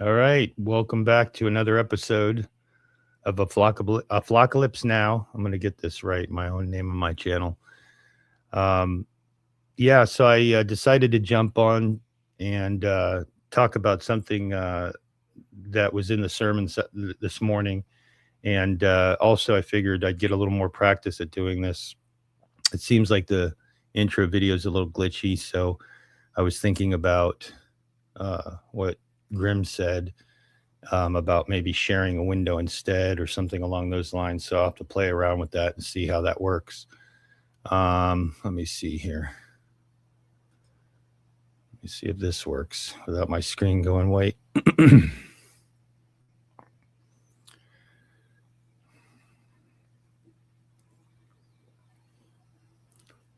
All right, welcome back to another episode of Apocalypse Now. I'm going to get this right, my own name on my channel. Um, yeah, so I decided to jump on and talk about something that was in the sermon this morning. And also, I figured I'd get a little more practice at doing this. It seems like the intro video is a little glitchy, so I was thinking about what Grimm said about maybe sharing a window instead or something along those lines. So I'll have to play around with that and see how that works. Let me see here. Let me see if this works without my screen going white.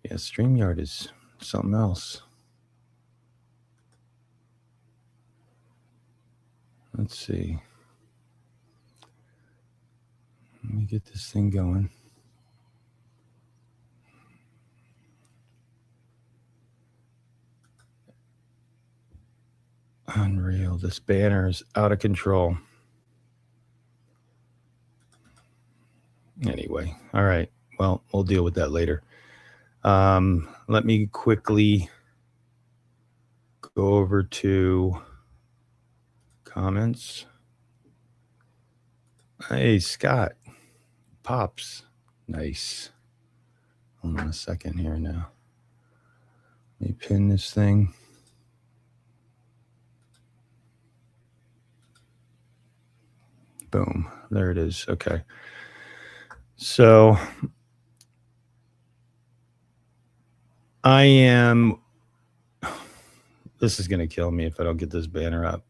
Yeah, StreamYard is something else. Let's see. Let me get this thing going. Unreal. This banner is out of control. Anyway, all right. Well, we'll deal with that later. Let me quickly go over to comments. Hey, Scott. Pops. Nice. Hold on a second here now. Let me pin this thing. Boom. There it is. Okay. So this is going to kill me if I don't get this banner up.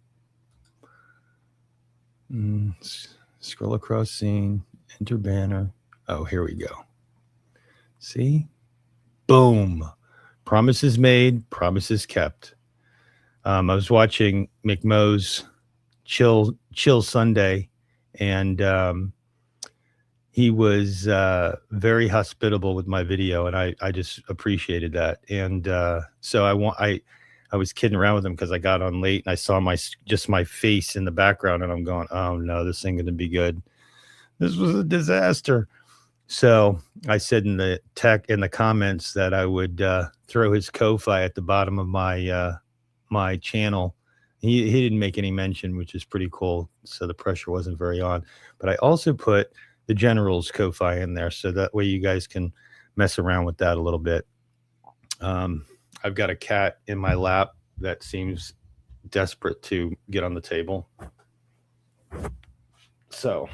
Scroll across scene, enter banner. Oh, here we go. See? Boom. Promises made, promises kept. I was watching McMo's Chill Sunday, and he was very hospitable with my video, and I just appreciated that. And so I was kidding around with him because I got on late and I saw my face in the background, and I'm going, oh no, this ain't gonna be good. This was a disaster. So I said in the comments that I would throw his Ko-Fi at the bottom of my channel. He didn't make any mention, which is pretty cool. So the pressure wasn't very on. But I also put the General's Ko-Fi in there, so that way you guys can mess around with that a little bit. I've got a cat in my lap that seems desperate to get on the table. So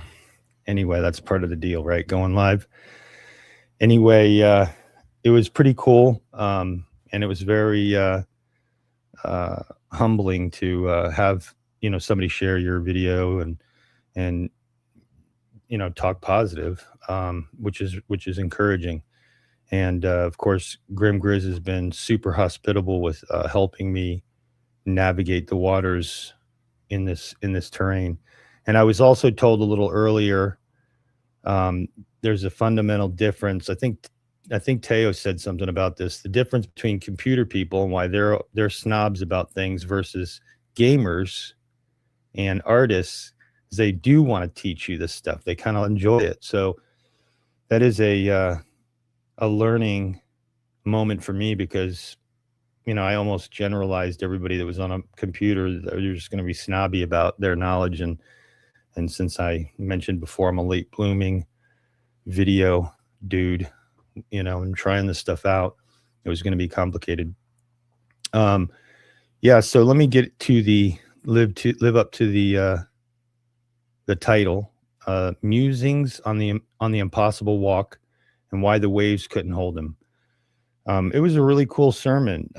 anyway, that's part of the deal, right? Going live. Anyway, it was pretty cool. And it was very humbling to have, somebody share your video and talk positive, which is encouraging. And of course, Grim Grizz has been super hospitable with helping me navigate the waters in this terrain. And I was also told a little earlier, there's a fundamental difference. I think Teo said something about this. The difference between computer people and why they're snobs about things versus gamers and artists is they do want to teach you this stuff. They kind of enjoy it. So that is a learning moment for me, because I almost generalized everybody that was on a computer that you're just going to be snobby about their knowledge, and since I mentioned before, I'm a late blooming video dude, and trying this stuff out, it was going to be complicated. Yeah, so let me get to live up to the title, Musings on the Impossible Walk and Why the Waves Couldn't Hold Him. It was a really cool sermon.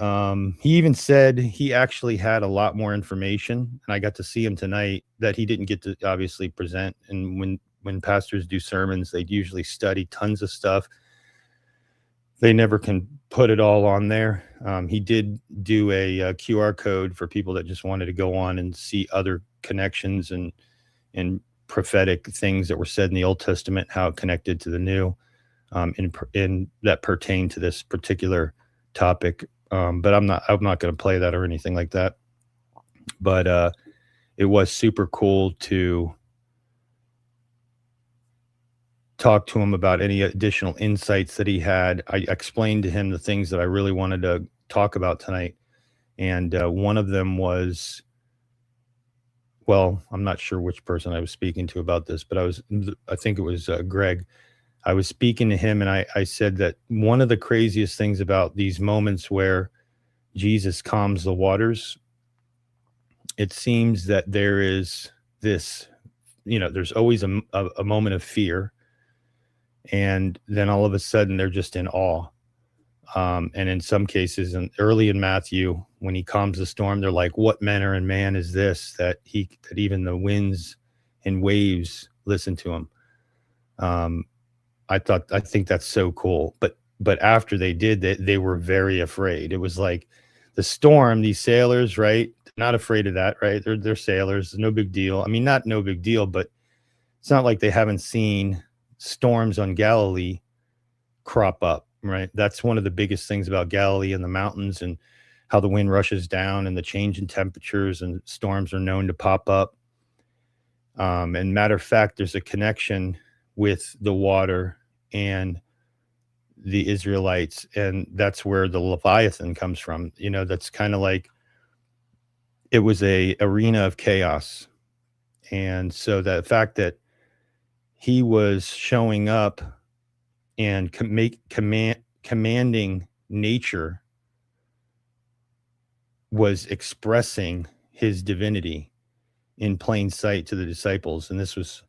He even said he actually had a lot more information, and I got to see him tonight, that he didn't get to obviously present. And when pastors do sermons, they usually study tons of stuff. They never can put it all on there. He did do a QR code for people that just wanted to go on and see other connections and prophetic things that were said in the Old Testament, how it connected to the New. In that pertain to this particular topic, but I'm not going to play that or anything like that. But it was super cool to talk to him about any additional insights that he had. I explained to him the things that I really wanted to talk about tonight. And one of them was, well, I'm not sure which person I was speaking to about this, but I think it was Greg. I was speaking to him and I said that one of the craziest things about these moments where Jesus calms the waters, it seems that there is this, there's always a moment of fear. And then all of a sudden they're just in awe. And in some cases, and early in Matthew, when he calms the storm, they're like, "What manner of man is this that even the winds and waves listen to him?" I think that's so cool. But after they did that, they were very afraid. It was like the storm. These sailors, right? They're not afraid of that, right? They're sailors. No big deal. I mean, not no big deal, but it's not like they haven't seen storms on Galilee crop up, right? That's one of the biggest things about Galilee and the mountains and how the wind rushes down and the change in temperatures and storms are known to pop up. And matter of fact, there's a connection with the water and the Israelites, and that's where the Leviathan comes from. That's kind of like it was a arena of chaos. And so the fact that he was showing up and commanding nature was expressing his divinity in plain sight to the disciples. And this was,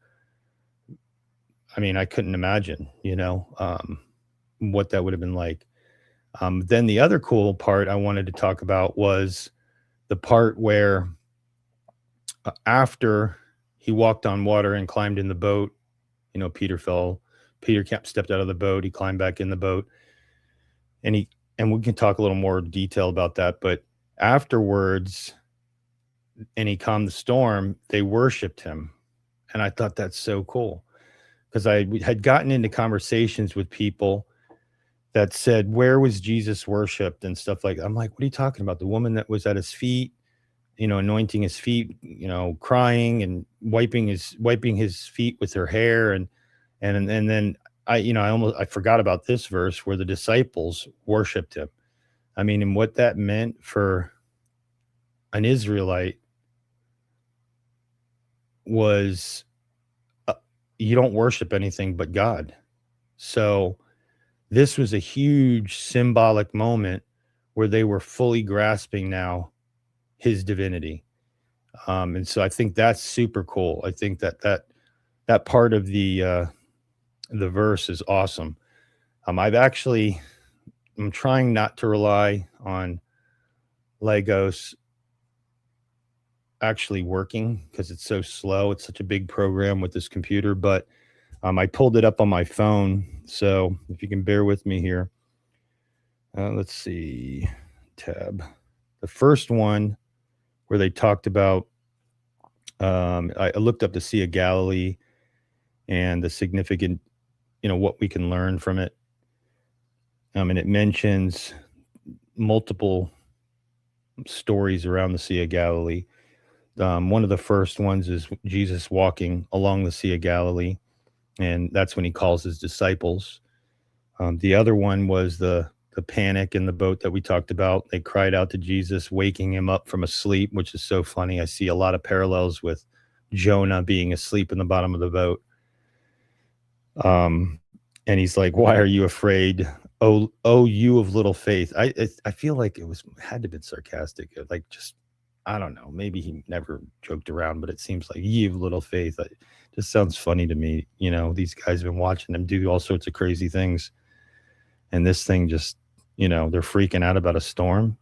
I mean, I couldn't imagine, what that would have been like. Then the other cool part I wanted to talk about was the part where after he walked on water and climbed in the boat, Peter stepped out of the boat. He climbed back in the boat, and we can talk a little more detail about that. But afterwards, and he calmed the storm, they worshiped him. And I thought that's so cool because I had gotten into conversations with people that said, where was Jesus worshiped and stuff like that. I'm like, what are you talking about? The woman that was at his feet, anointing his feet, crying and wiping his feet with her hair. And then I forgot about this verse where the disciples worshiped him. I mean, and what that meant for an Israelite was you don't worship anything but God. So this was a huge symbolic moment where they were fully grasping now his divinity. And so I think that's super cool. I think that part of the verse is awesome. I'm trying not to rely on Legos actually working because it's so slow. It's such a big program with this computer, but I pulled it up on my phone. So if you can bear with me here, let's see, tab. The first one where they talked about, I looked up the Sea of Galilee and the significant, what we can learn from it. And it mentions multiple stories around the Sea of Galilee. One of the first ones is Jesus walking along the Sea of Galilee, and that's when he calls his disciples. The other one was the panic in the boat that we talked about. They cried out to Jesus, waking him up from a sleep, which is so funny. I see a lot of parallels with Jonah being asleep in the bottom of the boat. And he's like, "Why are you afraid? Oh, you of little faith." I feel like had to be sarcastic. Like, just, I don't know. Maybe he never joked around, but it seems like "ye of little faith." It just sounds funny to me. These guys have been watching them do all sorts of crazy things, and this thing just, they're freaking out about a storm,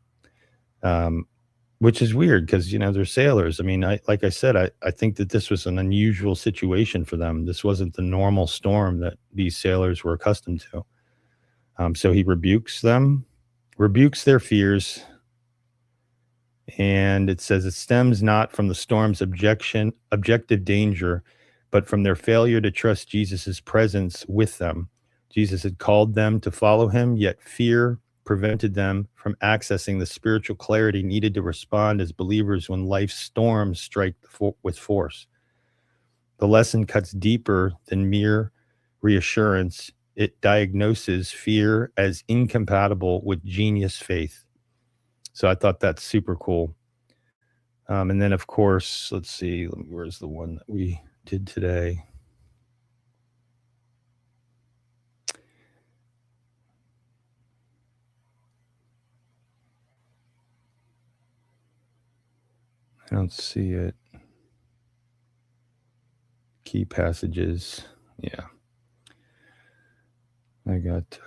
which is weird because they're sailors. I mean, like I said, I think that this was an unusual situation for them. This wasn't the normal storm that these sailors were accustomed to. So he rebukes their fears. And it says it stems not from the storm's objective danger, but from their failure to trust Jesus's presence with them. Jesus had called them to follow him, yet fear prevented them from accessing the spiritual clarity needed to respond as believers when life's storms strike with force. The lesson cuts deeper than mere reassurance. It diagnoses fear as incompatible with genius faith. So I thought that's super cool. And then, of course, let's see, where's the one that we did today? I don't see it. Key passages. Yeah. I got...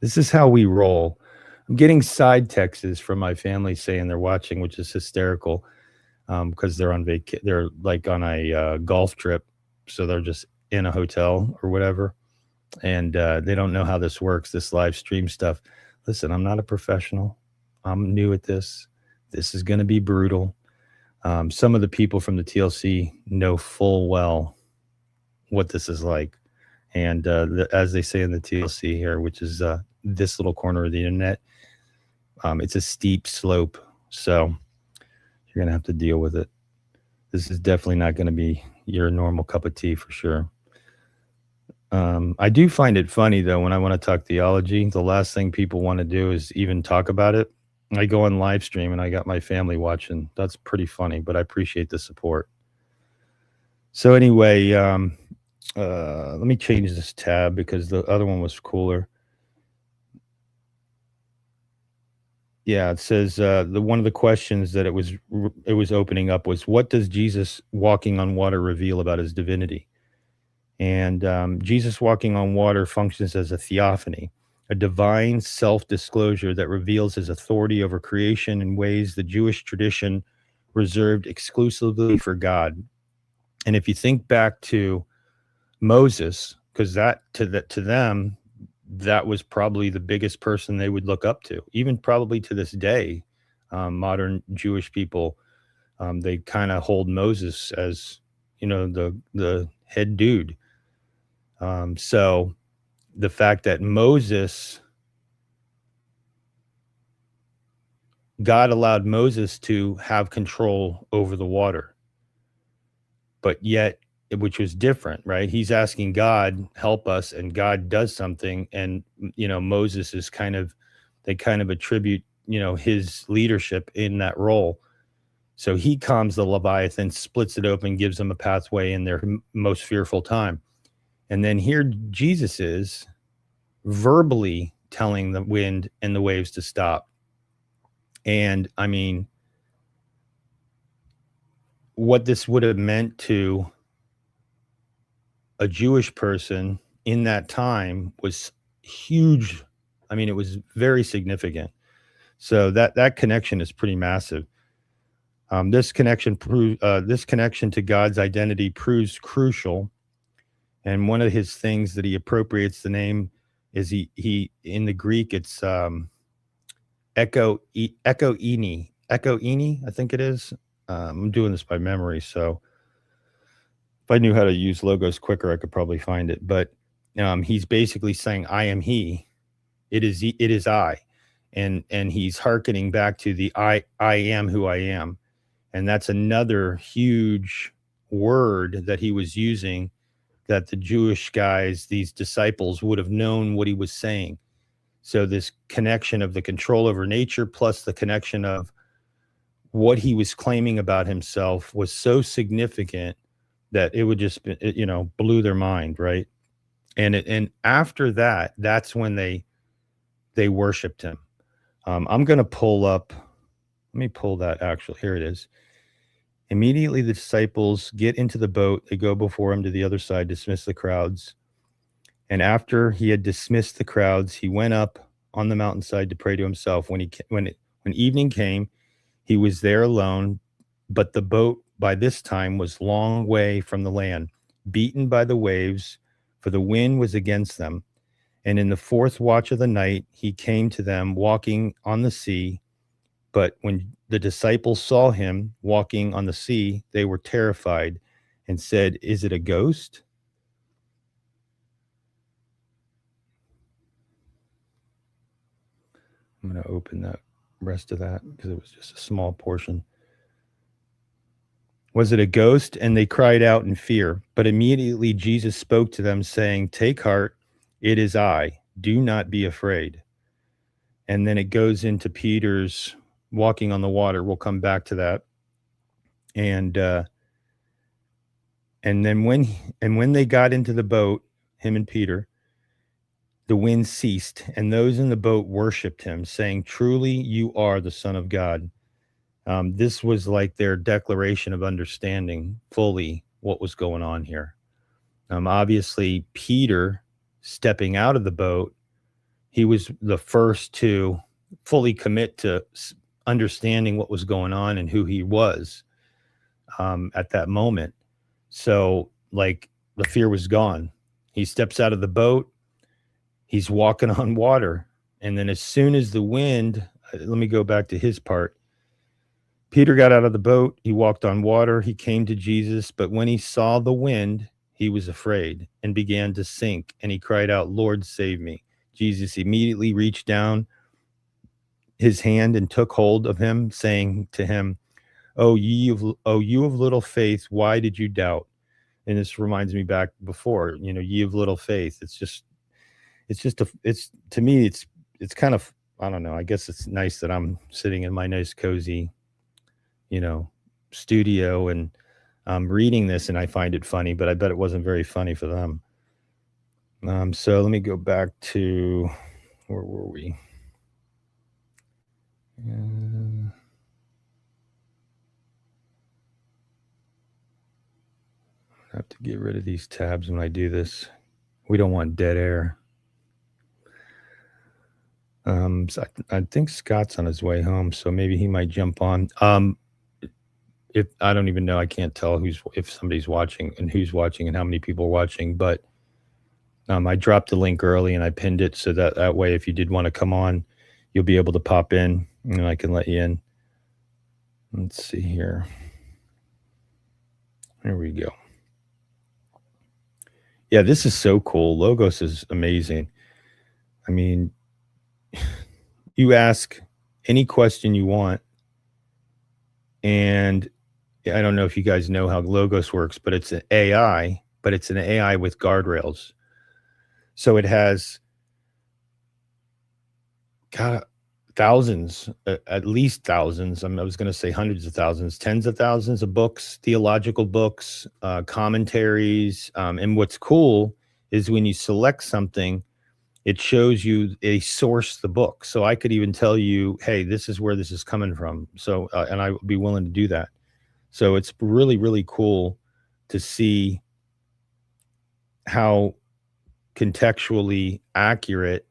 This is how we roll. I'm getting side texts from my family saying they're watching, which is hysterical, because they're on they're like on a golf trip, so they're just in a hotel or whatever, and they don't know how this works, this live stream stuff. Listen, I'm not a professional. I'm new at this. This is going to be brutal. Some of the people from the TLC know full well what this is like. And as they say in the TLC here, which is this little corner of the internet, it's a steep slope. So you're going to have to deal with it. This is definitely not going to be your normal cup of tea for sure. I do find it funny, though, when I want to talk theology, the last thing people want to do is even talk about it. I go on live stream and I got my family watching. That's pretty funny, but I appreciate the support. So anyway, let me change this tab because the other one was cooler. Yeah, it says one of the questions that it was opening up was, what does Jesus walking on water reveal about his divinity? And Jesus walking on water functions as a theophany, a divine self-disclosure that reveals his authority over creation in ways the Jewish tradition reserved exclusively for God. And if you think back to Moses, because to them, that was probably the biggest person they would look up to, even probably to this day. Modern Jewish people, they kind of hold Moses as, the head dude. So the fact that God allowed Moses to have control over the water, but yet, which was different, right? He's asking God, help us, and God does something. And, Moses is they kind of attribute, his leadership in that role. So he calms the Leviathan, splits it open, gives them a pathway in their most fearful time. And then here Jesus is verbally telling the wind and the waves to stop. And I mean, what this would have meant to a Jewish person in that time was huge. I mean, it was very significant. So that connection is pretty massive. This connection to God's identity proves crucial. And one of his things that he appropriates the name is he in the Greek, it's Echo-ini, I think it is. I'm doing this by memory, so if I knew how to use logos quicker, I could probably find it. But he's basically saying, I am he. It is I. And he's hearkening back to the I am who I am. And that's another huge word that he was using, that the Jewish guys, these disciples, would have known what he was saying. So this connection of the control over nature plus the connection of what he was claiming about himself was so significant that it would just, blew their mind, right? And after that, that's when they worshiped him. I'm going to pull up. Let me pull that actually. Here it is. Immediately the disciples get into the boat. They go before him to the other side, dismiss the crowds. And after he had dismissed the crowds, he went up on the mountainside to pray to himself. When evening came, he was there alone, but the boat by this time was long way from the land, beaten by the waves, for the wind was against them. And in the fourth watch of the night, he came to them walking on the sea. But when the disciples saw him walking on the sea, they were terrified and said, "Is it a ghost?" I'm going to open that rest of that because it was just a small portion. Was it a ghost? And they cried out in fear. But immediately Jesus spoke to them, saying, "Take heart, it is I. Do not be afraid." And then it goes into Peter's walking on the water. We'll come back to that. And then when they got into the boat, him and Peter, the wind ceased, and those in the boat worshipped him, saying, "Truly, you are the Son of God." This was like their declaration of understanding fully what was going on here. Obviously, Peter stepping out of the boat, he was the first to fully commit to understanding what was going on and who he was at that moment. So, like, the fear was gone. He steps out of the boat, he's walking on water. And then, as soon as the wind, let me go back to his part. Peter got out of the boat, he walked on water, he came to Jesus, but when he saw the wind, he was afraid and began to sink, and he cried out, "Lord, save me." Jesus immediately reached down his hand and took hold of him, saying to him, you of little faith, why did you doubt?" And this reminds me back before, ye of little faith. It's to me, it's kind of, I don't know, I guess it's nice that I'm sitting in my nice, cozy, studio, and I'm reading this and I find it funny, but I bet it wasn't very funny for them. So let me go back to, where were we? I have to get rid of these tabs when I do this. We don't want dead air. So I think Scott's on his way home, so maybe he might jump on. If I don't even know, I can't tell if somebody's watching and who's watching and how many people are watching, but I dropped the link early and I pinned it so that way, if you did want to come on, you'll be able to pop in and I can let you in. Let's see here. There we go. Yeah, this is so cool. Logos is amazing. I mean, you ask any question you want, and I don't know if you guys know how Logos works, but it's an AI, with guardrails. So it has thousands, at least thousands. I was going to say hundreds of thousands, tens of thousands of books, theological books, commentaries. And what's cool is when you select something, it shows you a source, the book. So I could even tell you, hey, this is where this is coming from. So, and I would be willing to do that. So it's really, really cool to see how contextually accurate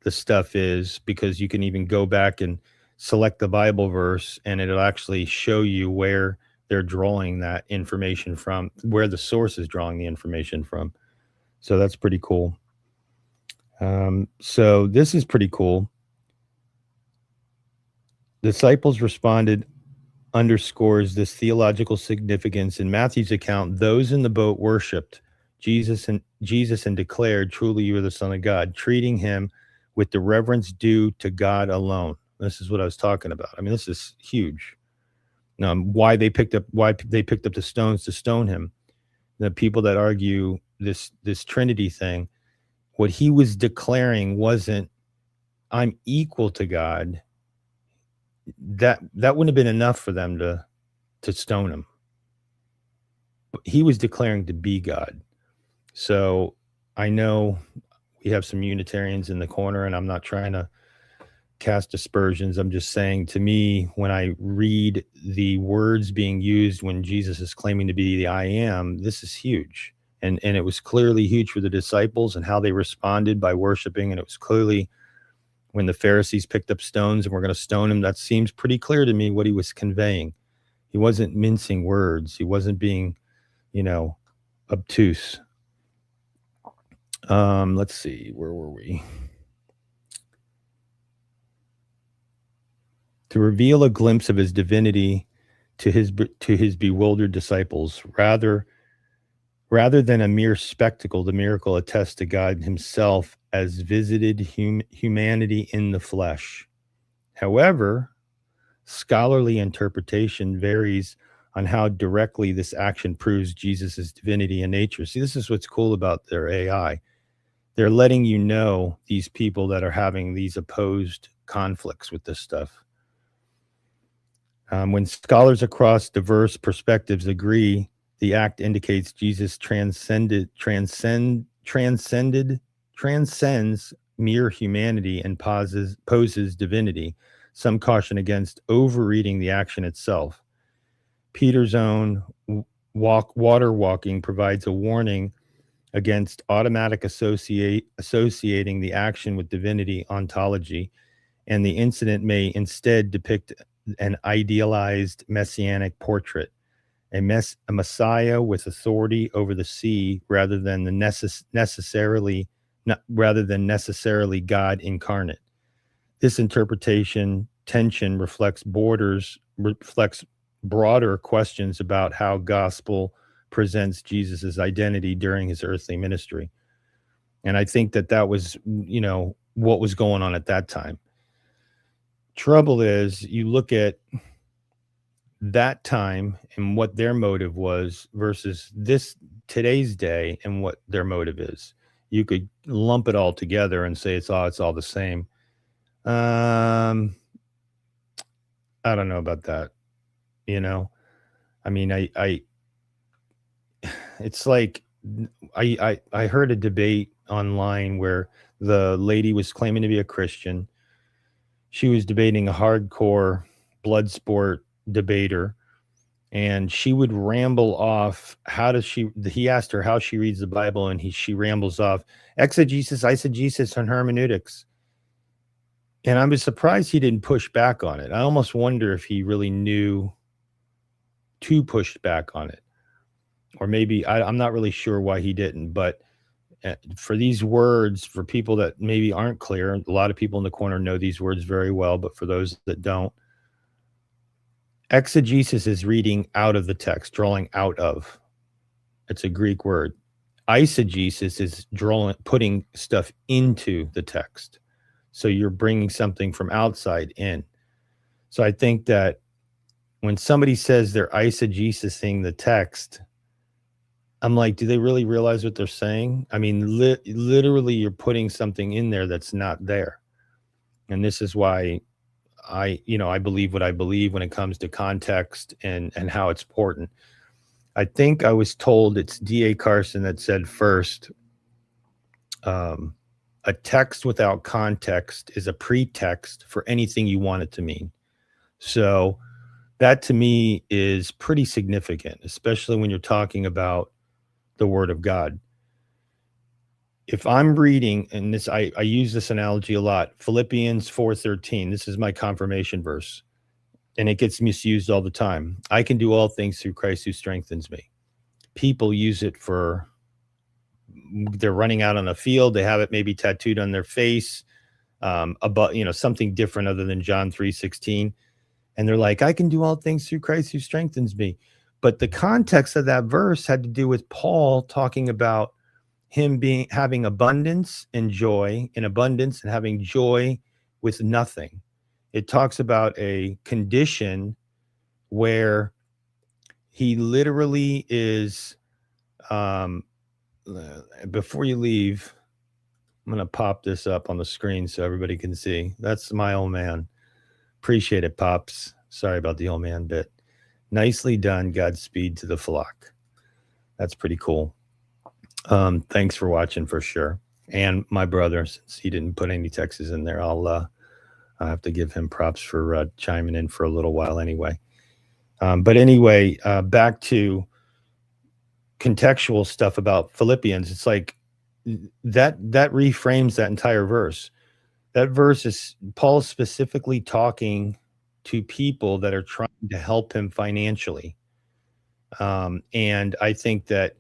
the stuff is, because you can even go back and select the Bible verse and it'll actually show you where they're drawing that information from, where the source is drawing the information from. So that's pretty cool. So this is pretty cool. Disciples responded underscores this theological significance. In Matthew's account, those in the boat worshipped Jesus and declared, "Truly you are the Son of God," treating him with the reverence due to God alone. This is what I was talking about. I mean, this is huge. Why they picked up the stones to stone him. The people that argue this Trinity thing, what he was declaring wasn't, "I'm equal to God." That wouldn't have been enough for them to stone him. But he was declaring to be God. So I know we have some Unitarians in the corner, and I'm not trying to cast aspersions. I'm just saying, to me, when I read the words being used when Jesus is claiming to be the I am, this is huge. And it was clearly huge for the disciples and how they responded by worshiping. And it was clearly, when the Pharisees picked up stones and were going to stone him, that seems pretty clear to me what he was conveying. He wasn't mincing words. He wasn't being, obtuse. Let's see, where were we? To reveal a glimpse of his divinity to his bewildered disciples, rather than a mere spectacle, the miracle attests to God himself as visited humanity in the flesh. However, scholarly interpretation varies on how directly this action proves Jesus' divinity and nature. See, this is what's cool about their AI. They're letting you know these people that are having these opposed conflicts with this stuff. When scholars across diverse perspectives agree, the act indicates Jesus transcends mere humanity and poses divinity. Some caution against overreading the action itself. Peter's own water walking provides a warning against automatic associating the action with divinity ontology, and the incident may instead depict an idealized messianic portrait, a messiah with authority over the sea rather than necessarily God incarnate. This interpretation tension reflects broader questions about how gospel presents Jesus's identity during his earthly ministry. And I think that was, what was going on at that time. Trouble is, you look at that time and what their motive was versus today's day and what their motive is. You could lump it all together and say it's all the same. I don't know about that. I mean, it's like I heard a debate online where the lady was claiming to be a Christian. She was debating a hardcore blood sport debater, and she would ramble off. He asked her how she reads the Bible, and she rambles off exegesis, eisegesis, and hermeneutics. And I was surprised he didn't push back on it. I almost wonder if he really knew to push back on it. Or maybe I'm not really sure why he didn't, but for these words, for people that maybe aren't clear, a lot of people in the corner know these words very well, but for those that don't, exegesis is reading out of the text, drawing out of. It's a Greek word. Eisegesis is putting stuff into the text. So you're bringing something from outside in. So I think that when somebody says they're eisegesising the text, I'm like, do they really realize what they're saying? I mean, literally, you're putting something in there that's not there. And this is why I believe what I believe when it comes to context and how it's important. I think I was told it's D.A. Carson that said first, a text without context is a pretext for anything you want it to mean. So that to me is pretty significant, especially when you're talking about the Word of God. If I'm reading, and this I use this analogy a lot, Philippians 4:13, this is my confirmation verse, and it gets misused all the time. I can do all things through Christ who strengthens me. People use it for, they're running out on a field, they have it maybe tattooed on their face, about something different other than John 3:16, and they're like, I can do all things through Christ who strengthens me. But the context of that verse had to do with Paul talking about him having abundance and joy, in abundance and having joy with nothing. It talks about a condition where he literally is, before you leave, I'm going to pop this up on the screen so everybody can see. That's my old man. Appreciate it, Pops. Sorry about the old man bit. Nicely done. Godspeed to the flock. That's pretty cool. Thanks for watching for sure. And my brother, since he didn't put any texts in there, I'll have to give him props for chiming in for a little while anyway. But anyway, back to contextual stuff about Philippians. It's like that reframes that entire verse. That verse is Paul specifically talking to people that are trying to help him financially. And I think that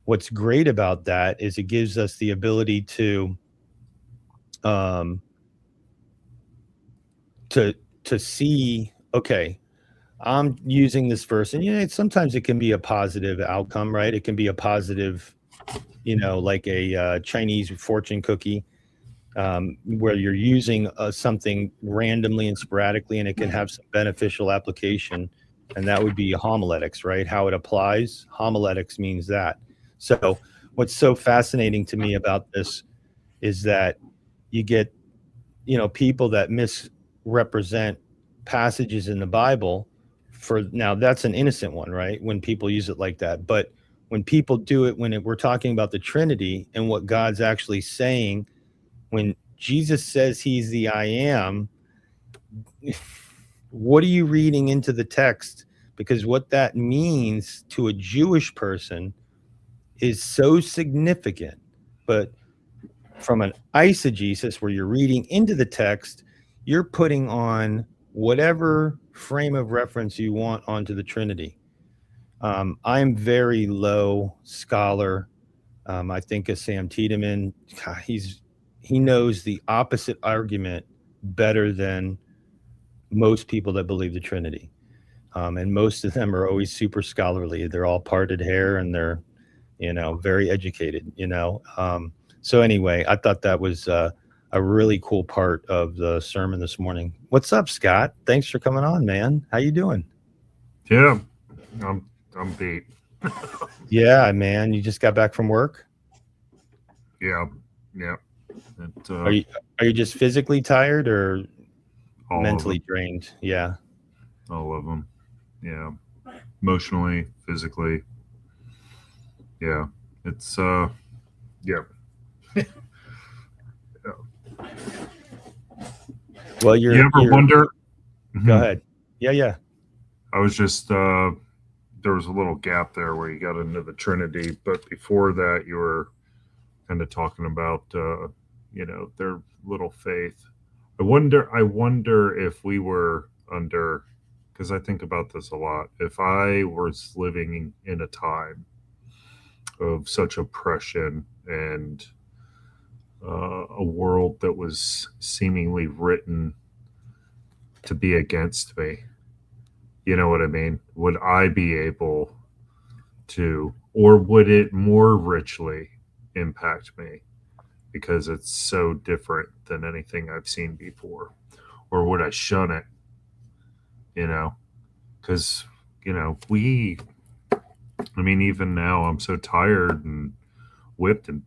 what's great about that is it gives us the ability to see, okay, I'm using this verse, and sometimes it can be a positive outcome, right? It can be a positive, like a Chinese fortune cookie. where you're using something randomly and sporadically, and it can have some beneficial application, and that would be homiletics, right? How it applies. Homiletics means that. So what's so fascinating to me about this is that you get, people that misrepresent passages in the Bible. For now, that's an innocent one, right? When people use it like that. But when people do it, we're talking about the Trinity and what God's actually saying, when Jesus says he's the I am, what are you reading into the text? Because what that means to a Jewish person is so significant. But from an eisegesis, where you're reading into the text, you're putting on whatever frame of reference you want onto the Trinity. I'm very low scholar. I think of Sam Tiedemann. He knows the opposite argument better than most people that believe the Trinity. And most of them are always super scholarly. They're all parted hair and they're, very educated, So anyway, I thought that was a really cool part of the sermon this morning. What's up, Scott? Thanks for coming on, man. How you doing? Yeah, I'm beat. Yeah, man. You just got back from work? Yeah. Are you just physically tired or mentally drained? Yeah. All of them. Yeah. Emotionally, physically. Yeah. It's yeah. Well, you ever wonder? Go ahead. Yeah. I was just there was a little gap there where you got into the Trinity, but before that, you were kind of talking about their little faith. I wonder if we were under, because I think about this a lot. If I was living in a time of such oppression and a world that was seemingly written to be against me, you know what I mean? Would I be able to, or would it more richly impact me because it's so different than anything I've seen before? Or would I shun it? Because, even now I'm so tired and whipped and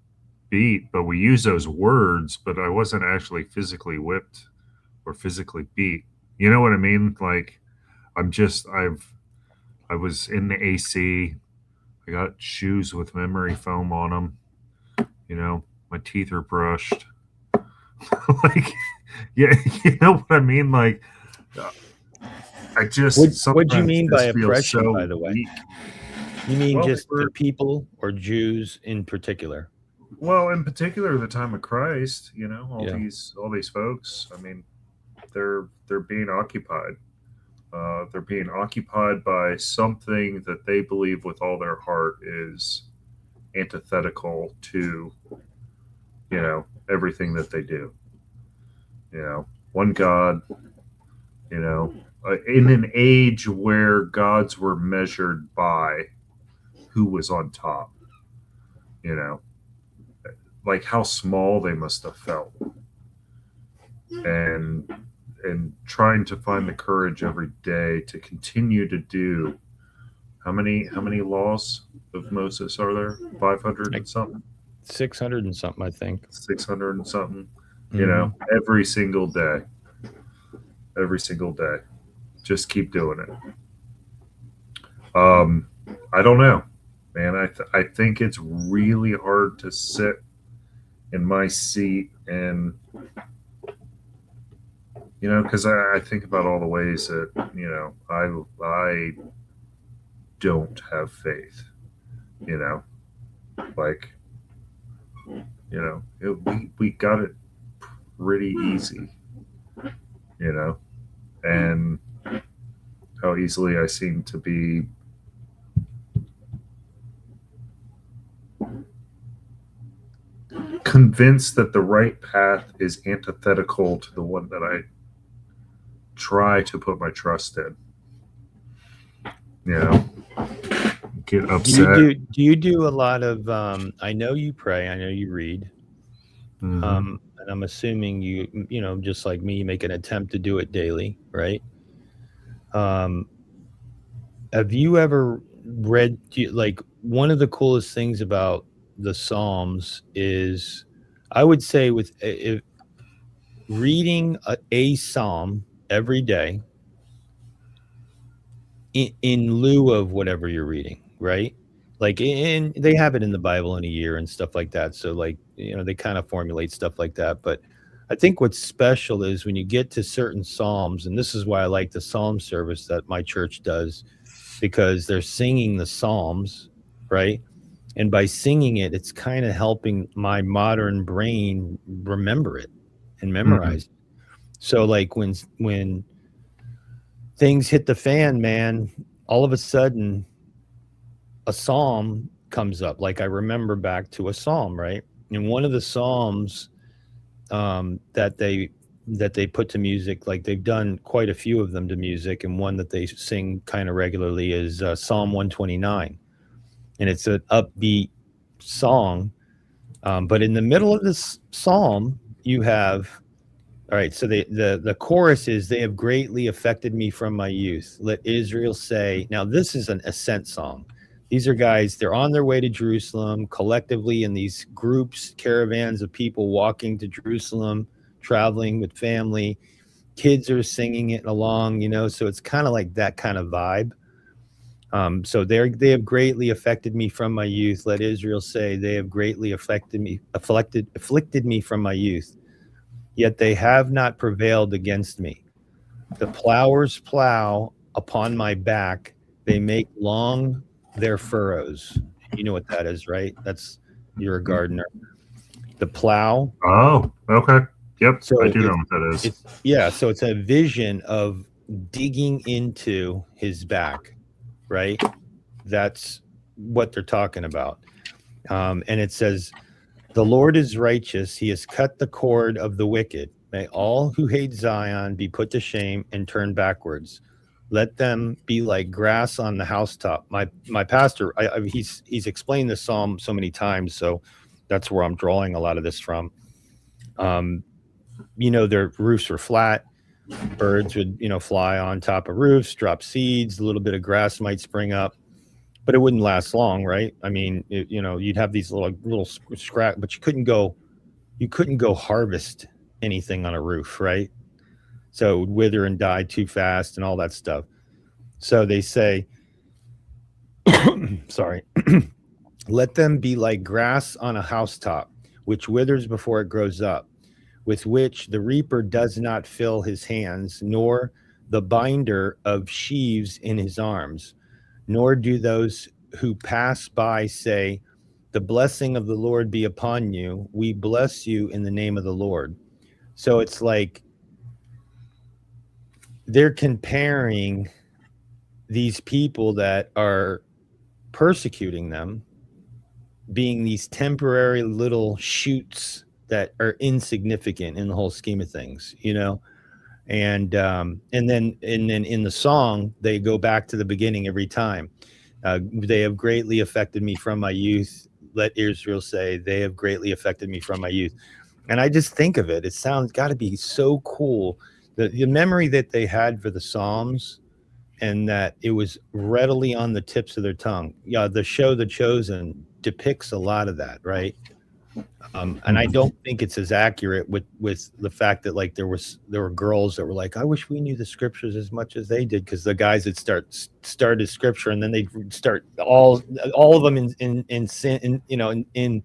beat, but we use those words, but I wasn't actually physically whipped or physically beat. You know what I mean? Like, I was in the AC. I got shoes with memory foam on them. My teeth are brushed. Like, yeah, you know what I mean? Like, I just. What do you mean by oppression? So by the way, weak. You mean just the people or Jews in particular? Well, in particular, the time of Christ. All these folks. I mean, they're being occupied. They're being occupied by something that they believe with all their heart is antithetical to, everything that they do. One God, in an age where gods were measured by who was on top, like how small they must have felt. And trying to find the courage every day to continue to do how many laws of Moses are there? 500 and something? 600 and something, I think. 600 and something. Mm-hmm. Every single day. Just keep doing it. I don't know, man. I think it's really hard to sit in my seat and because I think about all the ways that I don't have faith. Like we got it pretty easy. And how easily I seem to be convinced that the right path is antithetical to the one that I try to put my trust in. Get upset. Do you do a lot of I know you pray, I know you read, Hmm. And I'm assuming just like me, make an attempt to do it daily, right? Um, have you ever read like one of the coolest things about the Psalms is, I would say, with if reading a psalm every day in lieu of whatever you're reading, right? Like, in they have it in the Bible in a year and stuff like that. So, like, they kind of formulate stuff like that. But I think what's special is when you get to certain psalms, and this is why I like the psalm service that my church does, because they're singing the psalms, right? And by singing it, it's kind of helping my modern brain remember it and Hmm. memorize it. So, like, when things hit the fan, man, all of a sudden a psalm comes up. Like, I remember back to a psalm, right? And one of the psalms that they put to music, like they've done quite a few of them to music, and one that they sing kind of regularly is Psalm 129, and it's an upbeat song. But in the middle of this psalm, you have, all right. So the chorus is, "They have greatly affected me from my youth. Let Israel say." Now this is an ascent song. These are guys. They're on their way to Jerusalem collectively in these groups, caravans of people walking to Jerusalem, traveling with family. Kids are singing it along. So it's kind of like that kind of vibe. So they have greatly affected me from my youth. Let Israel say, they have greatly afflicted me from my youth. Yet they have not prevailed against me. The plowers plow upon my back. They make long their furrows. You know what that is, right? You're a gardener. The plow. Oh, okay. Yep, I So do know what that is. so it's a vision of digging into his back, right? That's what they're talking about. And it says, "The Lord is righteous. He has cut the cord of the wicked. May all who hate Zion be put to shame and turn backwards. Let them be like grass on the housetop." My pastor, he's explained this psalm so many times, so that's where I'm drawing a lot of this from. Um, their roofs were flat. Birds would, fly on top of roofs, drop seeds. A little bit of grass might spring up, but it wouldn't last long, right? I mean, you'd have these little scrap, but you couldn't go harvest anything on a roof, right? So it would wither and die too fast and all that stuff. So they say, sorry, let them be like grass on a housetop, which withers before it grows up, with which the reaper does not fill his hands, nor the binder of sheaves in his arms, nor do those who pass by say, "The blessing of the Lord be upon you. We bless you in the name of the Lord." So it's like they're comparing these people that are persecuting them being these temporary little shoots that are insignificant in the whole scheme of things. And then in the song they go back to the beginning every time. They have greatly affected me from my youth. Let Israel say, they have greatly affected me from my youth. And I just think of it, it sounds got to be so cool, the memory that they had for the Psalms, and that it was readily on the tips of their tongue. Yeah, the show The Chosen depicts a lot of that, right? And I Mhm. don't think it's as accurate with the fact that, like, there were girls that were like, "I wish we knew the scriptures as much as they did," because the guys that started scripture, and then they start all of them in sin, in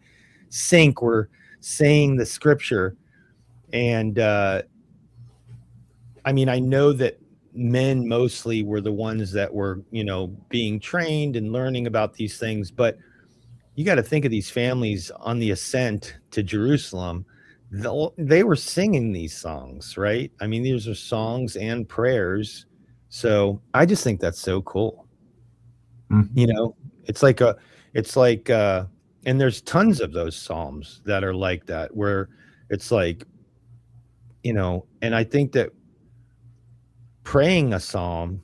sync, were saying the scripture. And I mean, I know that men mostly were the ones that were, being trained and learning about these things, but you got to think of these families on the ascent to Jerusalem. They were singing these songs, right? I mean, these are songs and prayers. So I just think that's so cool. Mhm. You know, it's like, and there's tons of those psalms that are like that, where it's like, and I think that praying a psalm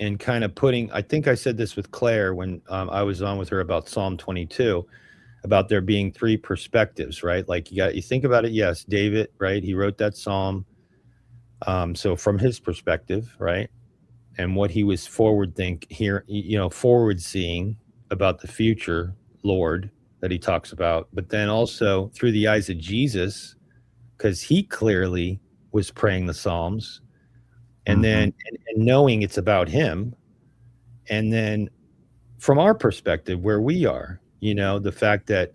and kind of putting, I think I said this with Claire when I was on with her about Psalm 22. about there being three perspectives, right? Like you think about it. Yes, David, right? He wrote that psalm. So from his perspective, right, and what he was forward seeing about the future Lord that he talks about, but then also through the eyes of Jesus, because he clearly was praying the Psalms, and then and knowing it's about him, and then from our perspective, where we are, the fact that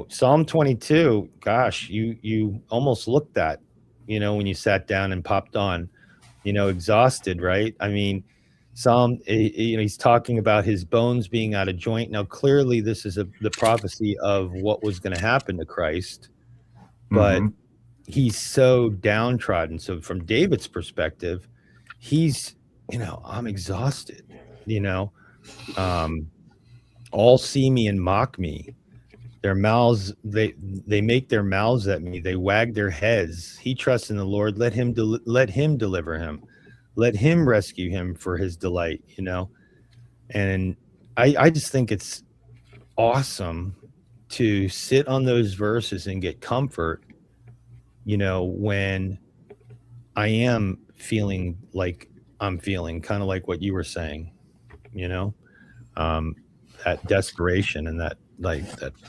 Psalm 22, gosh, you almost looked at, when you sat down and popped on, exhausted, right? I mean, he's talking about his bones being out of joint. Now, clearly, this is the prophecy of what was going to happen to Christ, but he's so downtrodden. So, from David's perspective, he's, I'm exhausted. All see me and mock me. Their mouths, they make their mouths at me. They wag their heads. He trusts in the Lord. Let him deliver him. Let him rescue him for his delight. And I just think it's awesome to sit on those verses and get comfort. When I am feeling like I'm feeling, kind of like what you were saying. That desperation and that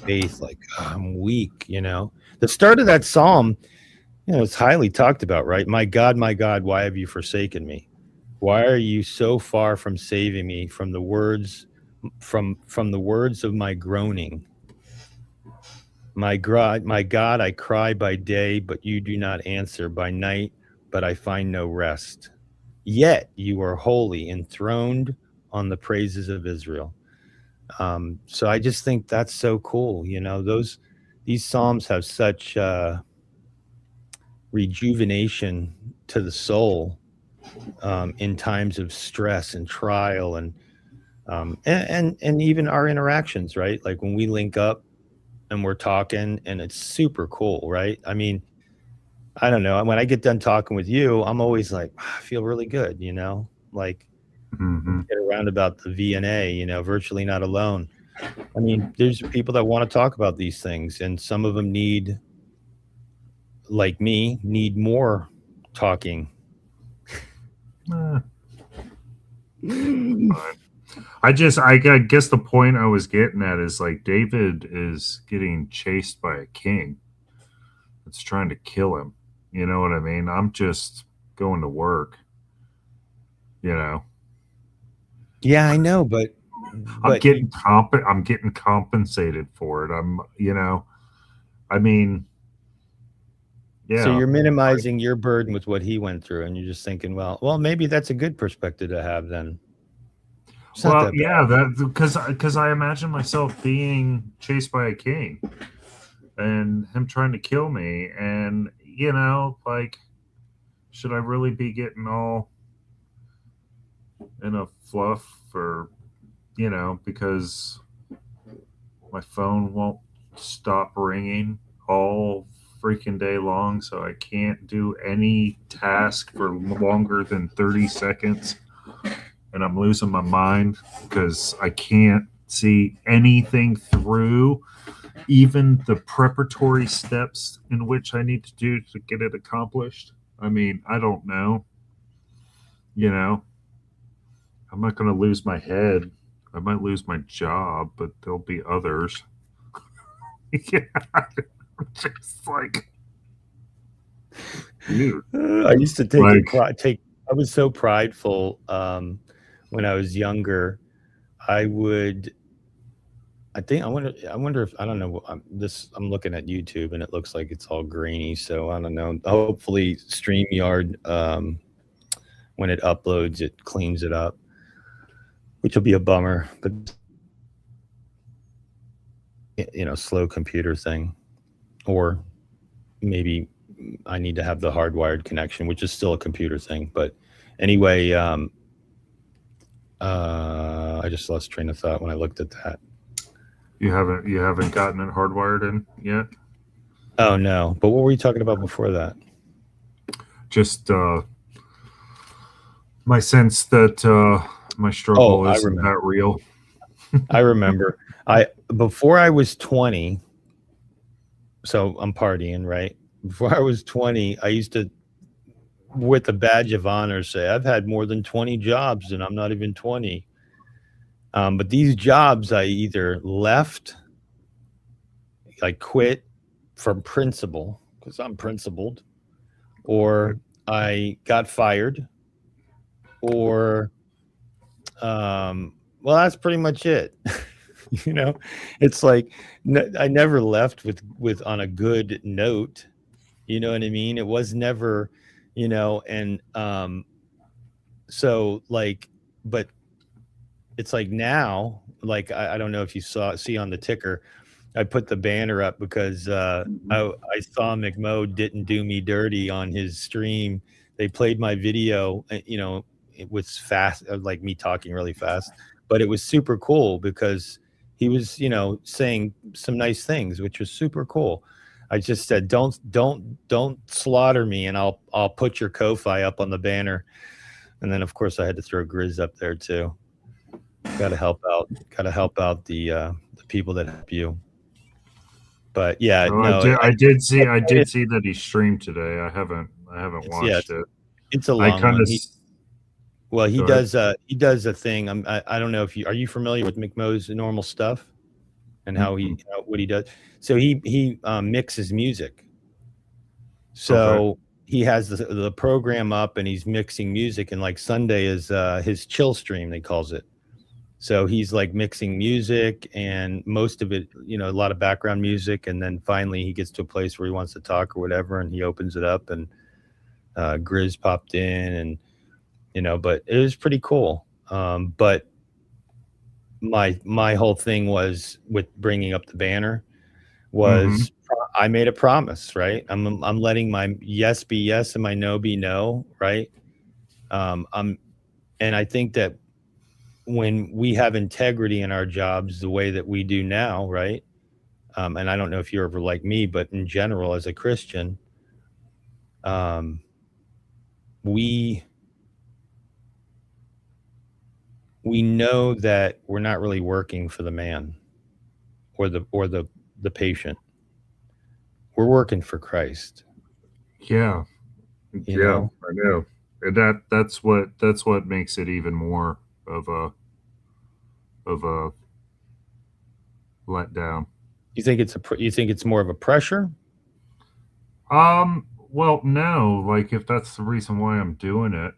faith, like, oh, I'm weak. The start of that psalm, it's highly talked about, right? My God, why have you forsaken me? Why are you so far from saving me from the words from the words of my groaning? My God, I cry by day, but you do not answer, by night, but I find no rest. Yet you are holy, enthroned on the praises of Israel. So I just think that's so cool. These Psalms have such rejuvenation to the soul in times of stress and trial, and even our interactions, right? Like when we link up and we're talking, and it's super cool, right? I mean, I don't know. When I get done talking with you, I'm always like, I feel really good, like get around about the VNA, virtually not alone. I mean, there's people that want to talk about these things, and some of them need, like me, need more talking. I guess the point I was getting at is like David is getting chased by a king that's trying to kill him. You know what I mean? I'm just going to work. Yeah, I know, but I'm getting compensated for it. I mean, yeah. So you're minimizing your burden with what he went through, and you're just thinking, well, maybe that's a good perspective to have then. Well, yeah, because I imagine myself being chased by a king and him trying to kill me, and like, should I really be getting all in a fluff for, because my phone won't stop ringing all freaking day long, so I can't do any task for longer than 30 seconds, and I'm losing my mind because I can't see anything through, even the preparatory steps in which I need to do to get it accomplished. I mean, I don't know. I'm not going to lose my head. I might lose my job, but there'll be others. Yeah, I'm just like, dude. I used to take. I was so prideful when I was younger. I wonder if, I don't know. I'm looking at YouTube and it looks like it's all grainy. So I don't know. Hopefully, StreamYard, when it uploads, it cleans it up, which will be a bummer. But slow computer thing, or maybe I need to have the hardwired connection, which is still a computer thing. But anyway, I just lost train of thought when I looked at that. You haven't gotten it hardwired in yet? Oh no! But what were you talking about before that? Just my sense that my struggle isn't that real. I remember. before I was 20, so I'm partying, right? Before I was 20, I used to, with a badge of honor, say, I've had more than 20 jobs and I'm not even 20. But these jobs I either left, I quit from principle because I'm principled, or I got fired, or well, that's pretty much it. you know, it's like I never left with on a good note. You know what I mean? It was never, and so like, but it's like now, like I don't know if you see on the ticker, I put the banner up because I saw McMo didn't do me dirty on his stream. They played my video, it was fast, like me talking really fast, but it was super cool because he was, saying some nice things, which was super cool. I just said, don't slaughter me, and I'll put your Ko-fi up on the banner. And then of course I had to throw Grizz up there too. Got to help out. Got to help out the people that help you. But yeah, Oh, no, I did see that he streamed today. I haven't watched it. it's a I long kind one. of He go ahead. does a thing. I don't know if are you familiar with McMo's normal stuff and how Mhm. what he does. So he mixes music. Okay. So he has the program up and he's mixing music, and like Sunday is his chill stream, they calls it. So he's like mixing music, and most of it, a lot of background music. And then finally he gets to a place where he wants to talk or whatever. And he opens it up, and Grizz popped in, and, but it was pretty cool. But my whole thing was with bringing up the banner Hmm. was I made a promise, right? I'm letting my yes be yes and my no be no, right? I'm, and I think that when we have integrity in our jobs the way that we do now, right? And I don't know if you're ever like me, but in general, as a Christian, um, we we know that we're not really working for the man or the patient. We're working for Christ, Yeah, you yeah, know. I know. And that's what makes it even more of a letdown. You think it's more of a pressure? Well, no, like if that's the reason why I'm doing it,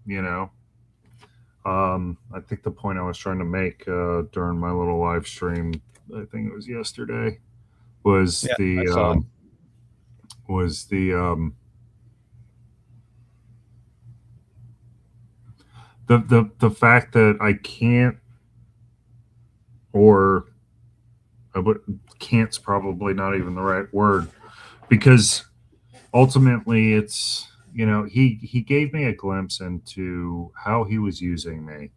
you know. I think the point I was trying to make during my little live stream, I think it was yesterday, was Yeah, I the saw it. was the fact that I can't, or I would, can't's probably not even the right word, because ultimately it's, he gave me a glimpse into how he was using me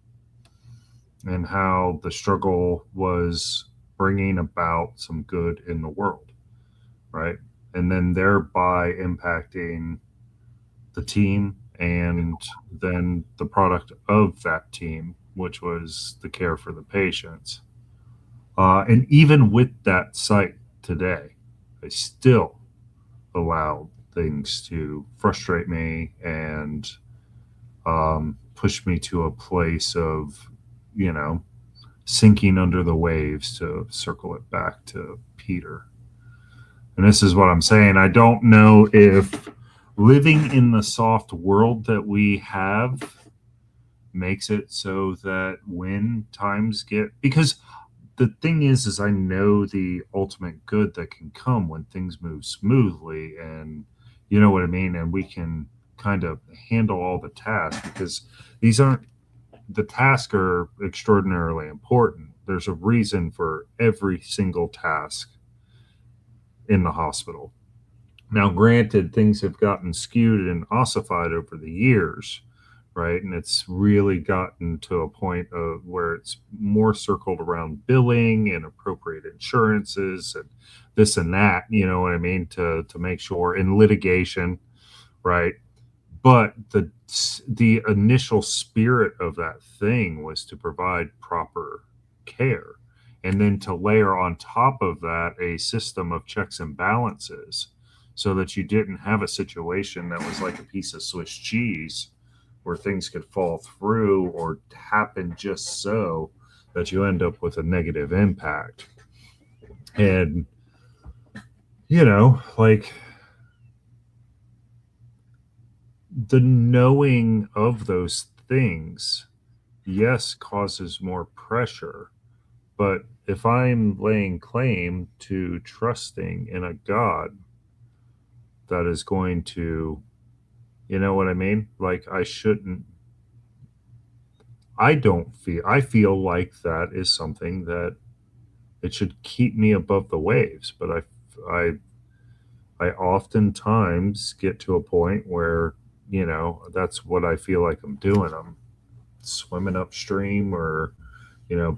and how the struggle was bringing about some good in the world, right? And then thereby impacting the team and then the product of that team, which was the care for the patients. And even with that site today, I still allow things to frustrate me and push me to a place of, you know, sinking under the waves, to circle it back to Peter. And this is what I'm saying. I don't know if living in the soft world that we have makes it so that when times get, because the thing is I know the ultimate good that can come when things move smoothly, and you know what I mean, and we can kind of handle all the tasks, because these aren't, the tasks are extraordinarily important. There's a reason for every single task in the hospital. Now, granted, things have gotten skewed and ossified over the years, right? And it's really gotten to a point of where it's more circled around billing and appropriate insurances and this and that, you know what I mean, to make sure in litigation, right? But the initial spirit of that thing was to provide proper care. and then to layer on top of that a system of checks and balances so that you didn't have a situation that was like a piece of Swiss cheese where things could fall through or happen just so that you end up with a negative impact. And, like the knowing of those things, yes, causes more pressure. But if I'm laying claim to trusting in a God that is going to, you know what I mean? Like I shouldn't, I feel like that is something that it should keep me above the waves. But I oftentimes get to a point where, that's what I feel like I'm doing. I'm swimming upstream or,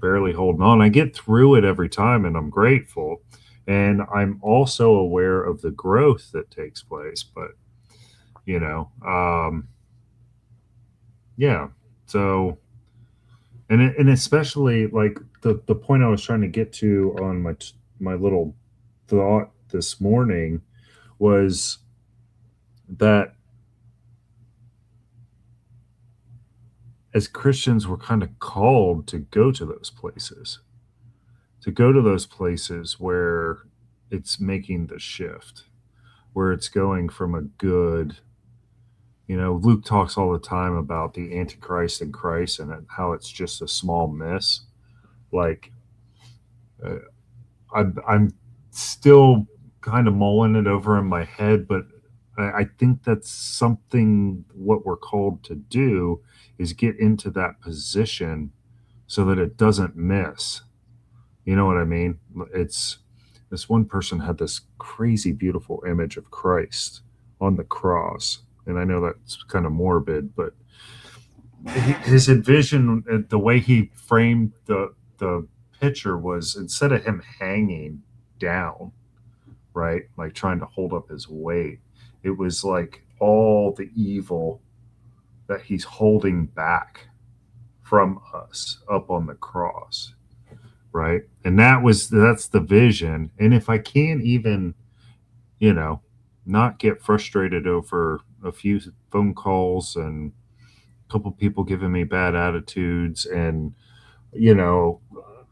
barely holding on. I get through it every time and I'm grateful. And I'm also aware of the growth that takes place. But, you know, um, yeah. So, and especially like the point I was trying to get to on my little thought this morning was that as Christians, we're kind of called to go to those places, where it's making the shift, where it's going from a good, Luke talks all the time about the Antichrist and Christ and how it's just a small miss. Like, uh, I'm still kind of mulling it over in my head, but I think that's something what we're called to do is get into that position so that it doesn't miss. You know what I mean? It's this one person had this crazy beautiful image of Christ on the cross. And I know that's kind of morbid, but his envision, the way he framed the picture was instead of him hanging down, right, like trying to hold up his weight, it was like all the evil that he's holding back from us up on the cross, right? And that's the vision. And if I can't even, you know, not get frustrated over a few phone calls and a couple people giving me bad attitudes and, you know,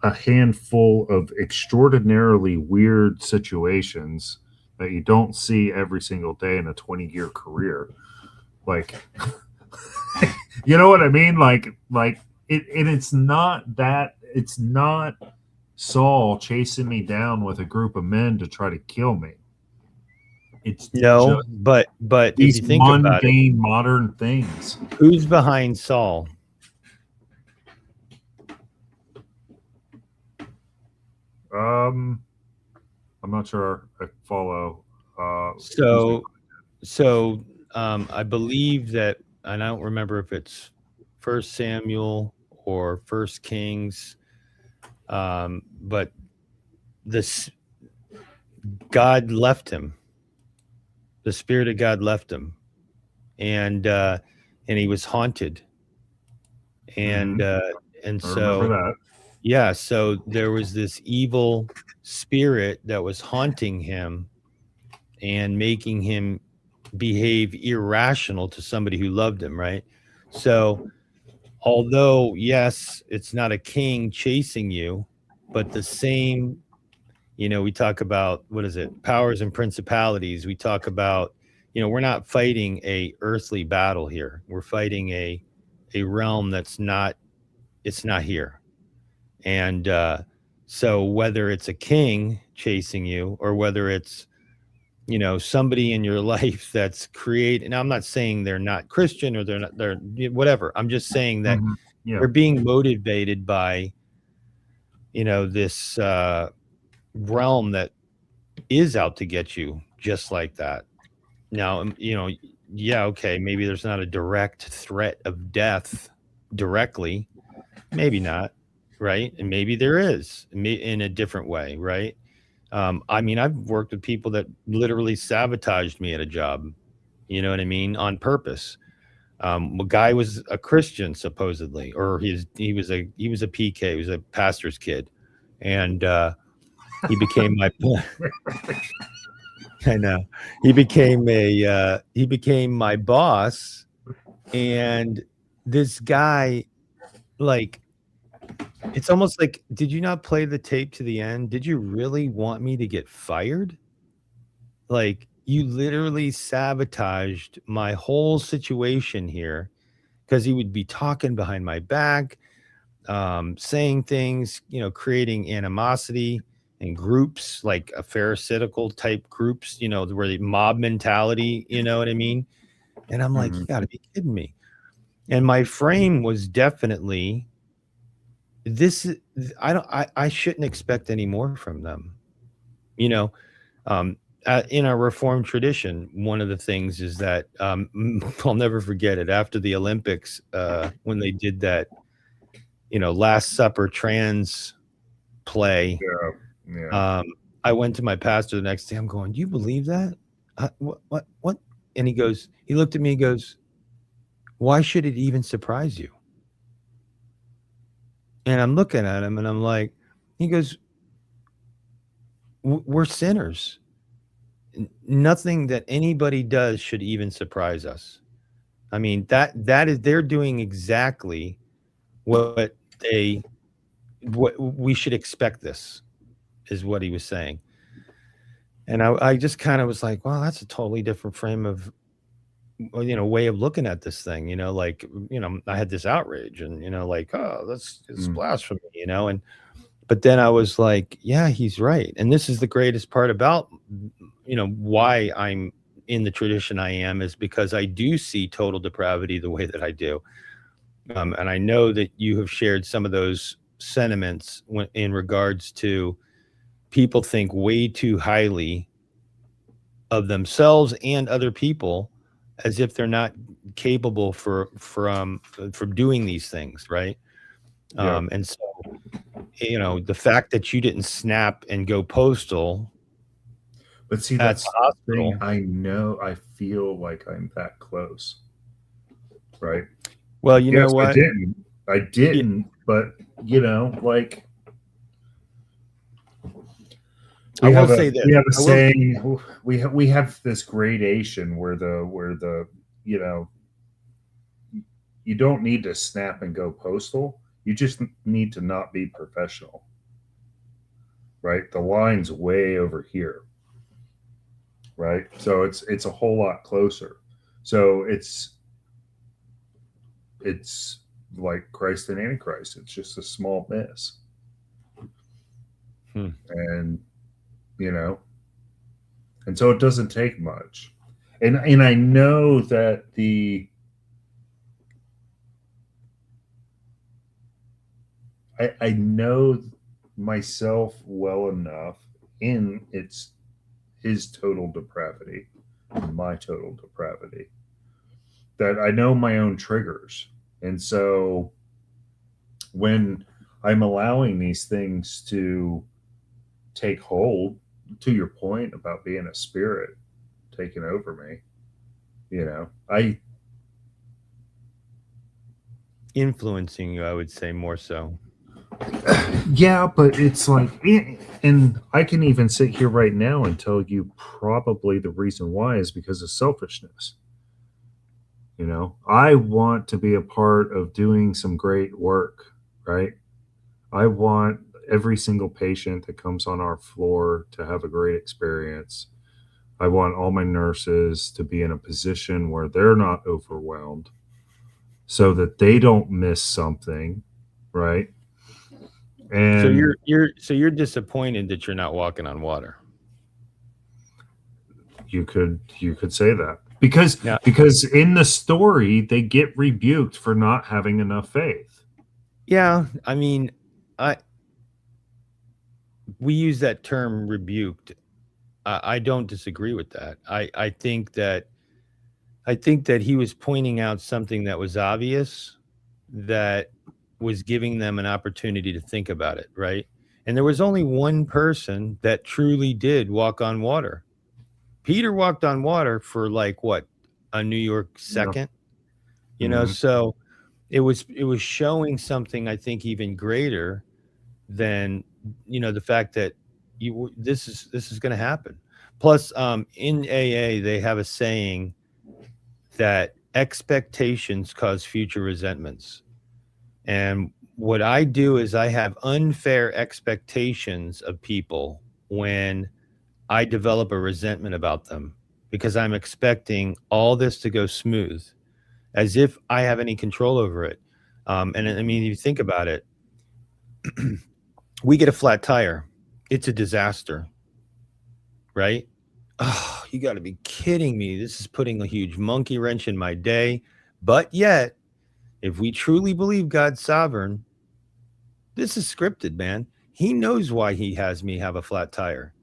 a handful of extraordinarily weird situations that you don't see every single day in a 20-year career. Like, you know what I mean? Like it, and it's not Saul chasing me down with a group of men to try to kill me. It's No, just but if these you think about it, mundane modern things. who's behind Saul? Um, I'm not sure I follow. Who's So I believe that, and I don't remember if it's First Samuel or First Kings, but this God left him. The Spirit of God left him, and he was haunted, and Mhm. uh, and I remember so that. yeah, so there was this evil spirit that was haunting him and making him behave irrational to somebody who loved him, right? So, although, yes, it's not a king chasing you, but the same, we talk about, what is it? Powers and principalities. We talk about, we're not fighting a earthly battle here. We're fighting a realm that's not, it's not here. And so whether it's a king chasing you or whether it's somebody in your life that's created, and I'm not saying they're not Christian or they're whatever. I'm just saying that Mhm. Yeah. they're being motivated by this realm that is out to get you, just like that. Now, yeah, okay, maybe there's not a direct threat of death directly, maybe not, right? And maybe there is in a different way, right? I mean, I've worked with people that literally sabotaged me at a job. You know what I mean? On purpose. A guy was a Christian supposedly, or he was a PK, he was a pastor's kid, and he became my. I know he became my boss, and this guy, like, it's almost like, did you not play the tape to the end? Did you really want me to get fired? Like, you literally sabotaged my whole situation here because he would be talking behind my back, saying things, creating animosity in groups, like a pharisaical type groups, where the mob mentality, you know what I mean? And I'm like, Mhm. you got to be kidding me. And my frame was definitely this. I shouldn't expect any more from them. You know, um, in our Reformed tradition, one of the things is that I'll never forget it after the Olympics when they did that, Last Supper trans play. Yeah. Yeah. Um, I went to my pastor the next day. I'm going, do you believe that? What? And he looked at me and goes, why should it even surprise you? And I'm looking at him and I'm like, he goes, we're sinners. Nothing that anybody does should even surprise us. I mean, that is, they're doing exactly what they what we should expect. This is what he was saying. And I just kind of was like, wow, that's a totally different frame of, way of looking at this thing, like, I had this outrage and, like, oh, it's Mm. blasphemy, and, but then I was like, yeah, he's right. And this is the greatest part about, why I'm in the tradition I am, is because I do see total depravity the way that I do. And I know that you have shared some of those sentiments in regards to people think way too highly of themselves and other people, as if they're not capable for doing these things, right? Yeah. And so, the fact that you didn't snap and go postal But see, at the that's the thing. hospital. I know I feel like I'm that close, right? Well, you Yes, know I what? didn't. I Yeah, didn't, but like I will say this. we have a I will. saying, we have this gradation where the you know you don't need to snap and go postal. You just need to not be professional, right? The line's way over here, right? So it's a whole lot closer. So it's like Christ and Antichrist. It's just a small miss, Hmm. and you know, and so it doesn't take much. And I know that I know myself well enough in its his total depravity, my total depravity, that I know my own triggers. And so when I'm allowing these things to take hold, to your point about being a spirit taking over me, I Influencing you, I would say more so. yeah, but it's like, and I can even sit here right now and tell you probably the reason why is because of selfishness. I want to be a part of doing some great work, right? I want every single patient that comes on our floor to have a great experience. I want all my nurses to be in a position where they're not overwhelmed so that they don't miss something, right? So And you're disappointed that you're not walking on water. you could say that because Now, because in the story they get rebuked for not having enough faith. yeah, I mean, I we use that term rebuked. I don't disagree with that. I think that he was pointing out something that was obvious, that was giving them an opportunity to think about it, right? And there was only one person that truly did walk on water. Peter walked on water for, like, what, a New York Yeah. second, Mhm. so it was showing something, I think, even greater than the fact that this is going to happen. Plus, in AA, they have a saying that expectations cause future resentments. And what I do is I have unfair expectations of people when I develop a resentment about them because I'm expecting all this to go smooth as if I have any control over it. And I mean, you think about it, we get a flat tire, it's a disaster, right? Oh, you got to be kidding me. This is putting a huge monkey wrench in my day. But yet, if we truly believe God's sovereign, this is scripted, man. He knows why he has me have a flat tire,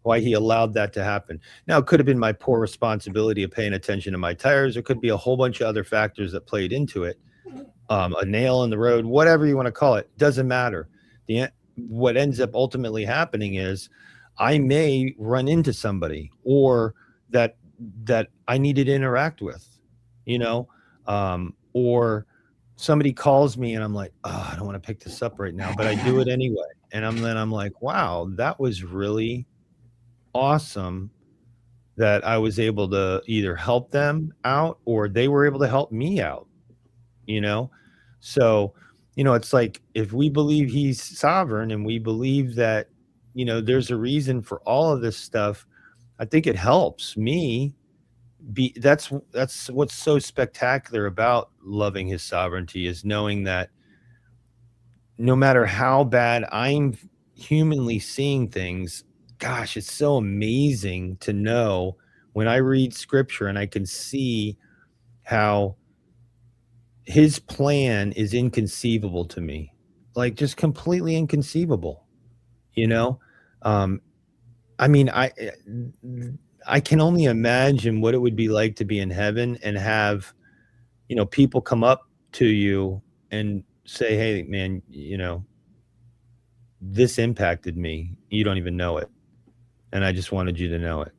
why he allowed that to happen. Now, it could have been my poor responsibility of paying attention to my tires. There could be a whole bunch of other factors that played into it. A nail in the road, whatever you want to call it, doesn't matter. What ends up ultimately happening is I may run into somebody or that I needed to interact with, you know, or somebody calls me and I'm like, oh, I don't want to pick this up right now, but I do it anyway. And I'm like, wow, that was really awesome that I was able to either help them out or they were able to help me out, you know? So, it's like if we believe he's sovereign and we believe that, there's a reason for all of this stuff, I think it helps me be that's what's so spectacular about loving his sovereignty is knowing that no matter how bad I'm humanly seeing things, gosh, it's so amazing to know when I read scripture and I can see how his plan is inconceivable to me, like just completely inconceivable, you know? Um, I mean, I can only imagine what it would be like to be in heaven and have, people come up to you and say, "Hey, man, this impacted me. You don't even know it, and I just wanted you to know it."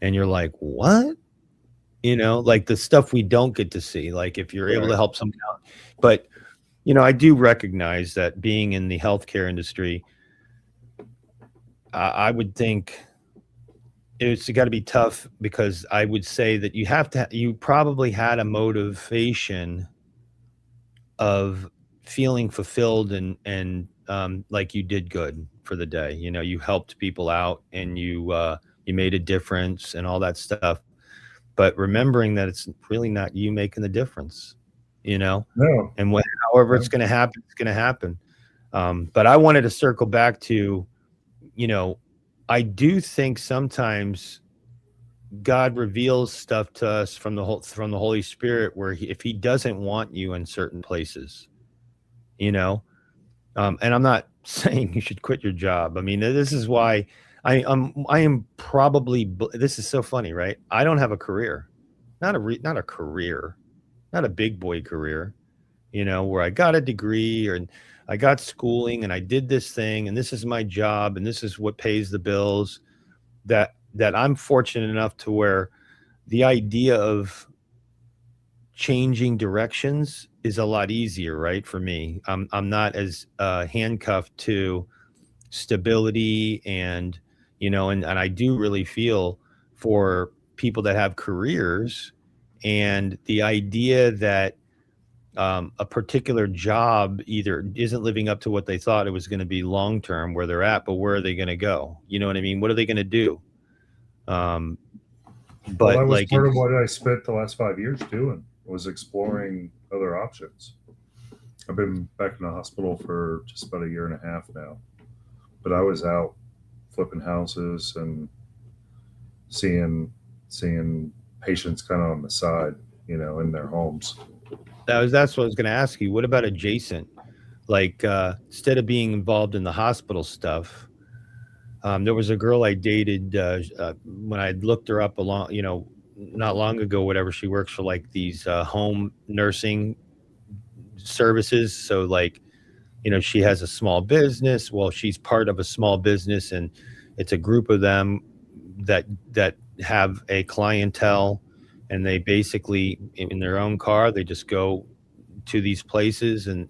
And you're like, "What?" Like the stuff we don't get to see, like if you're able to Right. help someone out. But, I do recognize that being in the healthcare industry, I would think it's got to be tough because I would say that you probably had a motivation of feeling fulfilled and like you did good for the day. You helped people out and you made a difference and all that stuff. But remembering that it's really not you making the difference, you know, No. and however No. it's going to happen, it's going to happen. But I wanted to circle back to, you know, I do think sometimes God reveals stuff to us from the Holy Spirit where if He doesn't want you in certain places, you know, and I'm not saying you should quit your job. I mean, this is why I am probably. This is so funny, right? I don't have a career, not a career, not a big boy career. Where I got a degree or I got schooling and I did this thing and this is my job and this is what pays the bills. That I'm fortunate enough to where the idea of changing directions is a lot easier, right? For me, I'm not as handcuffed to stability and I do really feel for people that have careers and the idea that a particular job either isn't living up to what they thought it was going to be long term where they're at, but where are they going to go? You know what I mean? What are they going to do? Um, Well, but that was like part of it's what I spent the last 5 years doing was exploring other options. I've been back in the hospital for just about a year and a half now, but I was out flipping houses and seeing patients kind of on the side, in their homes. that's what I was going to ask you. What about adjacent? Like instead of being involved in the hospital stuff, there was a girl I dated when I looked her up not long ago. Whatever, she works for like these home nursing services. So like, she has a small business. Well, she's part of a small business, and it's a group of them that have a clientele, and they basically in their own car they just go to these places, and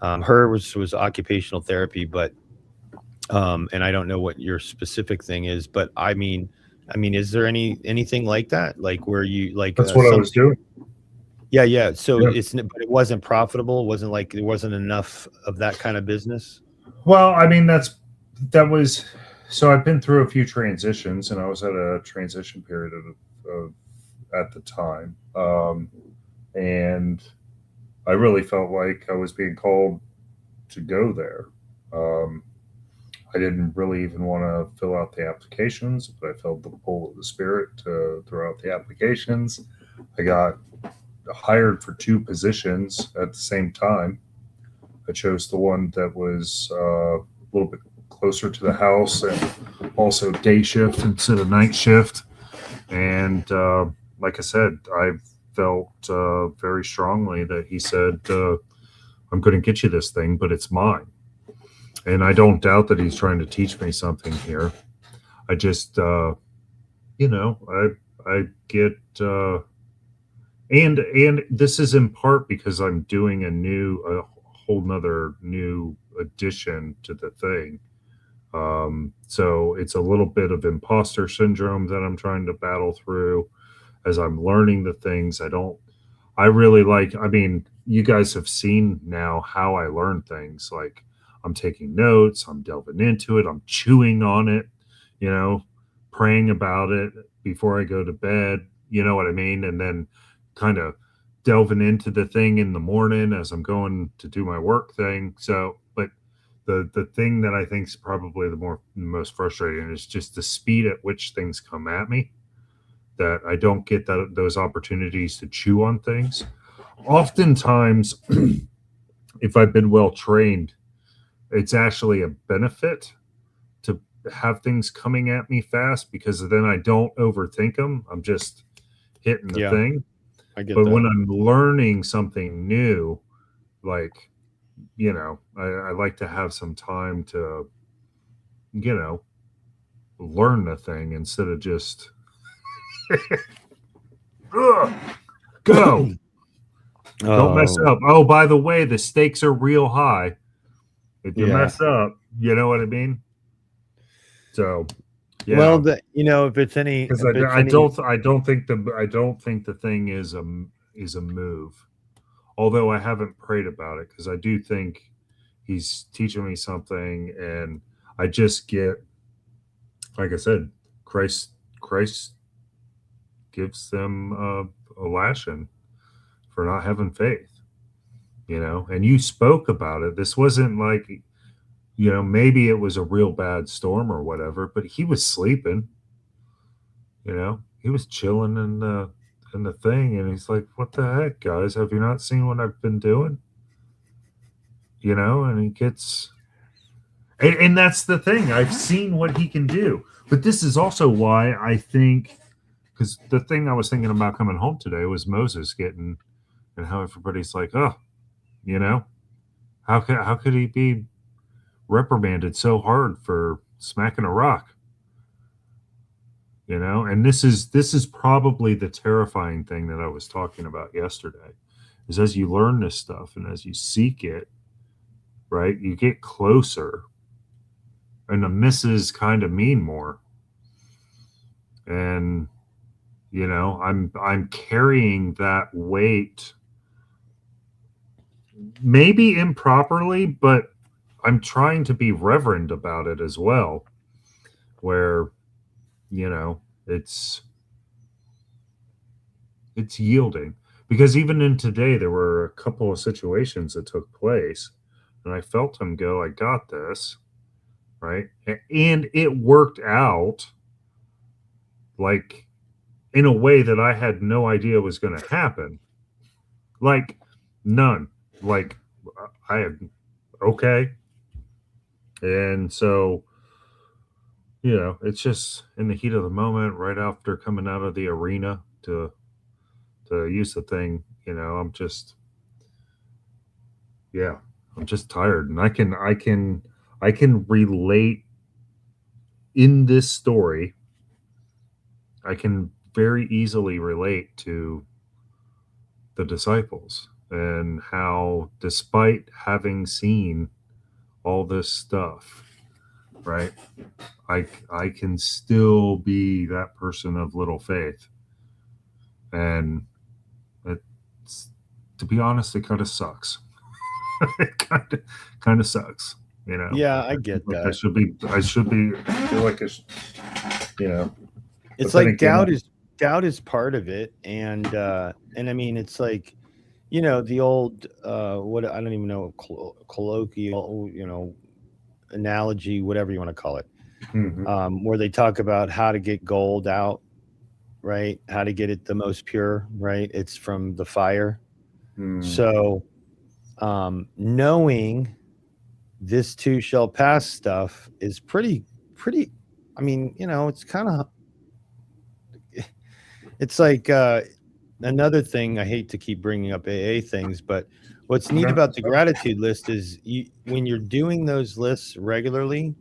her was occupational therapy, but And I don't know what your specific thing is, but I mean, is there anything like that, like where you like That's what I was something? doing. Yeah, yeah. So Yeah. but it wasn't profitable. It wasn't like there wasn't enough of that kind of business. Well, I mean, that was so I've been through a few transitions, and I was at a transition period of at the time, and I really felt like I was being called to go there. Um, I didn't really even want to fill out the applications, but I felt the pull of the spirit to throw out the applications. I got hired for two positions at the same time. I chose the one that was a little bit closer to the house and also day shift instead of night shift. And like I said, I felt very strongly that he said, I'm going to get you this thing, but it's mine. And I don't doubt that he's trying to teach me something here. I just, I get, and this is in part because I'm doing a whole nother new addition to the thing. So it's a little bit of imposter syndrome that I'm trying to battle through as I'm learning the things. I really like, I mean, you guys have seen now how I learn things. Like I'm taking notes, I'm delving into it, I'm chewing on it, you know, praying about it before I go to bed, you know what I mean? And then kind of delving into the thing in the morning as I'm going to do my work thing. So, but the thing that I think is probably the most frustrating is just the speed at which things come at me, that I don't get those opportunities to chew on things. Oftentimes, if I've been well trained, it's actually a benefit to have things coming at me fast because then I don't overthink them. I'm just hitting the Yeah, thing. I get But when that. I'm learning something new, like, I like to have some time to, you know, learn the thing instead of just, ugh, go. Don't mess Oh, up. Oh, by the way, the stakes are real high. If you yeah. mess up, you know what I mean? So, Well, yeah, because if it's any, I don't think the thing is a move. Although I haven't prayed about it because I do think he's teaching me something, and I just get, like I said, Christ gives them a lashing for not having faith, And you spoke about it. This wasn't like, maybe it was a real bad storm or whatever, but he was sleeping. He was chilling in the thing, and he's like, "What the heck, guys? Have you not seen what I've been doing?" And he gets, and that's the thing. I've seen what he can do, but this is also why I think, because the thing I was thinking about coming home today was Moses getting, and how everybody's like, "Oh, you know, how could he be reprimanded so hard for smacking a rock?" And this is probably the terrifying thing that I was talking about yesterday, is as you learn this stuff and as you seek it, right, you get closer, and the misses kind of mean more. And I'm carrying that weight, maybe improperly, but I'm trying to be reverent about it as well, where it's yielding, because even in today there were a couple of situations that took place, and I felt him go, I got this, right? And it worked out, like, in a way that I had no idea was going to happen, like, none. Like, I had, okay. And so, it's just in the heat of the moment, right after coming out of the arena to use the thing, yeah, I'm just tired, and I can relate in this story. I can very easily relate to the disciples and how, despite having seen all this stuff, right? I can still be that person of little faith, and it's, to be honest, it kind of sucks. It kind of sucks, you know. Yeah, I I feel get like that. I should be, I feel like it's, you know, It's but then like again, doubt is part of it, and I mean, it's like, the old, what, I don't even know, colloquial, analogy, whatever you want to call it, mhm, where they talk about how to get gold out, right? How to get it the most pure, right? It's from the fire. mm, So, knowing this too shall pass stuff is pretty. I mean, it's kind of, it's like, another thing. I hate to keep bringing up AA things, but what's neat no, about the gratitude list is when you're doing those lists regularly,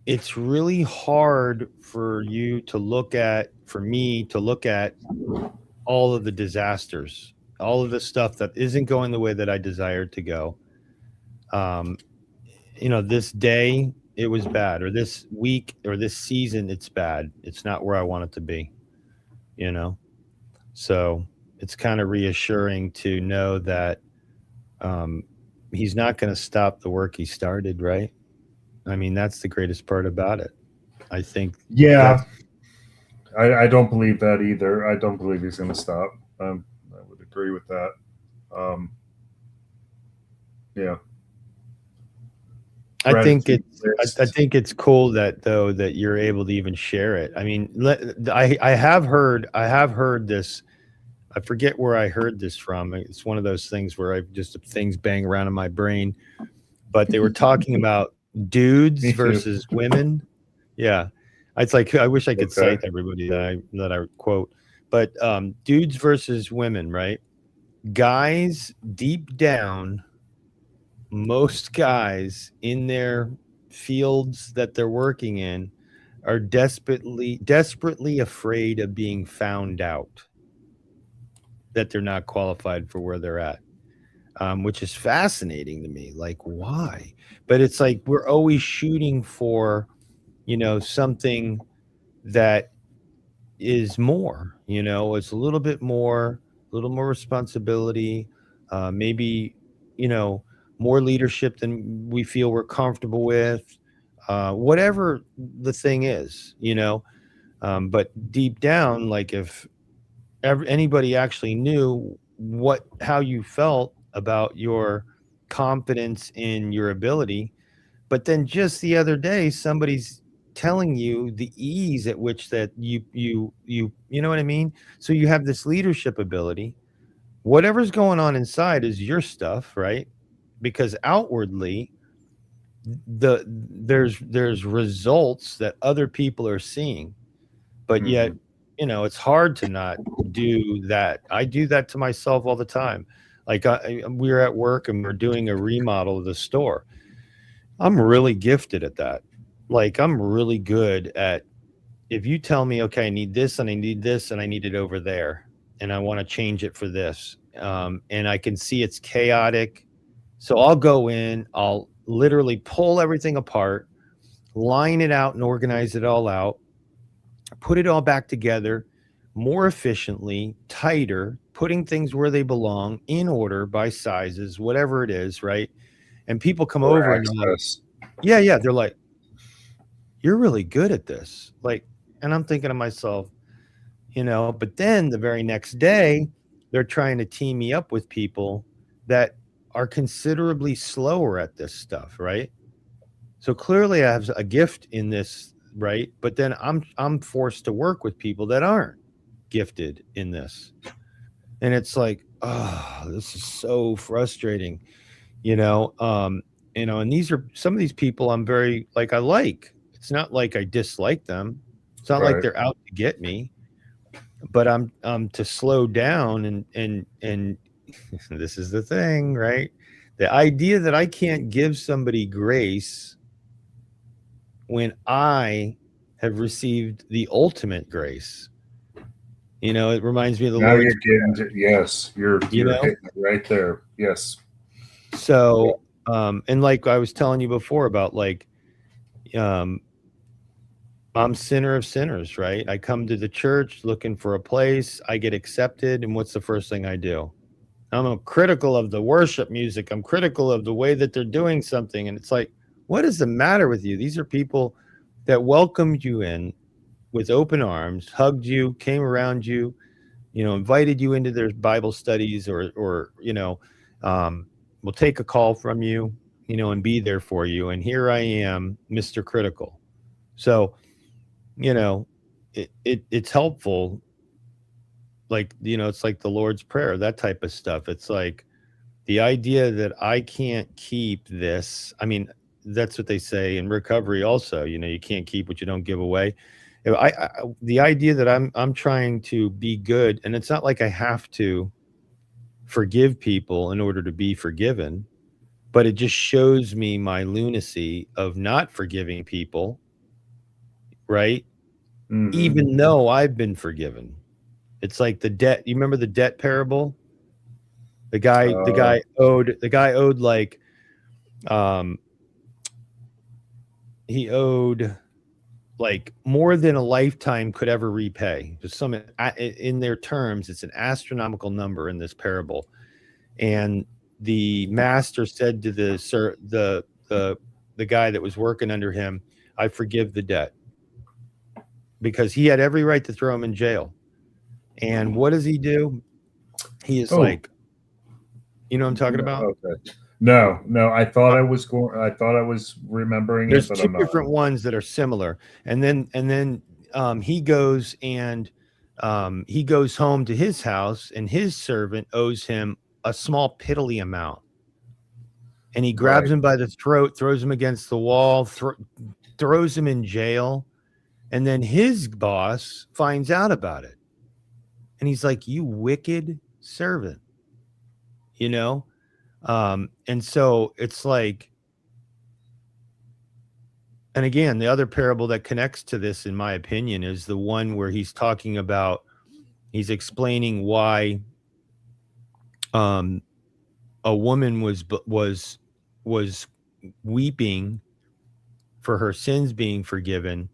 it's really hard for me to look at all of the disasters, all of the stuff that isn't going the way that I desired to go. Um, this day it was bad, or this week or this season it's bad. It's not where I want it to be, you know? So it's kind of reassuring to know that, um, he's not going to stop the work he started, right? I mean, that's the greatest part about it. I think yeah, that's, I don't believe that either. I don't believe he's going to stop. I would agree with that. Um, yeah, I think gratitude it's, I list. think it's cool that, though, that you're able to even share it. I mean, I have heard this. I forget where I heard this from. It's one of those things where I just things bang around in my brain. But they were talking about dudes Me too. versus women. Yeah, it's like I wish I could Okay. cite everybody that I quote, but, dudes versus women, right? Guys, deep down, most guys in their fields that they're working in are desperately afraid of being found out that they're not qualified for where they're at, which is fascinating to me. Like, why? But it's like we're always shooting for, something that is more. It's a little bit more, a little more responsibility, maybe, you know, more leadership than we feel we're comfortable with. Whatever the thing is, but deep down, like if anybody actually knew how you felt about your confidence in your ability, but then just the other day somebody's telling you the ease at which that you know what I mean? So you have this leadership ability. Whatever's going on inside is your stuff, right? Because outwardly, there's results that other people are seeing, but yet, Hmm. it's hard to not do that. I do that to myself all the time. Like, we were at work and we're doing a remodel of the store. I'm really gifted at that. Like, I'm really good at, if you tell me, okay, I need this and I need this and I need it over there, and I want to change it for this, and I can see it's chaotic. So I'll go in, I'll literally pull everything apart, line it out and organize it all out, put it all back together more efficiently, tighter, putting things where they belong in order by sizes, whatever it is, right? And people come Or over and they're like, access. yeah, yeah. They're like, you're really good at this. Like, and I'm thinking to myself, but then the very next day, they're trying to team me up with people that are considerably slower at this stuff, right? So clearly I have a gift in this, right? But then I'm forced to work with people that aren't gifted in this. And it's like, oh, this is so frustrating, you know. And these are some of these people I'm very like I like. It's not like I dislike them. It's not like Right. they're out to get me, but I'm to slow down and this is the thing, right? The idea that I can't give somebody grace when I have received the ultimate grace. It reminds me of the Now Lord's you're Prayer, getting to, yes, you you're know? hitting it right there. Yes. So Yeah. And like I was telling you before about like, um, I'm sinner of sinners, right? I come to the church looking for a place, I get accepted, and what's the first thing I do? I'm critical of the worship music. I'm critical of the way that they're doing something. And it's like, what is the matter with you? These are people that welcomed you in with open arms, hugged you, came around you, invited you into their Bible studies or will take a call from you, and be there for you. And here I am, Mr. Critical. So, you know, it's helpful. Like, it's like the Lord's Prayer, that type of stuff. It's like the idea that I can't keep this. I mean, that's what they say in recovery also, you can't keep what you don't give away. The idea that I'm trying to be good, and it's not like I have to forgive people in order to be forgiven, but it just shows me my lunacy of not forgiving people, right? Hmm. Even though I've been forgiven. It's like the debt. You remember the debt parable? The Uh, guy owed like, um he owed like more than a lifetime could ever repay. Just in their terms, it's an astronomical number in this parable. And the master said to the guy that was working under him, "I forgive the debt," because he had every right to throw him in jail. And what does he do? He is oh, like, you know what I'm talking no, about? okay. No, no. I thought I was going. I thought I was remembering it, There's but two I'm not. different ones that are similar, and then he goes and he goes home to his house, and his servant owes him a small piddly amount, and he grabs Right. him by the throat, throws him against the wall, throws him in jail, and then his boss finds out about it, and he's like, "You wicked servant," you know. And so it's like, and again, the other parable that connects to this, in my opinion, is the one where he's explaining why um, a woman was weeping for her sins being forgiven,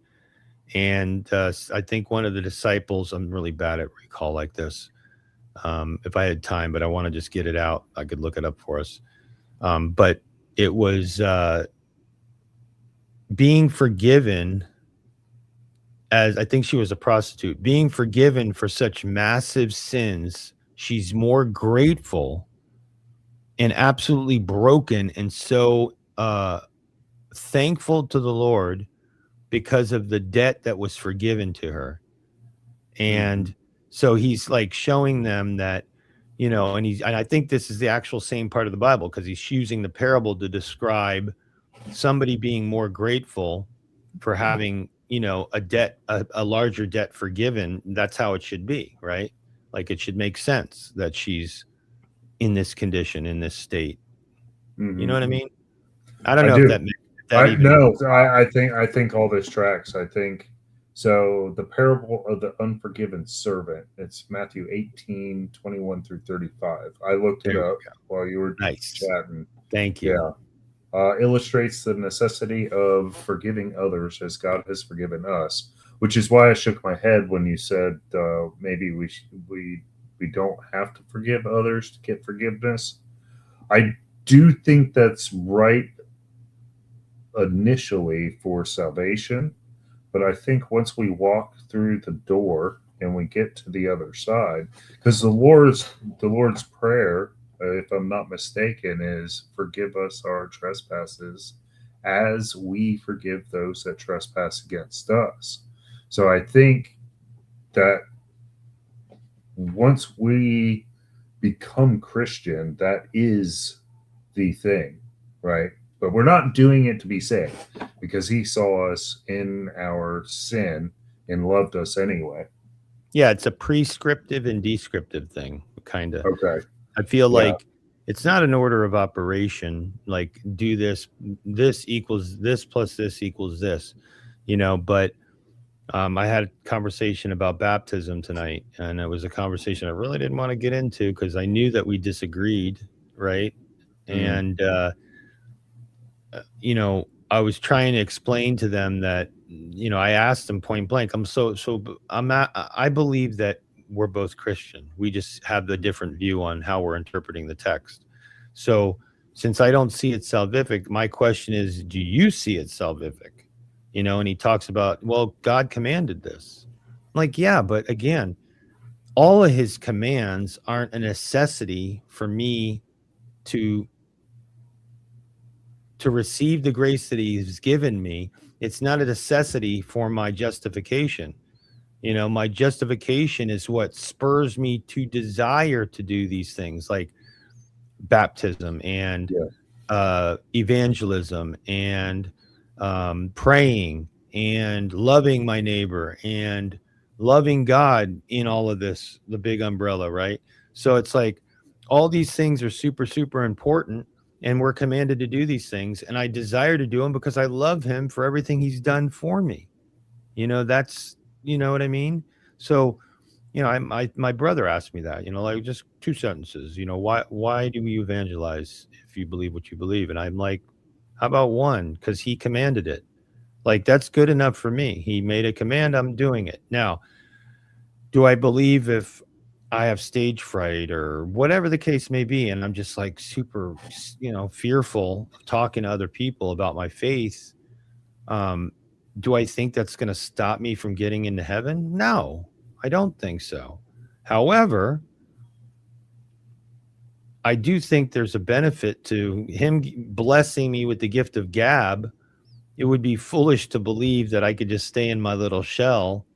and I think one of the disciples. I'm really bad at recall like this. If I had time, but I want to just get it out, I could look it up for us. But it was being forgiven, as I think she was a prostitute, being forgiven for such massive sins, she's more grateful and absolutely broken and so thankful to the Lord because of the debt that was forgiven to her. Hmm. And so he's like showing them that, and I think this is the actual same part of the Bible, because he's using the parable to describe somebody being more grateful for having, a larger debt forgiven. That's how it should be, right? Like it should make sense that she's in this condition, in this state. You know Hmm. what I mean? I don't I know if do. that I even no. I think all this tracks. I think so. The parable of the unforgiven servant. It's Matthew 18:21 through 35. I looked there it you up go. while you were Nice. chatting. Thank you. Yeah. Illustrates the necessity of forgiving others as God has forgiven us, which is why I shook my head when you said maybe we don't have to forgive others to get forgiveness. I do think that's right initially for salvation, but I think once we walk through the door and we get to the other side, because the Lord's prayer, if I'm not mistaken, is forgive us our trespasses as we forgive those that trespass against us. So I think that once we become Christian, that is the thing, right? But we're not doing it to be saved because he saw us in our sin and loved us anyway. Yeah, it's a prescriptive and descriptive thing, kind of. Okay. I feel Yeah. like it's not an order of operation, like do this equals this plus this equals this, but I had a conversation about baptism tonight, and it was a conversation I really didn't want to get into because I knew that we disagreed, right? Mm. And you know, I was trying to explain to them that, I asked them point blank, I believe that we're both Christian. We just have the different view on how we're interpreting the text. So since I don't see it salvific, my question is, do you see it salvific? And he talks about, well, God commanded this. I'm like, yeah, but again, all of his commands aren't a necessity for me to receive the grace that he's given me. It's not a necessity for my justification. My justification is what spurs me to desire to do these things, like baptism and Yeah. evangelism and praying and loving my neighbor and loving God in all of this, the big umbrella, right? So it's like all these things are super, super important, and we're commanded to do these things. And I desire to do them because I love him for everything he's done for me. That's, you know what I mean? So, my brother asked me that, like just two sentences, why do we evangelize if you believe what you believe? And I'm like, how about one? Because he commanded it. Like, that's good enough for me. He made a command, I'm doing it. Now, do I believe if I have stage fright or whatever the case may be, and I'm just like super, fearful of talking to other people about my faith? Um, do I think that's going to stop me from getting into heaven? No, I don't think so. However, I do think there's a benefit to him blessing me with the gift of gab. It would be foolish to believe that I could just stay in my little shell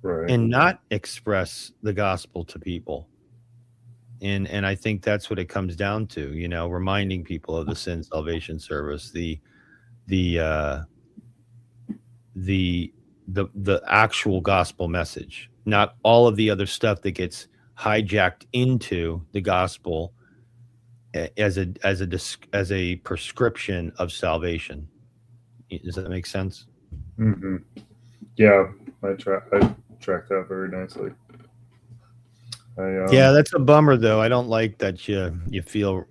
Right. and not express the gospel to people. And I think that's what it comes down to, reminding people of the sin salvation service, the uh the the actual gospel message, not all of the other stuff that gets hijacked into the gospel as a prescription of salvation. Does that make sense? Mm-hmm. Yeah, I track that very nicely. Yeah, that's a bummer though. I don't like that you feel,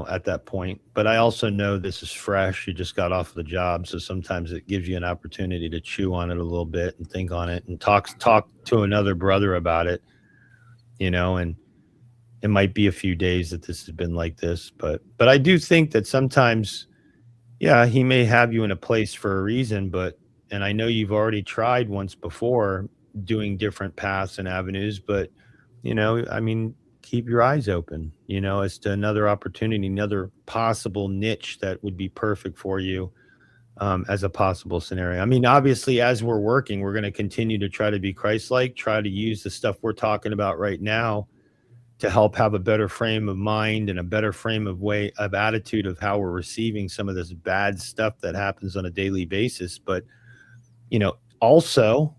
at that point. But I also know this is fresh. You just got off the job, so sometimes it gives you an opportunity to chew on it a little bit and think on it and talk to another brother about it, and it might be a few days that this has been like this, but I do think that sometimes, yeah, he may have you in a place for a reason, and I know you've already tried once before doing different paths and avenues, but I mean, keep your eyes open, as to another opportunity, another possible niche that would be perfect for you, as a possible scenario. I mean, obviously, as we're working, we're going to continue to try to be Christ-like, try to use the stuff we're talking about right now to help have a better frame of mind and a better frame of attitude of how we're receiving some of this bad stuff that happens on a daily basis. But, also,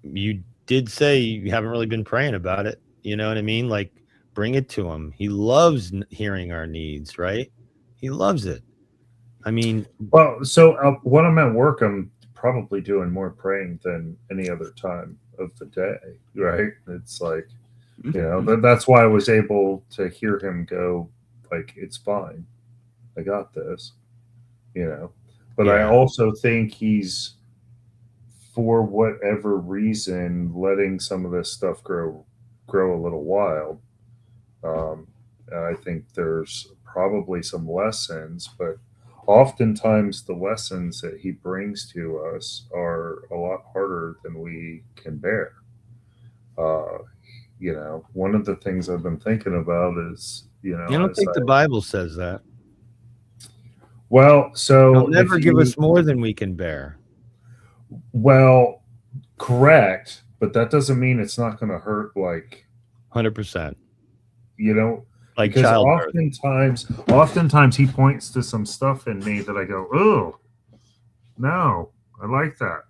you did say you haven't really been praying about it. You know what I mean? Like, bring it to him. He loves hearing our needs, right? He loves it. I mean, Well, so when I'm at work, I'm probably doing more praying than any other time of the day, right? It's like, that's why I was able to hear him go, like, it's fine. I got this, But I yeah. also think he's, for whatever reason, letting some of this stuff grow a little wild. And I think there's probably some lessons, but oftentimes the lessons that he brings to us are a lot harder than we can bear. Uh, one of the things I've been thinking about is, I don't think the Bible says that. Well, He'll so never give us more than we can bear. Well, correct, but that doesn't mean it's not going to hurt. Like 100%. Like because childbirth. oftentimes he points to some stuff in me that I go, oh, no, I like that.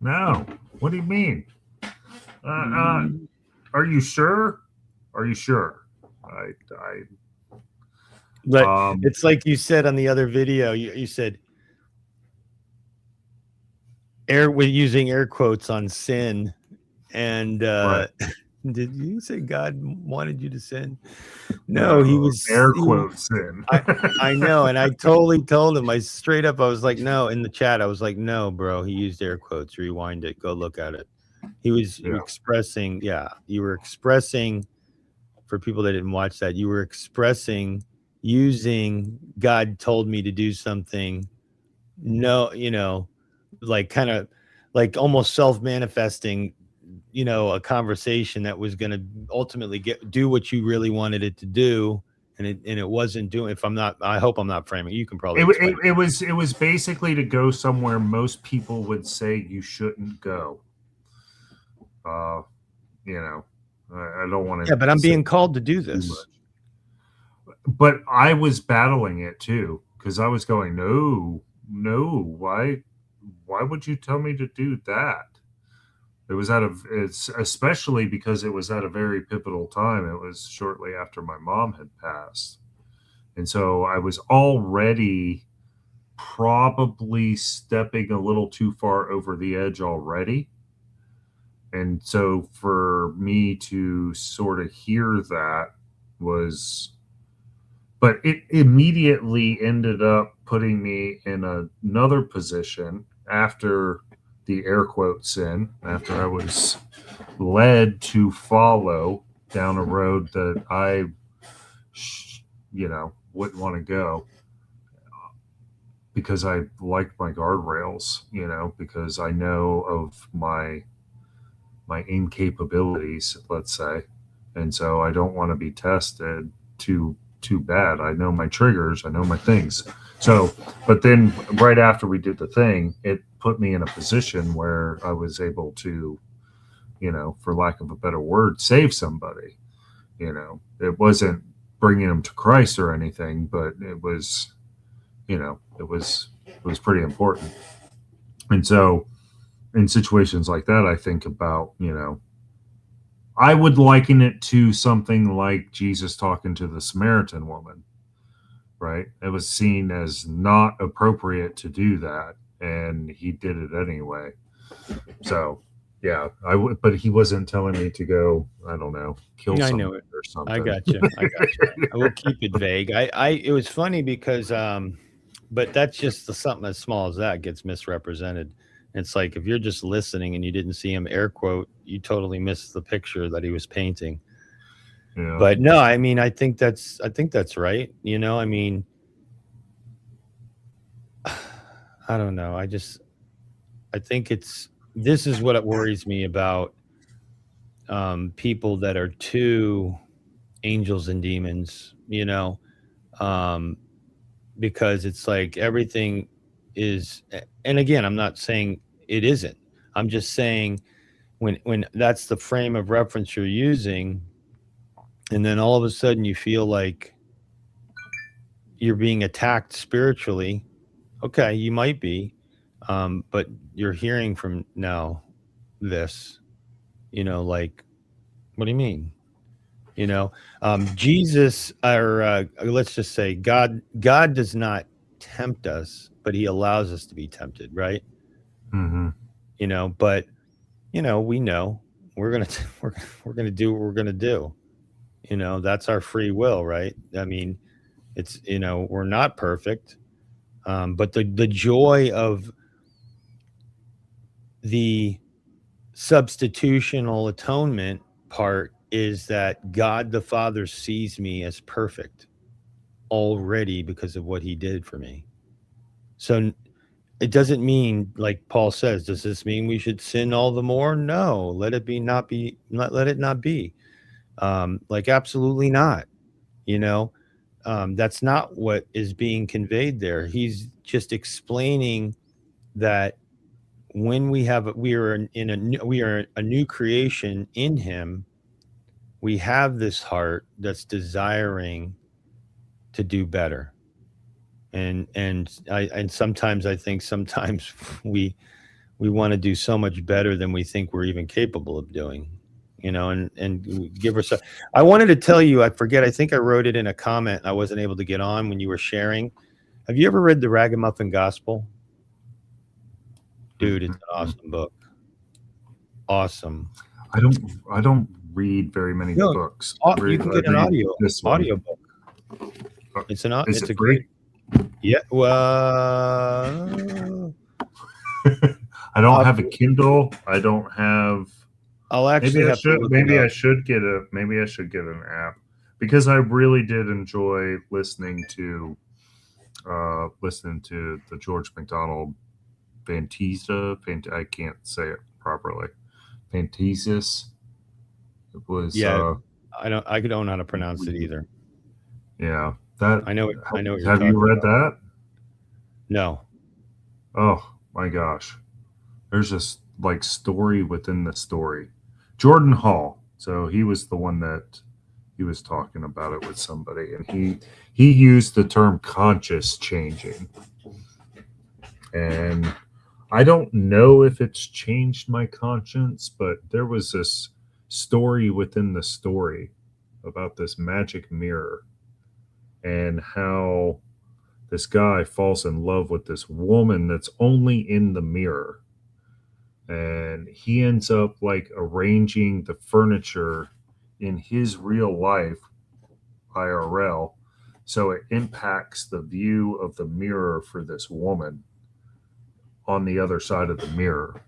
No, what do you mean? Are you sure? Are you sure? But it's like you said on the other video. You said with using air quotes on sin, and right. Did you say God wanted you to sin? No, he was air quotes in. I know, and I totally told him. I straight up, I was like, no, in the chat, I was like, no, bro. He used air quotes. Rewind it. Go look at it. He was expressing, you were expressing, for people that didn't watch that, you were expressing using God told me to do something. No, like kind of like almost self-manifesting, a conversation that was going to ultimately do what you really wanted it to do. And it wasn't doing. If I'm not, I hope I'm not framing. You can probably explain. It was basically to go somewhere most people would say you shouldn't go. I don't want to. Yeah, but I'm being called to do this. But I was battling it too, because I was going, no, why would you tell me to do that? It's especially because it was at a very pivotal time. It was shortly after my mom had passed. And so I was already probably stepping a little too far over the edge already. And so for me to sort of hear that but it immediately ended up putting me in another position after the air quotes in, after I was led to follow down a road that I, wouldn't want to go, because I liked my guardrails, because I know of my incapabilities, let's say. And so I don't want to be tested too bad. I know my triggers, I know my things. So, but then right after we did the thing, it put me in a position where I was able to, for lack of a better word, save somebody. It wasn't bringing them to Christ or anything, but it was, it was pretty important. And so in situations like that, I think about, I would liken it to something like Jesus talking to the Samaritan woman, right? It was seen as not appropriate to do that, and he did it anyway. So, yeah, but he wasn't telling me to go, I don't know, kill someone or something. I got you. I will keep it vague. It was funny because, but that's just something as small as that gets misrepresented. It's like if you're just listening and you didn't see him air quote, you totally missed the picture that he was painting. Yeah. But no, I mean, I think that's right. I mean, I don't know. I think this is what it worries me about people that are too angels and demons, because it's like everything is, and again, I'm not saying it isn't. I'm just saying when that's the frame of reference you're using, and then all of a sudden you feel like you're being attacked spiritually. Okay, you might be, but you're hearing from this, like, what do you mean? Jesus, or let's just say God does not tempt us, but he allows us to be tempted, right? Mm-hmm. But we know we're gonna do what we're gonna do. That's our free will, right? I mean, it's we're not perfect, but the joy of the substitutional atonement part is that God the Father sees me as perfect already because of what he did for me. So it doesn't mean, like Paul says, does this mean we should sin all the more? No, let it not be. Like, absolutely not. That's not what is being conveyed there. He's just explaining that when we are a new creation in him, we have this heart that's desiring to do better. And sometimes I think we want to do so much better than we think we're even capable of doing, and give ourselves. I wanted to tell you, I forget, I think I wrote it in a comment. I wasn't able to get on when you were sharing. Have you ever read the Ragamuffin Gospel? Dude, it's an awesome book. Awesome. I don't read very many No, books. you can get I an read this one. audio book. It's Is it's it a free? great. Yeah. Well, I don't have a Kindle. I don't have. I'll actually Maybe I have to should. look it Maybe I up. should get a. Maybe I should get an app because I really did enjoy listening to the George MacDonald Fantasia. I can't say it properly. Fantasis. It was. Yeah, I don't know how to pronounce it either. Yeah. That. I know what you're Have you talking read about. that? No. Oh my gosh. There's this like story within the story. Jordan Hall. So he was the one that he was talking about it with somebody, and he used the term conscious changing. And I don't know if it's changed my conscience, but there was this story within the story about this magic mirror and how this guy falls in love with this woman that's only in the mirror, and he ends up like arranging the furniture in his real life IRL so it impacts the view of the mirror for this woman on the other side of the mirror.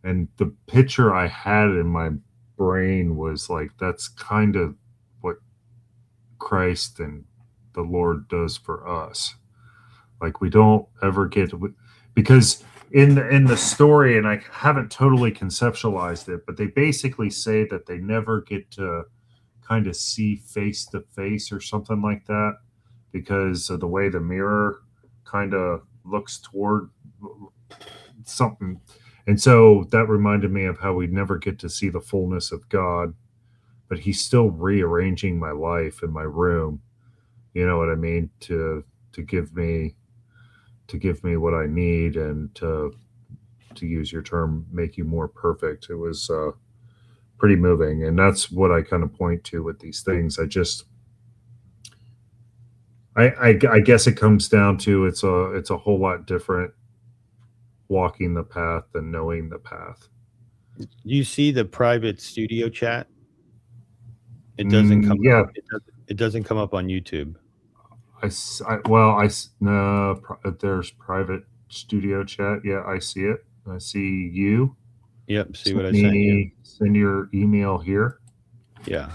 And the picture I had in my brain was like that's kind of what Christ and the Lord does for us. Like we don't ever get because in the story, and I haven't totally conceptualized it, but they basically say that they never get to kind of see face to face or something like that because of the way the mirror kind of looks toward something. And so that reminded me of how we never get to see the fullness of God, but he's still rearranging my life in my room. You know what I mean? To give me what I need and to use your term, make you more perfect. It was pretty moving, and that's what I kind of point to with these things. I guess it comes down to it's a whole lot different walking the path than knowing the path. You see the private studio chat? It doesn't come. Yeah, it doesn't come up on YouTube. There's private studio chat. Yeah, I see it. I see you. Yep. See what I sent you? Send your email here. Yeah.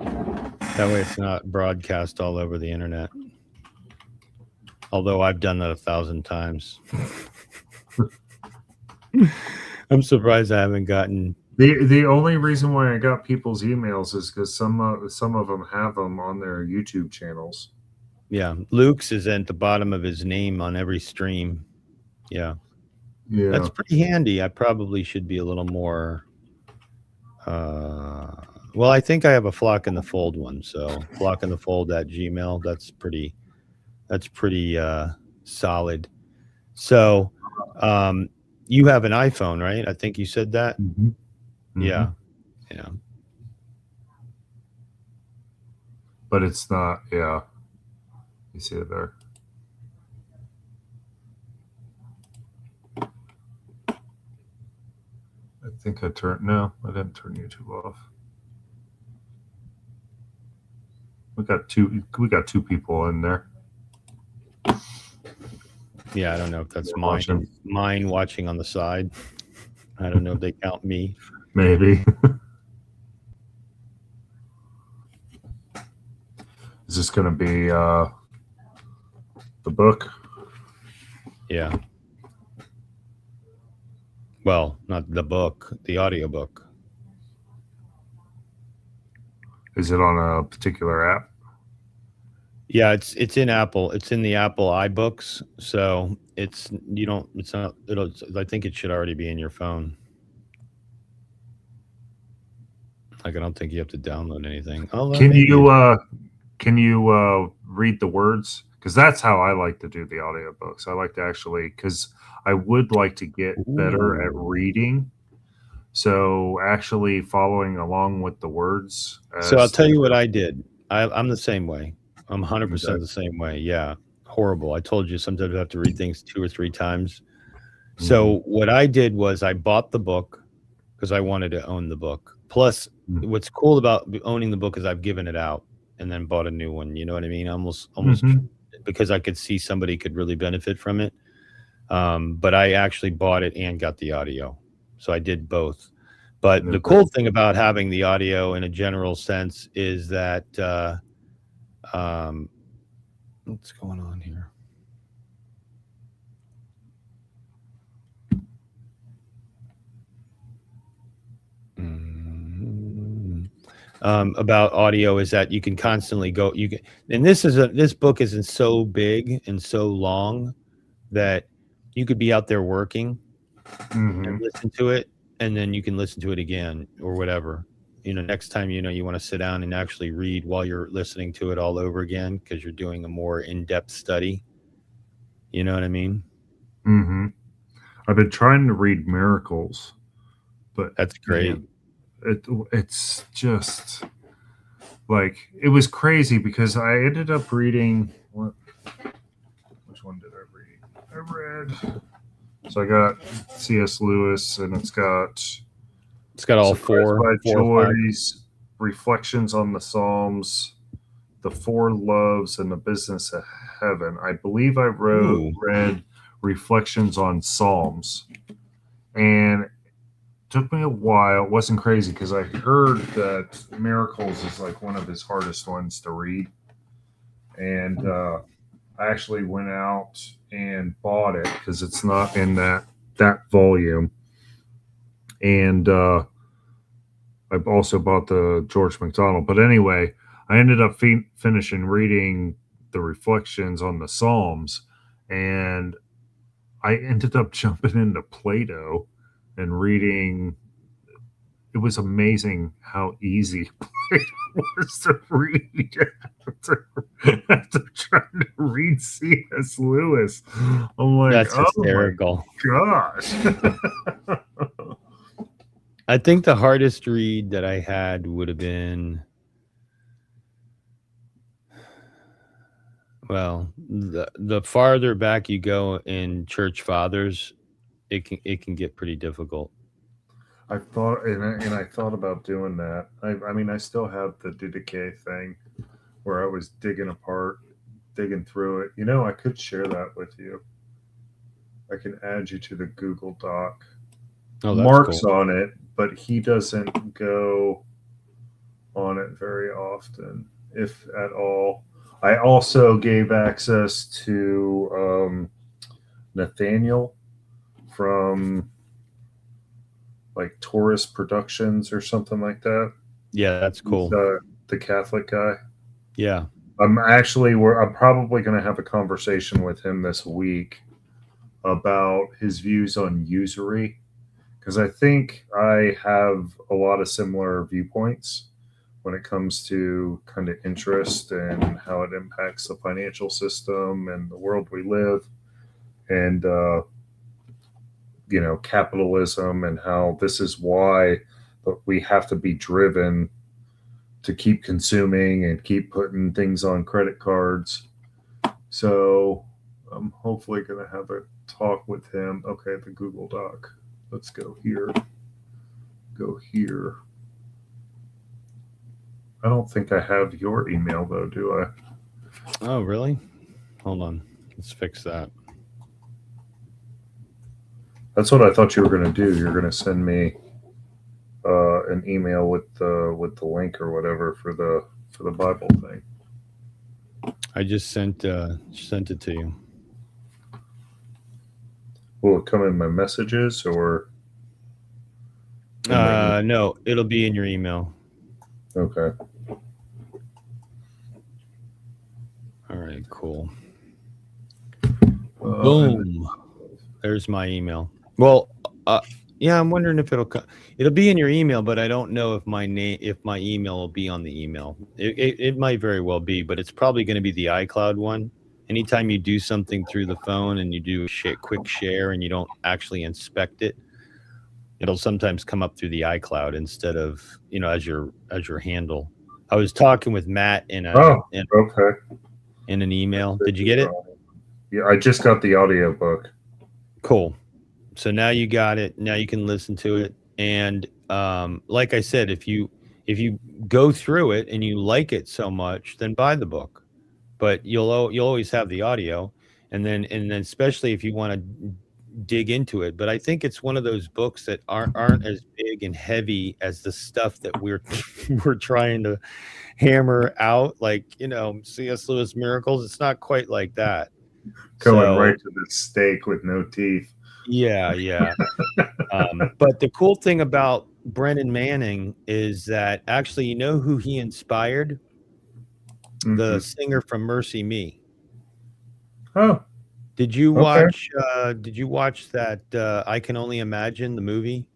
That way it's not broadcast all over the internet. Although I've done that 1,000 times. I'm surprised I haven't gotten. The only reason why I got people's emails is because some of them have them on their YouTube channels. Yeah, Luke's is at the bottom of his name on every stream. Yeah. That's pretty handy. I probably should be a little more. Well, I think I have a Flock in the Fold one. So Flock in the Fold at Gmail. That's pretty solid. So you have an iPhone, right? I think you said that. Mm-hmm. Mm-hmm. Yeah. But it's not. Yeah. You see it there. I think I turned. No, I didn't turn YouTube off. We got two people in there. Yeah, I don't know if that's mine watching on the side. I don't know if they count me. Maybe. Is this going to be the book? Yeah. Well, not the book, the audiobook. Is it on a particular app? Yeah, it's in Apple. It's in the Apple iBooks. So I think it should already be in your phone. Like, I don't think you have to download anything. Can you read the words? Because that's how I like to do the audiobooks. I like to actually, because I would like to get better at reading. So actually following along with the words. So I'll tell you what I did. I'm the same way. I'm 100% the same way. Yeah. Horrible. I told you sometimes I have to read things 2 or 3 times. So what I did was I bought the book because I wanted to own the book. Plus, what's cool about owning the book is I've given it out and then bought a new one. You know what I mean? Almost Mhm. because I could see somebody could really benefit from it. But I actually bought it and got the audio, so I did both. But the Okay. cool thing about having the audio in a general sense is that what's going on here? Mm. About audio is that you can constantly go. You can, and this book isn't so big and so long that you could be out there working and Mhm. listen to it, and then you can listen to it again or whatever. Next time you want to sit down and actually read while you're listening to it all over again because you're doing a more in-depth study. You know what I mean? Mhm. I've been trying to read Miracles, but That's man, great. it's just like it was crazy because I ended up reading which one did I read? I read so I got C.S. Lewis and It's got all Surprised by four or five. Joys, Reflections on the Psalms, The Four Loves, and The Business of Heaven. I believe I Ooh, read Reflections on Psalms, and it took me a while. It wasn't crazy because I heard that Miracles is like one of his hardest ones to read, and I actually went out and bought it because it's not in that volume, and I also bought the George MacDonald. But anyway, I ended up finishing reading the reflections on the Psalms, and I ended up jumping into Plato and reading. It was amazing how easy Plato was to read after trying to read C.S. Lewis. I'm like, that's oh my hysterical. gosh. I think the hardest read that I had would have been, well, the farther back you go in church fathers, it can get pretty difficult. I thought, and I thought about doing that. I mean, I still have the Didache thing where I was digging through it. I could share that with you. I can add you to the Google Doc. Oh, that's Mark's cool. on it, but he doesn't go on it very often, if at all. I also gave access to Nathaniel from like Taurus Productions or something like that. Yeah, that's He's cool. the Catholic guy. Yeah. I'm probably going to have a conversation with him this week about his views on usury because I think I have a lot of similar viewpoints when it comes to kind of interest and how it impacts the financial system and the world we live, and capitalism, and how this is why we have to be driven to keep consuming and keep putting things on credit cards. So I'm hopefully going to have a talk with him. Okay, the Google Doc. Let's go here. Go here. I don't think I have your email though, do I? Oh, really? Hold on. Let's fix that. That's what I thought you were going to do. You're going to send me an email with the link or whatever for the Bible thing. I just sent it to you. Will it come in my messages or in my email? No, it'll be in your email. Okay. All right, cool. And Boom. There's my email. Well, yeah, I'm wondering if it'll be in your email, but I don't know if my email will be on the email. It might very well be, but it's probably going to be the iCloud one. Anytime you do something through the phone and you do a quick share and you don't actually inspect it, it'll sometimes come up through the iCloud instead of as your handle. I was talking with Matt oh, okay. in an email. Did you get it? Yeah, I just got the audio book. Cool. So now you got it. Now you can listen to it. And like I said, if you If you go through it and you like it so much, then buy the book. But you'll always have the audio, and then especially if you want to dig into it. But I think it's one of those books that aren't as big and heavy as the stuff that we're we're trying to hammer out, like, C.S. Lewis Miracles. It's not quite like that. Going So right to the steak with no teeth. yeah, yeah. But the cool thing about Brennan Manning is that actually, you know who he inspired? The Mhm. singer from Mercy Me. Oh, Did you okay. watch? Did you watch that? I Can Only Imagine, the movie.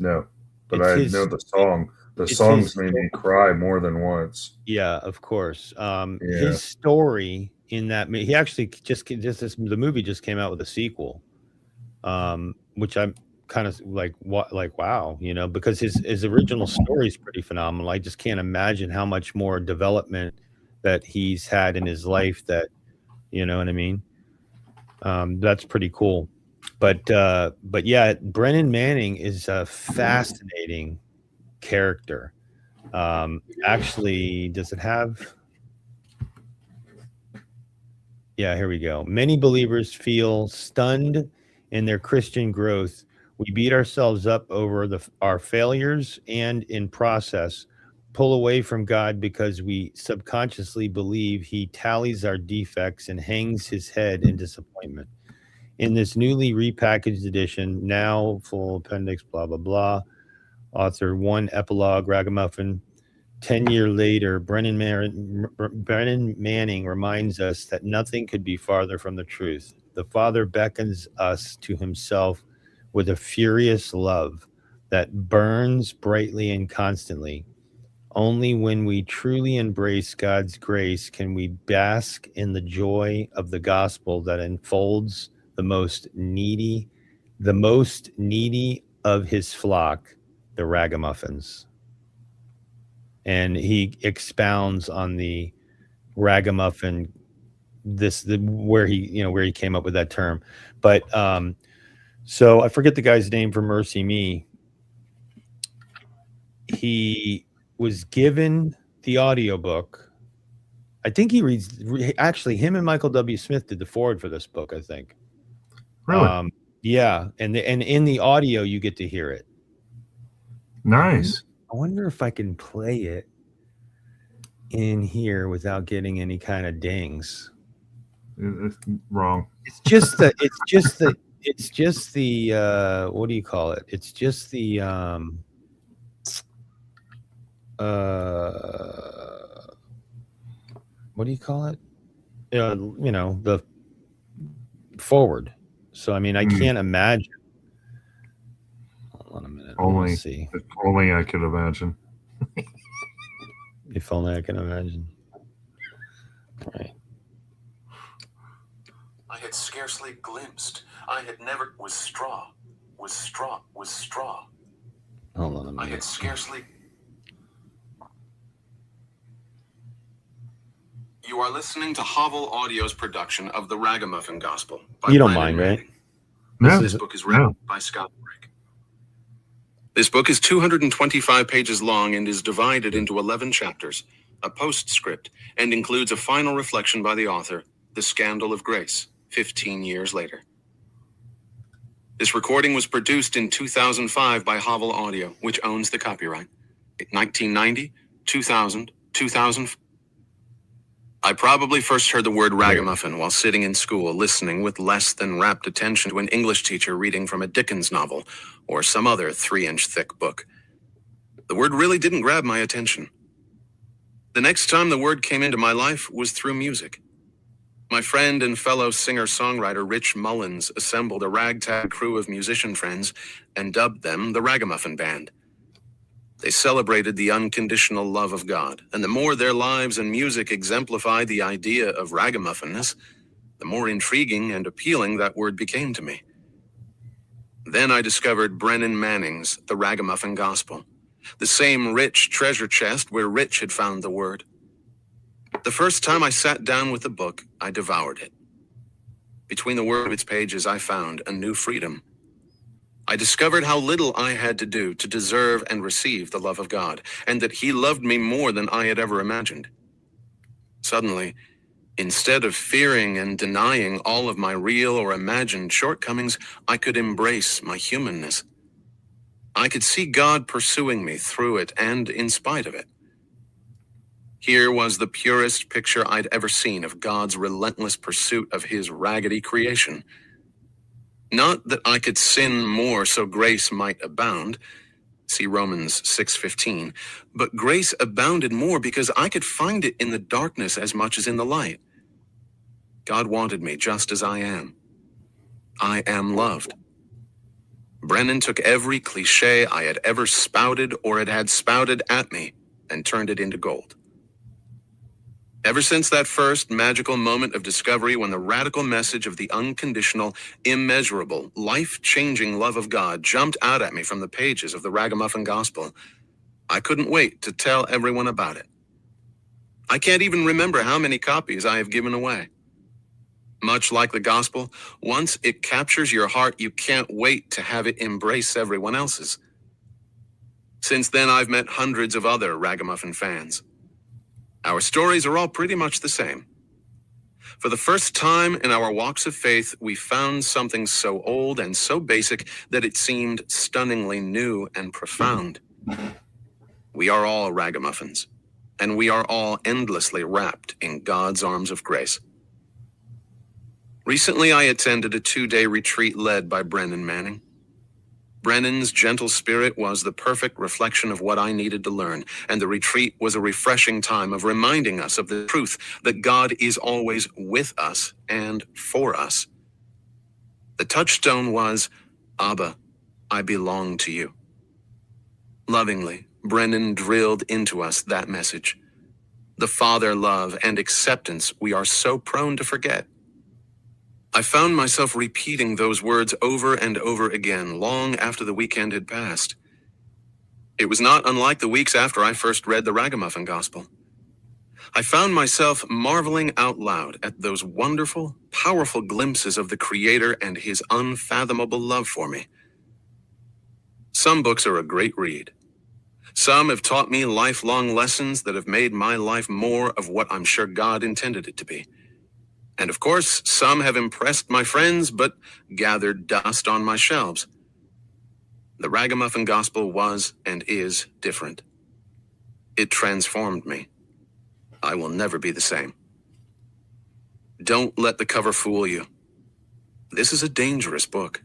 No, but It's I his. know the song. The It's his songs made me story. cry more than once. Yeah, of course. Yeah. His story in that he actually the movie just came out with a sequel, which I'm kind of like, what, like, wow, because his original story is pretty phenomenal. I just can't imagine how much more development that he's had in his life. That, you know what I mean. That's pretty cool. But yeah, Brennan Manning is a fascinating character. Actually, does it have? Yeah, here we go. Many believers feel stunned in their Christian growth. We beat ourselves up over our failures and, in process, pull away from God because we subconsciously believe He tallies our defects and hangs His head in disappointment. In this newly repackaged edition, now full appendix, blah, blah, blah, author one epilogue, Ragamuffin. 10 years later, Brennan Manning reminds us that nothing could be farther from the truth. The Father beckons us to Himself with a furious love that burns brightly and constantly. Only when we truly embrace God's grace can we bask in the joy of the gospel that enfolds the most needy of His flock, the ragamuffins. And he expounds on the ragamuffin, where he came up with that term. But so I forget the guy's name for Mercy Me. He was given the audiobook. I think actually, him and Michael W. Smith did the forward for this book, I think. Really Yeah, and in the audio you get to hear it. nice. I wonder if I can play it in here without getting any kind of dings. It's wrong. It's just the what do you call it? It's just the what do you call it? The forward. So I mean, I can't imagine. Hold on a minute. Only, Let's see. if only I could imagine. If only I can imagine. All right. I had scarcely glimpsed. I had never was straw. Hold on a minute. I had scarcely. You are listening to Hovel Audio's production of The Ragamuffin Gospel. You don't mind, right? No, This book is written by Scott Brick. This book is 225 pages long and is divided into 11 chapters, a postscript, and includes a final reflection by the author, The Scandal of Grace, 15 years later. This recording was produced in 2005 by Hovel Audio, which owns the copyright. 1990, 2000, 2000. I probably first heard the word ragamuffin while sitting in school listening with less than rapt attention to an English teacher reading from a Dickens novel or some other 3-inch thick book. The word really didn't grab my attention. The next time the word came into my life was through music. My friend and fellow singer-songwriter Rich Mullins assembled a ragtag crew of musician friends and dubbed them the Ragamuffin Band. They celebrated the unconditional love of God, and the more their lives and music exemplified the idea of ragamuffin-ness, the more intriguing and appealing that word became to me. Then I discovered Brennan Manning's The Ragamuffin Gospel, the same rich treasure chest where Rich had found the word. The first time I sat down with the book, I devoured it. Between the words of its pages, I found a new freedom. I discovered how little I had to do to deserve and receive the love of God, and that He loved me more than I had ever imagined. Suddenly, instead of fearing and denying all of my real or imagined shortcomings, I could embrace my humanness. I could see God pursuing me through it and in spite of it. Here was the purest picture I'd ever seen of God's relentless pursuit of His raggedy creation. Not that I could sin more so grace might abound, see Romans 6:15, but grace abounded more because I could find it in the darkness as much as in the light. God wanted me just as I am. I am loved. Brennan took every cliche I had ever spouted or it had spouted at me and turned it into gold. Ever since that first magical moment of discovery when the radical message of the unconditional, immeasurable, life-changing love of God jumped out at me from the pages of the Ragamuffin Gospel, I couldn't wait to tell everyone about it. I can't even remember how many copies I have given away. Much like the Gospel, once it captures your heart, you can't wait to have it embrace everyone else's. Since then, I've met hundreds of other Ragamuffin fans. Our stories are all pretty much the same. For the first time in our walks of faith, we found something so old and so basic that it seemed stunningly new and profound. We are all ragamuffins, and we are all endlessly wrapped in God's arms of grace. Recently, I attended a 2-day retreat led by Brennan Manning. Brennan's gentle spirit was the perfect reflection of what I needed to learn, and the retreat was a refreshing time of reminding us of the truth that God is always with us and for us. The touchstone was, Abba, I belong to you. Lovingly, Brennan drilled into us that message, the Father love and acceptance we are so prone to forget. I found myself repeating those words over and over again long after the weekend had passed. It was not unlike the weeks after I first read the Ragamuffin Gospel. I found myself marveling out loud at those wonderful, powerful glimpses of the Creator and His unfathomable love for me. Some books are a great read. Some have taught me lifelong lessons that have made my life more of what I'm sure God intended it to be. And of course, some have impressed my friends, but gathered dust on my shelves. The Ragamuffin Gospel was and is different. It transformed me. I will never be the same. Don't let the cover fool you. This is a dangerous book.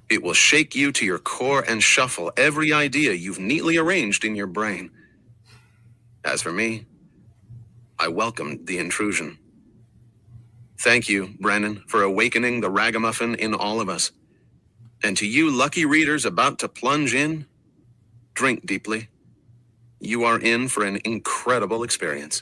It will shake you to your core and shuffle every idea you've neatly arranged in your brain. As for me, I welcomed the intrusion. Thank you, Brennan, for awakening the ragamuffin in all of us. And to you lucky readers about to plunge in, drink deeply. You are in for an incredible experience.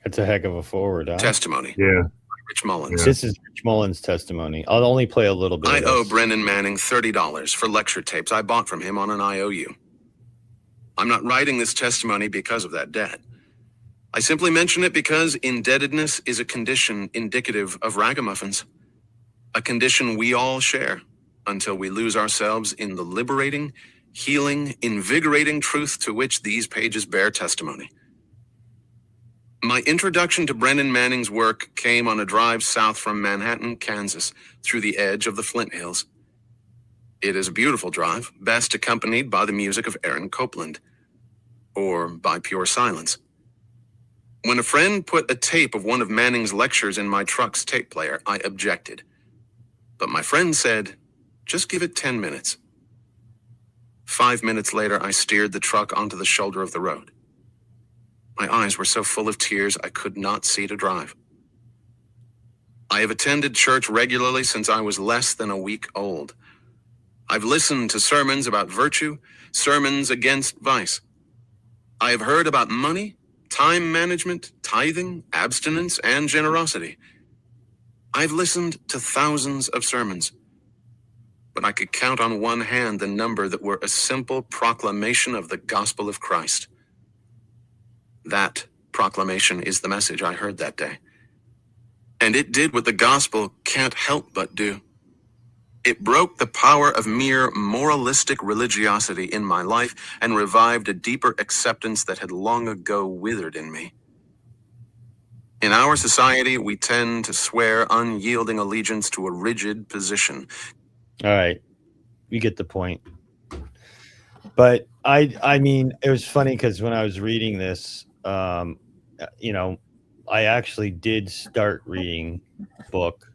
That's a heck of a forward, huh? Testimony. Yeah. Rich Mullins. Yeah. This is Rich Mullins' testimony. I'll only play a little bit I of owe this. Brennan Manning $30 for lecture tapes I bought from him on an IOU. I'm not writing this testimony because of that debt. I simply mention it because indebtedness is a condition indicative of ragamuffins, a condition we all share until we lose ourselves in the liberating, healing, invigorating truth to which these pages bear testimony. My introduction to Brennan Manning's work came on a drive south from Manhattan, Kansas, through the edge of the Flint Hills. It is a beautiful drive, best accompanied by the music of Aaron Copland, or by pure silence. When a friend put a tape of one of Manning's lectures in my truck's tape player, I objected. But my friend said, just give it 10 minutes. 5 minutes later, I steered the truck onto the shoulder of the road. My eyes were so full of tears, I could not see to drive. I have attended church regularly since I was less than a week old. I've listened to sermons about virtue, sermons against vice. I have heard about money, time management, tithing, abstinence, and generosity. I've listened to thousands of sermons, but I could count on one hand the number that were a simple proclamation of the gospel of Christ. That proclamation is the message I heard that day. And it did what the gospel can't help but do. It broke the power of mere moralistic religiosity in my life and revived a deeper acceptance that had long ago withered in me. In our society, we tend to swear unyielding allegiance to a rigid position. All right. You get the point. But I mean, it was funny because when I was reading this, you know, I actually did start reading book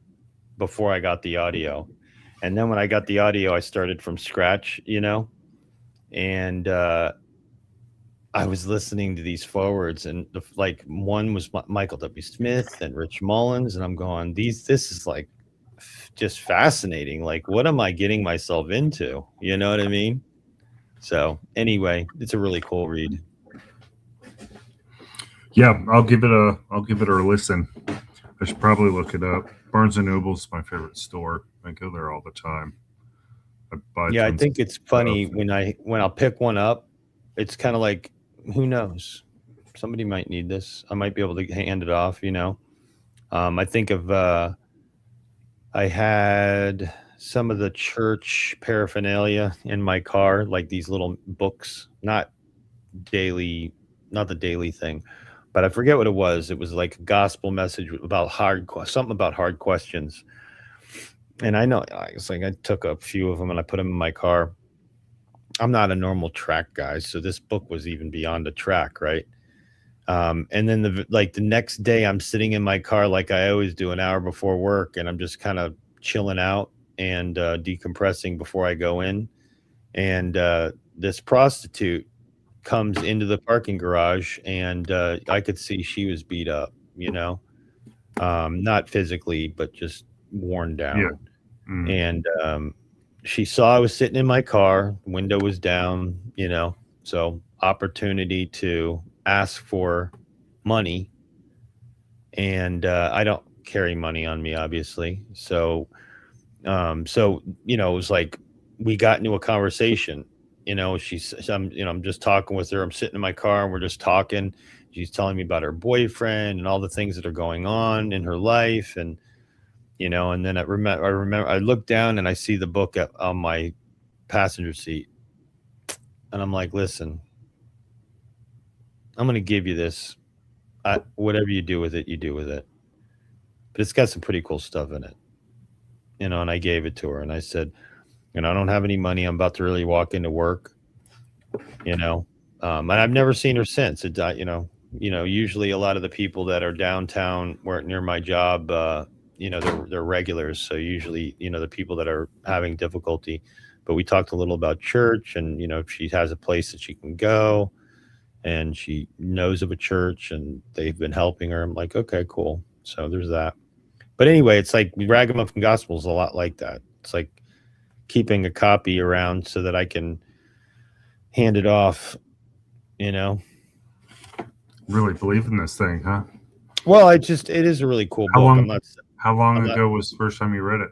before I got the audio. And then when I got the audio, I started from scratch, you know, and I was listening to these forwards, and like one was Michael W. Smith and Rich Mullins, and I'm going, this is like just fascinating. Like, what am I getting myself into? You know what I mean? So anyway, it's a really cool read. Yeah, I'll give it a listen. I should probably look it up. Barnes and Noble's my favorite store. I go there all the time. I think it's funny when I'll pick one up, it's kind of like, who knows? Somebody might need this. I might be able to hand it off, you know. I think of I had some of the church paraphernalia in my car, like these little books, not the daily thing, but I forget what it was. It was like a gospel message about something about hard questions. And I know it's like I took a few of them and I put them in my car. I'm not a normal track guy, so this book was even beyond a track, right? And then the next day, I'm sitting in my car like I always do, an hour before work, and I'm just kind of chilling out and decompressing before I go in. And this prostitute comes into the parking garage, and I could see she was beat up, you know, not physically, but just worn down. Yeah. Mm. And she saw I was sitting in my car, window was down, you know, so opportunity to ask for money. And I don't carry money on me, obviously. So you know, it was like we got into a conversation. You know, I'm just talking with her. I'm sitting in my car and we're just talking. She's telling me about her boyfriend and all the things that are going on in her life, and you know, and then I remember I look down and I see the book on my passenger seat, and I'm like, listen, I'm going to give you this. Whatever you do with it, you do with it. But it's got some pretty cool stuff in it, you know. And I gave it to her, and I said, you know, I don't have any money. I'm about to really walk into work, you know. And I've never seen her since. You know, usually a lot of the people that are downtown, weren't near my job, you know, they're regulars. So usually, you know, the people that are having difficulty. But we talked a little about church, and you know, if she has a place that she can go, and she knows of a church, and they've been helping her. I'm like, okay, cool. So there's that. But anyway, it's like Ragamuffin Gospel is a lot like that. It's like keeping a copy around so that I can hand it off, you know. Really believe in this thing, huh? Well, it is a really cool book. How long ago was the first time you read it?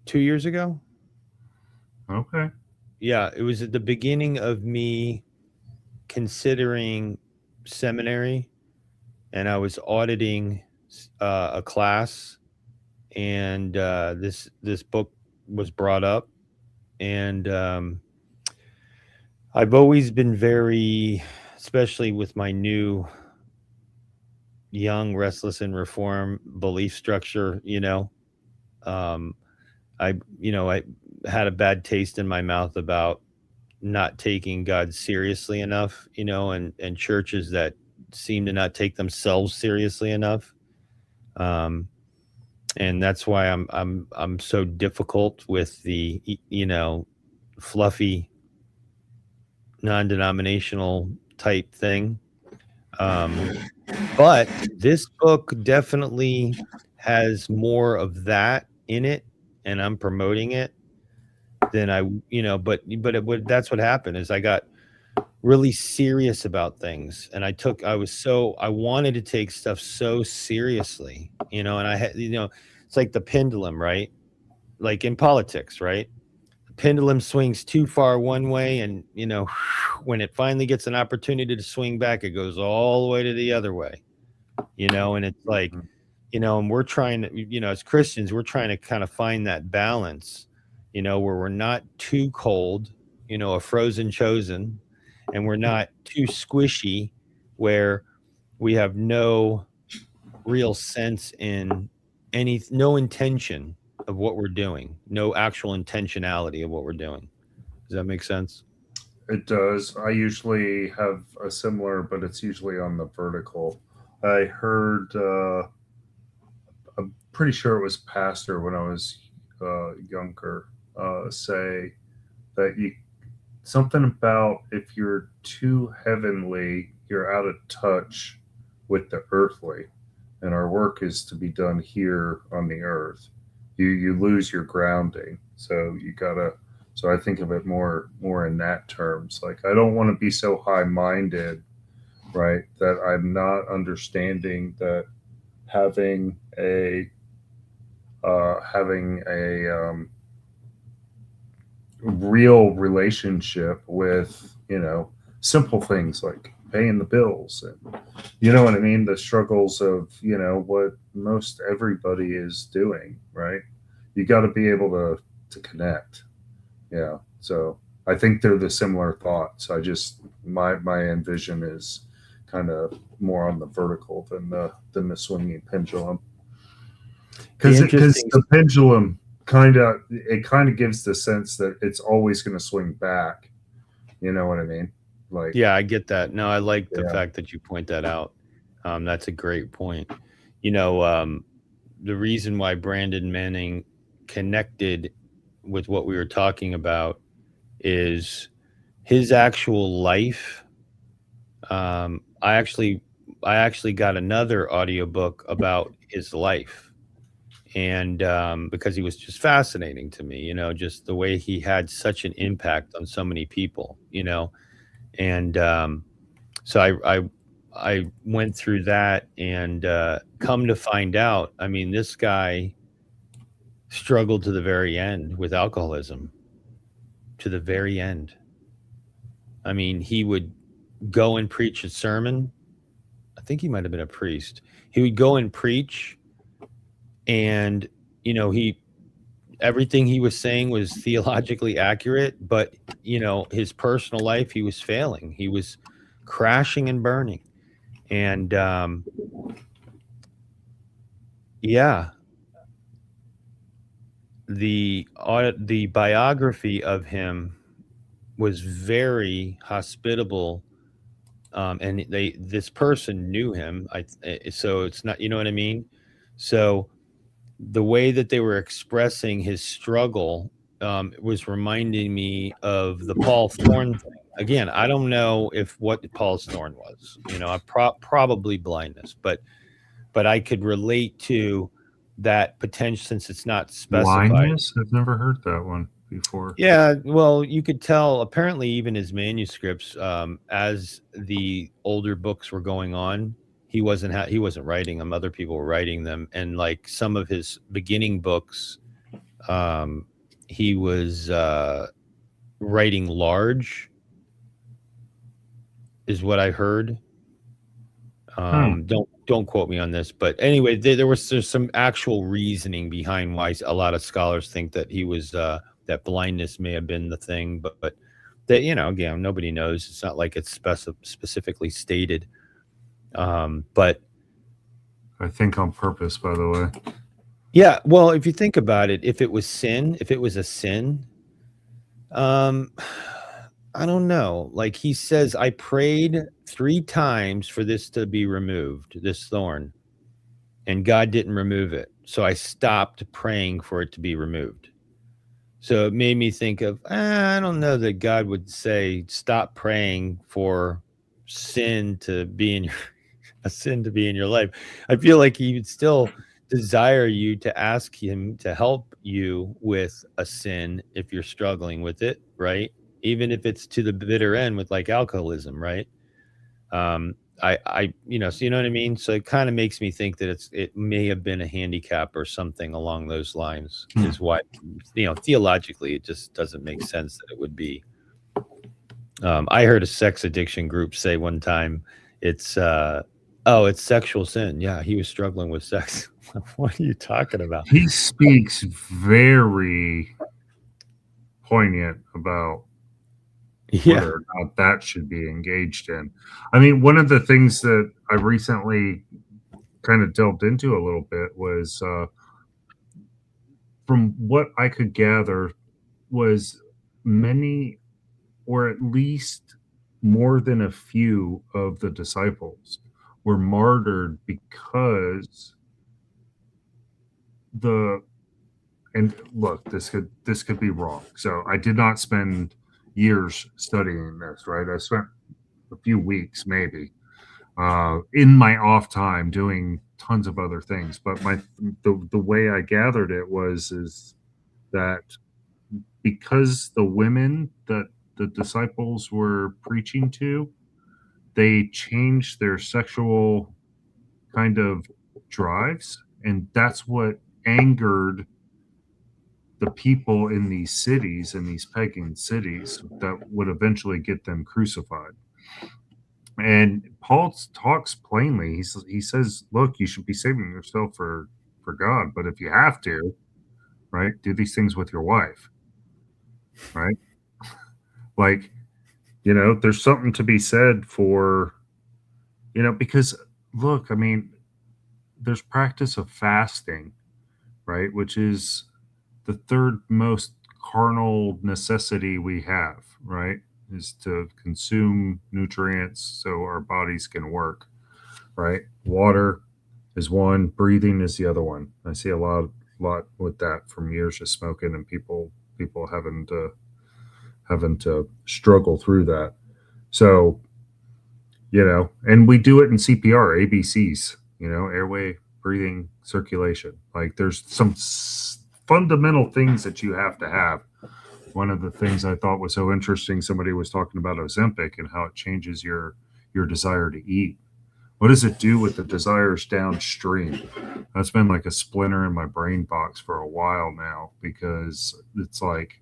2 years ago. Okay. Yeah, it was at the beginning of me considering seminary, and I was auditing a class, and this book was brought up, and I've always been very, especially with my new young, restless, and reform belief structure, you know, I had a bad taste in my mouth about not taking God seriously enough, you know, and churches that seem to not take themselves seriously enough. And that's why I'm so difficult with the, you know, fluffy non-denominational type thing. But this book definitely has more of that in it, and I'm promoting it than I, you know, but that's what happened is I got really serious about things, and I wanted to take stuff so seriously, you know, and I had, you know, it's like the pendulum, right? Like in politics, right? The pendulum swings too far one way, and when it finally gets an opportunity to swing back, it goes all the way to the other way. And it's like, and we're trying to, as Christians, we're trying to kind of find that balance, where we're not too cold, a frozen chosen, and we're not too squishy, where we have no real sense in no intention of what we're doing, no actual intentionality of what we're doing. Does that make sense? It does. I usually have a similar, but it's usually on the vertical. I heard, I'm pretty sure it was pastor when I was younger, say that something about if you're too heavenly, you're out of touch with the earthly, and our work is to be done here on the earth. You lose your grounding, so you gotta. So I think of it more in that terms. Like, I don't want to be so high minded, right, that I'm not understanding that having a real relationship with simple things like paying the bills, and you know what I mean, the struggles of what most everybody is doing, right? You got to be able to connect. Yeah, so I think they're the similar thoughts. I just my envision is kind of more on the vertical than the swinging pendulum, because the pendulum kind of gives the sense that it's always going to swing back. You know what I mean? Like, yeah, I get that. No, I like the fact that you point that out. That's a great point. The reason why Brandon Manning connected with what we were talking about is his actual life. I actually got another audiobook about his life, and because he was just fascinating to me, just the way he had such an impact on so many people, and so I went through that, and come to find out, I mean, this guy struggled to the very end with alcoholism, to the very end. I mean, he would go and preach a sermon. I think he might have been a priest. He would go and preach, and everything he was saying was theologically accurate, but his personal life, he was failing. He was crashing and burning. And the biography of him was very hospitable, and this person knew him. So it's not, you know what I mean? So the way that they were expressing his struggle was reminding me of the Paul Thorne thing. Again, I don't know what Paul's thorn was. Probably blindness, but I could relate to that potential, since it's not specified. Blindness? I've never heard that one before. Yeah, well, you could tell. Apparently, even his manuscripts, as the older books were going on, he wasn't writing them. Other people were writing them, and like some of his beginning books, he was writing large, is what I heard. Don't quote me on this, but anyway, there's some actual reasoning behind why a lot of scholars think that he was that blindness may have been the thing, but that again, nobody knows. It's not like it's specifically stated. But I think on purpose, by the way. Yeah, well, if you think about it, if it was a sin, I don't know. Like he says, I prayed 3 times for this to be removed, this thorn, and God didn't remove it. So I stopped praying for it to be removed. So it made me think of, I don't know that God would say, stop praying for sin to be in your life. I feel like he would still desire you to ask him to help you with a sin if you're struggling with it, right? Even if it's to the bitter end with like alcoholism, right? so you know what I mean. So it kind of makes me think that it may have been a handicap or something along those lines. Is why, theologically, it just doesn't make sense that it would be. I heard a sex addiction group say one time, it's it's sexual sin. Yeah, he was struggling with sex. What are you talking about? He speaks very poignant about Yeah. whether or not that should be engaged in. I mean, one of the things that I recently kind of delved into a little bit was, from what I could gather, was many, or at least more than a few of the disciples were martyred because the and look, this could be wrong. So I did not spend years studying this, right? I spent a few weeks maybe in my off time doing tons of other things. But the way I gathered it is that because the women that the disciples were preaching to, they changed their sexual kind of drives, and that's what angered the people in these cities, in these pagan cities, that would eventually get them crucified. And Paul talks plainly. He says, "Look, you should be saving yourself for God, but if you have to, right, do these things with your wife, right? Like, there's something to be said for, because look, I mean, there's practice of fasting, right, which is the third most carnal necessity we have, right, is to consume nutrients so our bodies can work, right? Water is one, breathing is the other one. I see a lot with that from years of smoking and people having to struggle through that. So, and we do it in CPR, ABCs, airway, breathing, circulation. Like there's some fundamental things that you have to have. One of the things I thought was so interesting, somebody was talking about Ozempic and how it changes your desire to eat. What does it do with the desires downstream? That's been like a splinter in my brain box for a while now, because it's like,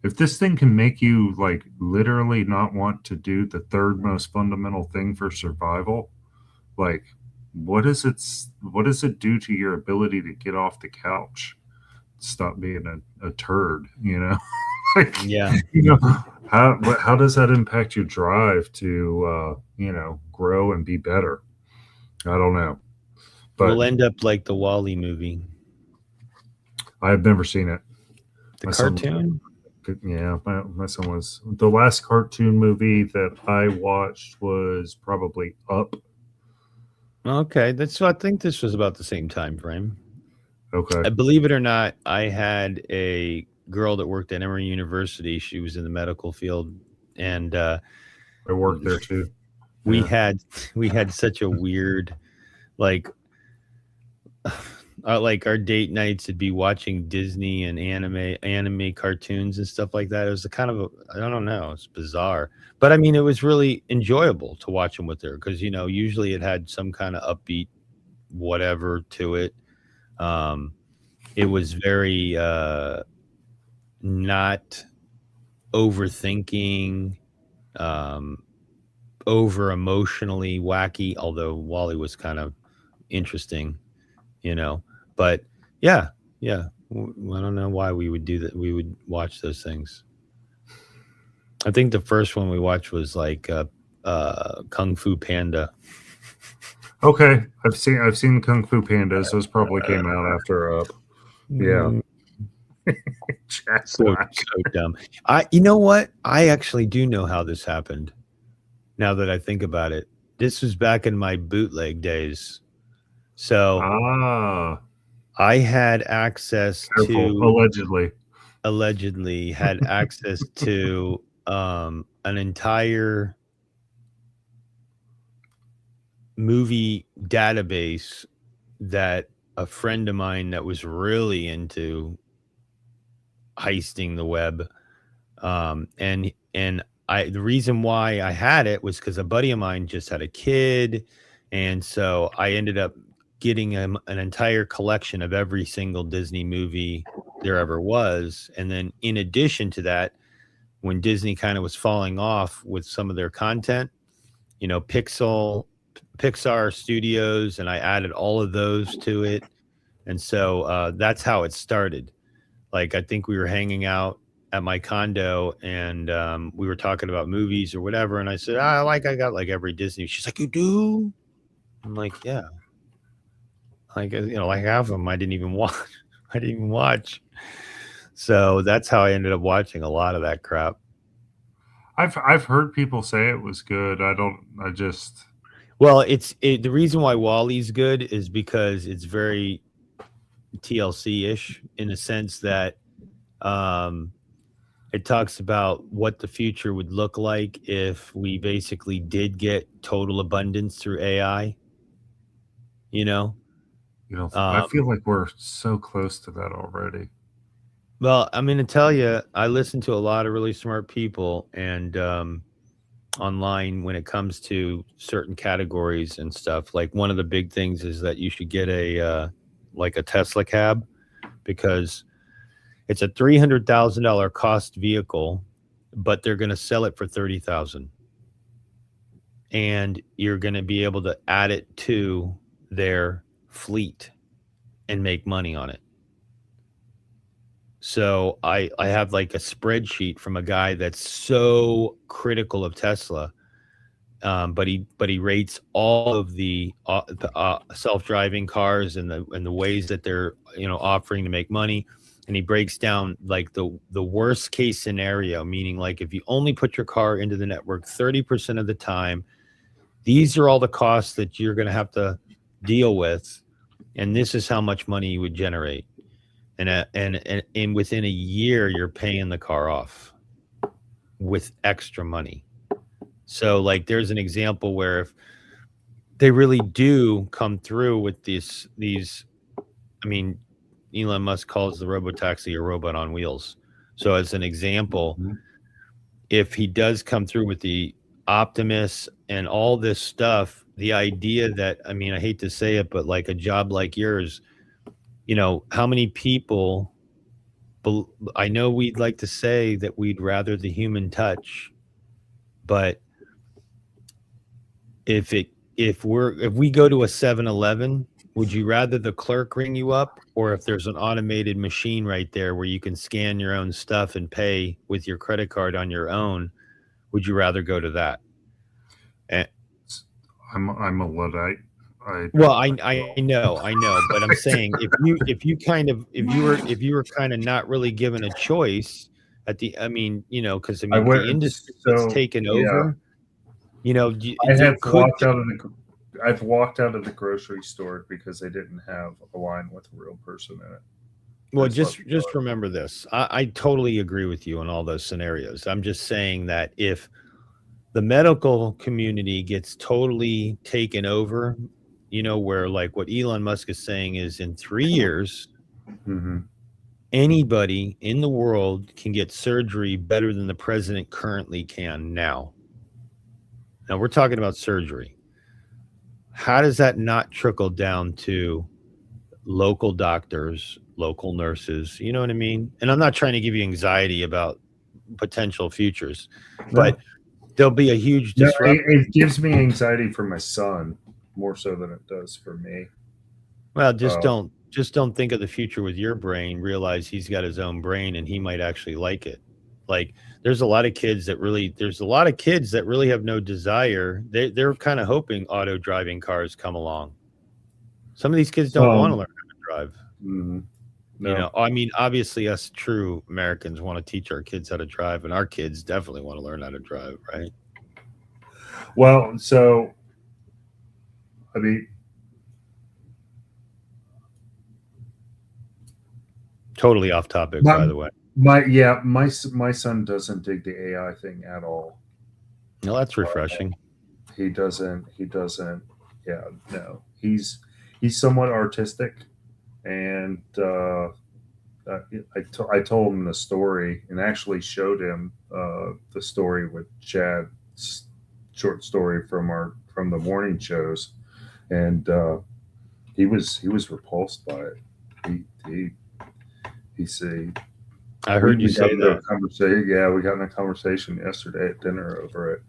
if this thing can make you like literally not want to do the third most fundamental thing for survival, like what does it do to your ability to get off the couch, stop being a turd, like, Yeah. how does that impact your drive to grow and be better? I don't know, but We'll end up like the Wall-E movie. I've never seen it. The cartoon? Yeah, my son was. The last cartoon movie that I watched was probably Up. Okay, I think this was about the same time frame. Okay. Believe it or not, I had a girl that worked at Emory University. She was in the medical field, and I worked there too. We Yeah. had such a weird, like our date nights would be watching Disney and anime cartoons and stuff like that. It was a kind of I don't know, it's bizarre, but I mean, it was really enjoyable to watch them with her because usually it had some kind of upbeat whatever to it. It was very not overthinking, over emotionally wacky, although Wally was kind of interesting, but yeah. I don't know why we would do that. We would watch those things. I think the first one we watched was like Kung Fu Panda. Okay, I've seen Kung Fu Pandas. Those probably came out after Up. Yeah. So dumb. You know what? I actually do know how this happened. Now that I think about it, this was back in my bootleg days. So I had access to allegedly had access to an entire movie database that a friend of mine that was really into heisting the web, and the reason why I had it was because a buddy of mine just had a kid, and so I ended up getting him an entire collection of every single Disney movie there ever was. And then in addition to that, when Disney kind of was falling off with some of their content, Pixar Studios, and I added all of those to it. And so that's how it started. Like, I think we were hanging out at my condo, and we were talking about movies or whatever. And I said, I got like every Disney. She's like, you do? I'm like, yeah. Like, like half of them I didn't even watch. I didn't even watch. So that's how I ended up watching a lot of that crap. I've heard people say it was good. Well, the reason why Wally's good is because it's very TLC-ish in the sense that it talks about what the future would look like if we basically did get total abundance through AI. I feel like we're so close to that already. Well, I'm going to tell you, I listen to a lot of really smart people and online when it comes to certain categories and stuff. Like, one of the big things is that you should get a Tesla cab, because it's a $300,000 cost vehicle, but they're going to sell it for $30,000, and you're going to be able to add it to their fleet and make money on it. So I have like a spreadsheet from a guy that's so critical of Tesla, but he rates all of the self-driving cars and the ways that they're offering to make money, and he breaks down like the worst case scenario, meaning like if you only put your car into the network 30% of the time, these are all the costs that you're going to have to deal with, and this is how much money you would generate. And within a year, you're paying the car off with extra money. So, like, there's an example where if they really do come through with these, I mean, Elon Musk calls the robotaxi a robot on wheels. So, as an example, if he does come through with the Optimus and all this stuff, the idea that, I mean, I hate to say it, but like a job like yours, how many people, I know we'd like to say that we'd rather the human touch, but if we go to a 7-Eleven, would you rather the clerk ring you up, or if there's an automated machine right there where you can scan your own stuff and pay with your credit card on your own, would you rather go to that? And I'm a Luddite. I know, but I'm saying if you were kind of not really given a choice because the industry is taken over. I've walked out of the grocery store because they didn't have a line with a real person in it. Well, just remember this. I totally agree with you on all those scenarios. I'm just saying that if the medical community gets totally taken over, where like what Elon Musk is saying is in 3 years, anybody in the world can get surgery better than the president currently can now. Now we're talking about surgery. How does that not trickle down to local doctors, local nurses? You know what I mean? And I'm not trying to give you anxiety about potential futures, but there'll be a huge disruption. It gives me anxiety for my son more so than it does for me. Well, just don't think of the future with your brain. Realize he's got his own brain and he might actually like it. Like, there's a lot of kids that really have no desire. They're kind of hoping auto driving cars come along. Some of these kids don't want to learn how to drive. No. I mean, obviously us true Americans want to teach our kids how to drive, and our kids definitely want to learn how to drive, right? Well, so I mean, totally off topic, by the way. My son doesn't dig the AI thing at all. No, that's refreshing. He doesn't. Yeah, no. He's somewhat artistic, and I told him the story and actually showed him the story with Chad's short story from the morning shows, and he was repulsed by it. He he said I heard you we got say into a that. conversation. Yeah, we got in a conversation yesterday at dinner over it.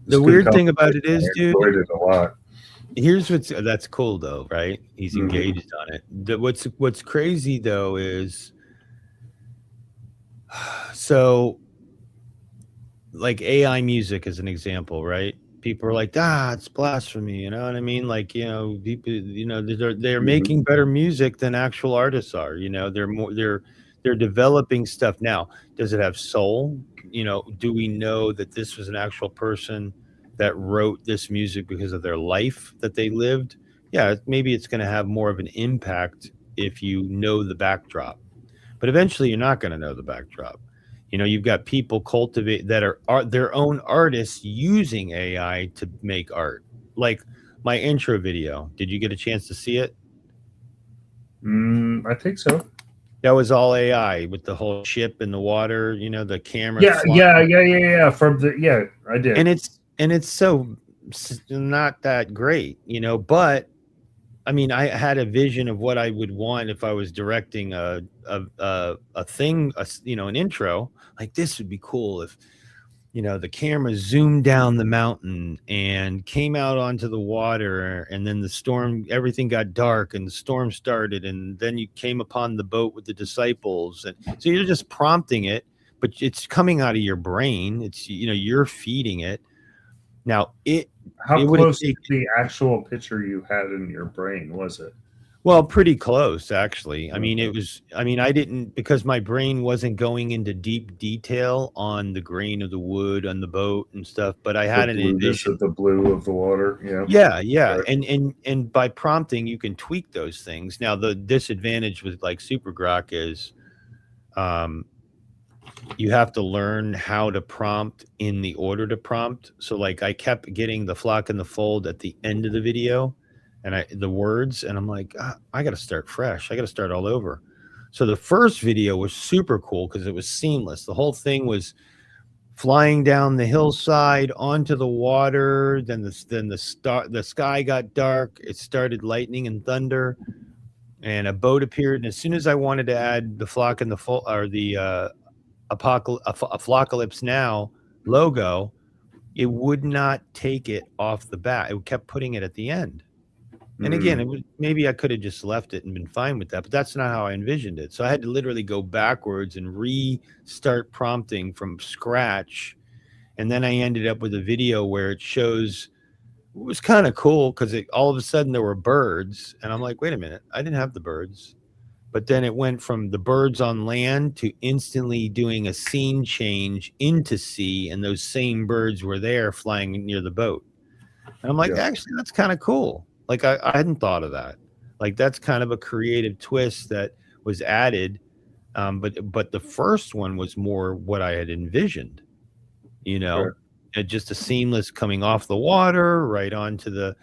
The weird thing about it is, dude, I enjoyed it a lot. here's that's cool though, right? He's engaged on it. What's crazy though is, so like AI music as an example, right? People are like, it's blasphemy. You know what I mean? Like, people, they're making better music than actual artists are. They're developing stuff. Now, does it have soul? Do we know that this was an actual person that wrote this music because of their life that they lived? Yeah, maybe it's going to have more of an impact if you know the backdrop, but eventually you're not going to know the backdrop. You've got people cultivate that are their own artists using AI to make art. Like my intro video. Did you get a chance to see it? I think so. That was all AI with the whole ship in the water. The camera. Yeah. I did. And it's so not that great, but I mean, I had a vision of what I would want if I was directing a thing, an intro. Like, this would be cool if, the camera zoomed down the mountain and came out onto the water, and then the storm, everything got dark and the storm started, and then you came upon the boat with the disciples. And so you're just prompting it, but it's coming out of your brain. It's, you're feeding it. Now, how close to the actual picture you had in your brain was it? Well, pretty close, actually. I mean, I didn't, because my brain wasn't going into deep detail on the grain of the wood on the boat and stuff, but I had an envision. The blue of the water. Yeah. Right. And by prompting, you can tweak those things. Now, the disadvantage with like Super Grok is, you have to learn how to prompt in the order to prompt. So like I kept getting the flock and the fold at the end of the video and the words, and I'm like, I got to start fresh. I got to start all over. So the first video was super cool because it was seamless. The whole thing was flying down the hillside onto the water. Then the sky got dark. It started lightning and thunder, and a boat appeared. And as soon as I wanted to add the flock and the fold, or the Apocalypse Now logo, it would not take it off the bat. It kept putting it at the end. And again, maybe I could have just left it and been fine with that, but that's not how I envisioned it. So I had to literally go backwards and restart prompting from scratch. And then I ended up with a video where it shows, it was kind of cool because all of a sudden there were birds. And I'm like, wait a minute, I didn't have the birds. But then it went from the birds on land to instantly doing a scene change into sea, and those same birds were there flying near the boat. And I'm like, actually, that's kind of cool. Like, I hadn't thought of that. Like, that's kind of a creative twist that was added. But the first one was more what I had envisioned, just a seamless coming off the water right onto the.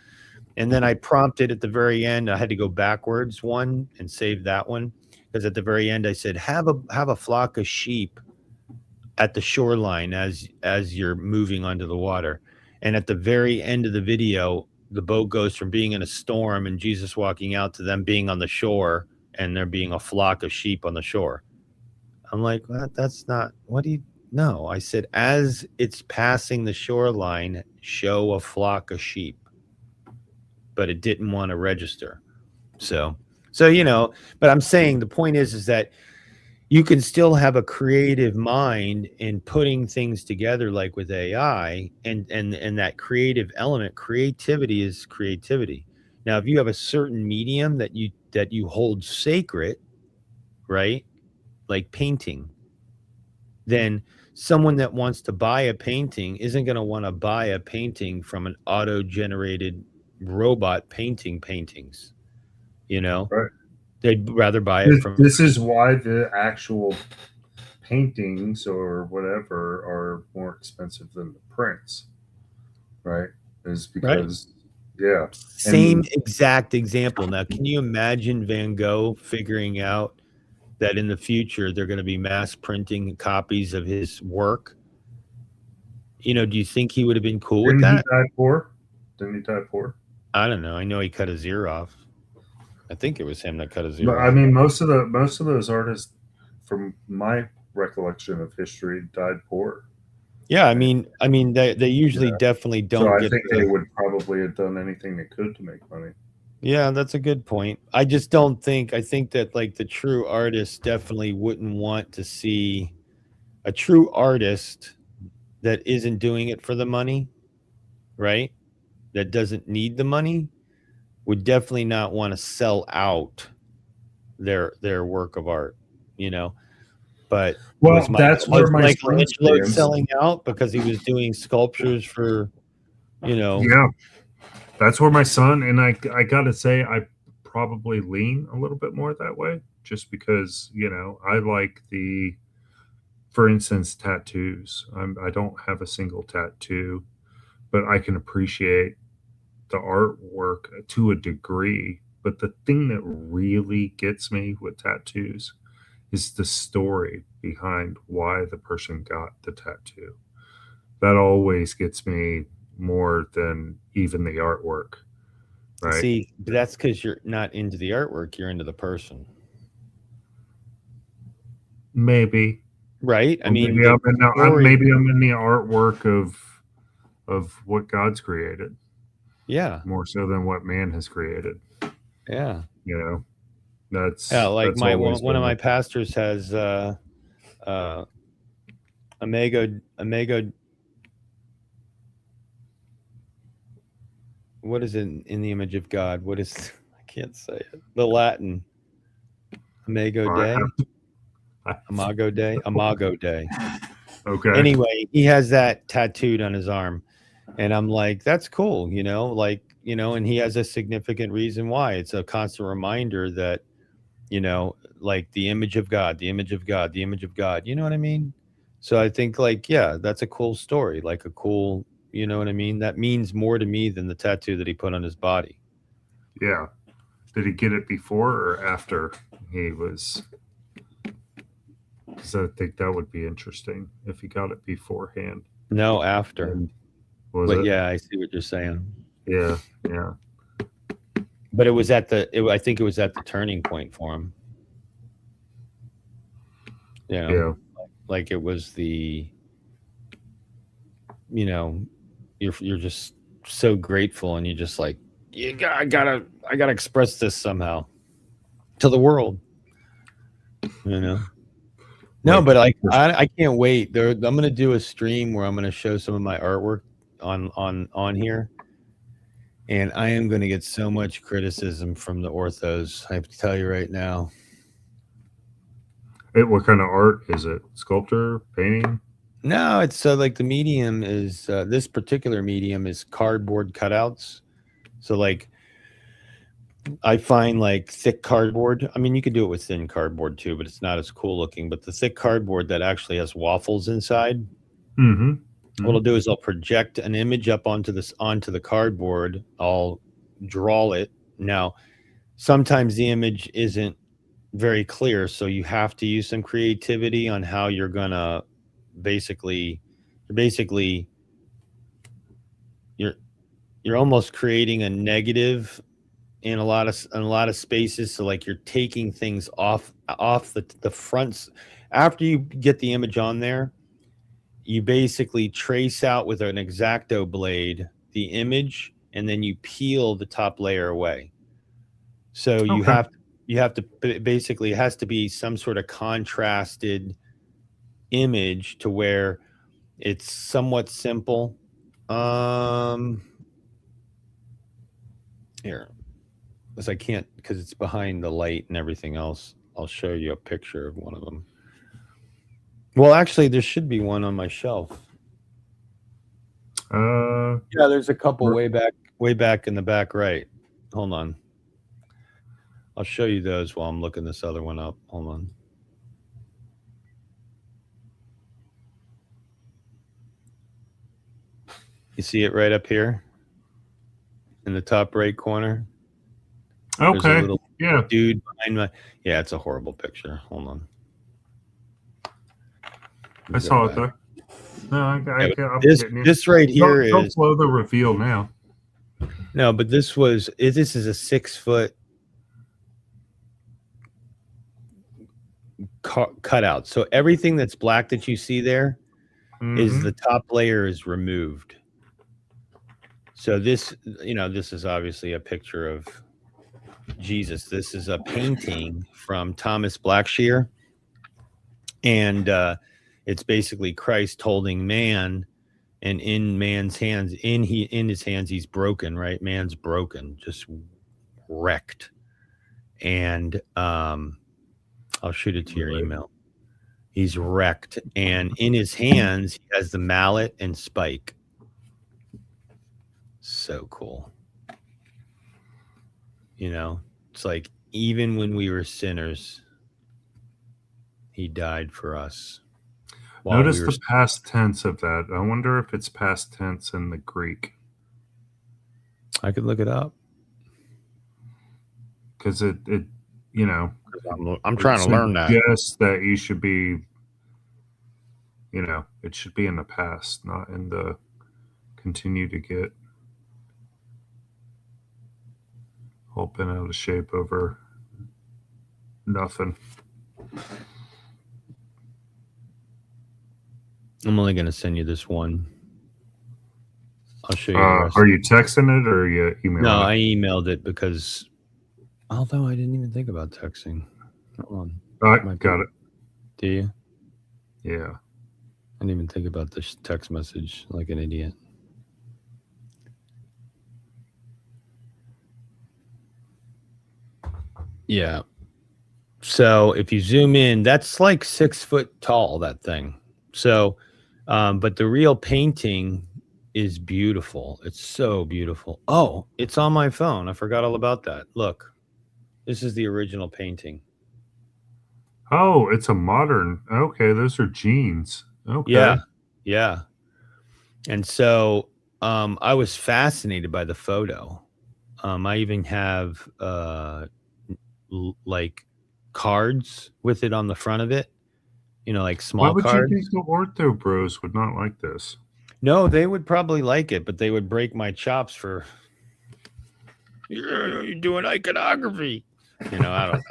And then I prompted at the very end. I had to go backwards one and save that one, because at the very end I said, have a flock of sheep at the shoreline as you're moving onto the water. And at the very end of the video, the boat goes from being in a storm and Jesus walking out to them being on the shore and there being a flock of sheep on the shore. I'm like, that's not, what do you know? I said, as it's passing the shoreline, show a flock of sheep. But it didn't want to register. So, but I'm saying the point is that you can still have a creative mind in putting things together, like with AI, and that creative element. Creativity is creativity. Now, if you have a certain medium that you hold sacred, right? Like painting, then someone that wants to buy a painting isn't going to want to buy a painting from an auto-generated robot painting paintings, Right. They'd rather buy it from. This is why the actual paintings or whatever are more expensive than the prints, right? Is because Same exact example. Now, can you imagine Van Gogh figuring out that in the future they're going to be mass printing copies of his work. Do you think he would have been cool with Didn't he that? die poor? Didn't he die poor? I don't know. I know he cut his ear off. I think it was him that cut his But ear I off. mean, most of those artists, from my recollection of history, died poor. Yeah, I mean, they usually definitely So don't I get think the. they would probably have done anything they could to make money. Yeah, that's a good point. I just don't think. I think that like the true artist definitely wouldn't want to see a true artist that isn't doing it for the money, right? That doesn't need the money would definitely not want to sell out their work of art, you know. But Well, that's where was my son Michelangelo stands. selling out because he was doing sculptures for, Yeah, that's where my son, and I gotta say, I probably lean a little bit more that way, just because I like for instance, tattoos. I don't have a single tattoo, but I can appreciate the artwork to a degree. But the thing that really gets me with tattoos is the story behind why the person got the tattoo. That always gets me more than even the artwork, right? See, but that's because you're not into the artwork; you're into the person, Maybe. right? I Or mean, maybe the story. maybe I'm in the artwork of what God's created Yeah, more so than what man has created. yeah, You know, yeah. Like that's always one of been my pastors has uh, Imago. What is it in the image of God? What is I can't say it. The Latin Imago I Dei, have, Imago Dei. okay. Anyway, he has that tattooed on his arm, and I'm like, that's cool, and he has a significant reason why. It's a constant reminder that, like the image of God, the image of God, the image of God. You know what I mean? So I think like, yeah, that's a cool story, like a cool, you know what I mean? That means more to me than the tattoo that he put on his body. Yeah. Did he get it before or after he was? Because I think that would be interesting if he got it beforehand. No, after. And was But it? yeah, I see what you're saying. Yeah. Yeah. But I think it was at the turning point for him. Yeah. Like it was you know, you're just so grateful, and you just like, I gotta express this somehow to the world. No, Like, but like I can't wait. I'm gonna do a stream where I'm gonna show some of my artwork on here, and I am gonna get so much criticism from the orthos. I have to tell you right now. what kind of art is it? Sculpture, painting? No, it's like the medium is this particular medium is cardboard cutouts. So like I find like thick cardboard. I mean, you could do it with thin cardboard too, but it's not as cool looking. But the thick cardboard that actually has waffles inside, Mm-hmm. what I'll do is I'll project an image up onto the cardboard. I'll draw it. Now, sometimes the image isn't very clear, so you have to use some creativity on how you're gonna basically you're you're almost creating a negative in a lot of spaces. So like you're taking things off the fronts. After you get the image on there, you basically trace out with an X-Acto blade the image, and then you peel the top layer away. So you Okay. have to basically, it has to be some sort of contrasted image to where it's somewhat simple. Here, because I can't, because it's behind the light and everything else. I'll show you a picture of one of them. Well, actually, there should be one on my shelf. Yeah, there's a couple way back in the back right. Hold on. I'll show you those while I'm looking this other one up. Hold on. You see it right up here in the top right corner? Okay. Yeah, dude behind my. Yeah, it's a horrible picture. Hold on. I saw it though. No, Yeah, I'm this getting you. this right here Don't is blow the reveal now. no, but this is a 6 foot cutout. So everything that's black that you see there is the top layer is removed. So this, this is obviously a picture of Jesus. This is a painting from Thomas Blackshear, and it's basically Christ holding man, and in man's hands, in his hands, he's broken. Right, man's broken, just wrecked, and I'll shoot it to your email. He's wrecked, and in his hands, he has the mallet and spike. So cool. It's like even when we were sinners, he died for us. Notice the past tense of that. I wonder if it's past tense in the Greek. I could look it up. Because it I'm trying to learn that. Yes, that you should be, it should be in the past, not in the continue to get all bent out of shape over nothing. I'm only going to send you this one. I'll show you. Are you texting it or are you emailing No, it? I emailed it because, although I didn't even think about texting. Hold on. I got it. Do you? Yeah. I didn't even think about this text message like an idiot. Yeah. So if you zoom in, that's like 6 foot tall, that thing. So, but the real painting is beautiful. It's so beautiful. Oh, it's on my phone. I forgot all about that. Look, this is the original painting. Oh, it's a modern. Okay, those are jeans. Okay. Yeah. Yeah. And so I was fascinated by the photo. I even have like cards with it on the front of it, like small cards. Why would you think the ortho bros would not like this? No, they would probably like it, but they would break my chops for you're doing iconography. I don't know.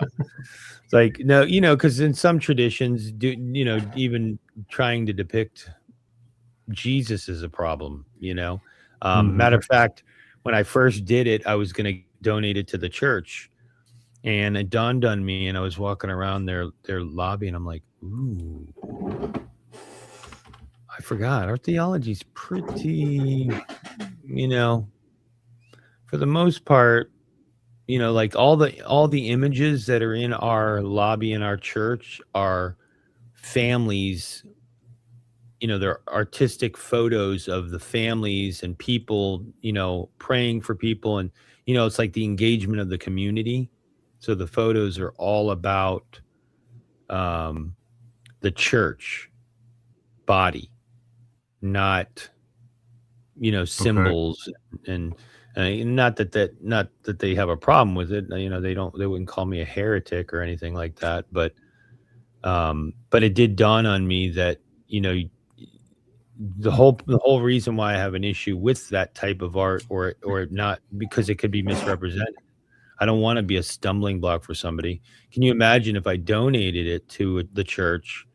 It's like, no, because in some traditions, even trying to depict Jesus is a problem, Matter of fact, when I first did it, I was going to donate it to the church, and it dawned on me, and I was walking around their lobby, and I'm like, ooh, I forgot. Our theology's pretty, for the most part, like all the images that are in our lobby in our church are families. They're artistic photos of the families and people, praying for people. And, it's like the engagement of the community. So the photos are all about the church body, not, symbols. Okay. And not that they have a problem with it. They wouldn't call me a heretic or anything like that. But it did dawn on me that, the whole reason why I have an issue with that type of art or not, because it could be misrepresented. I don't want to be a stumbling block for somebody. Can you imagine if I donated it to the church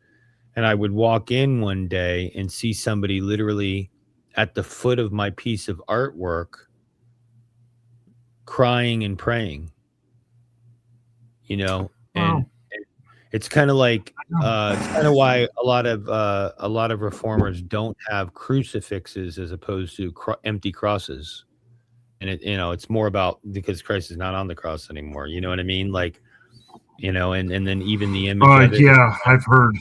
and I would walk in one day and see somebody literally at the foot of my piece of artwork crying and praying, and it's kind of like it's kind of why a lot of reformers don't have crucifixes as opposed to empty crosses, and it's more about because Christ is not on the cross anymore. You know what I mean? Like, and then even the image. Of it, yeah, I've heard.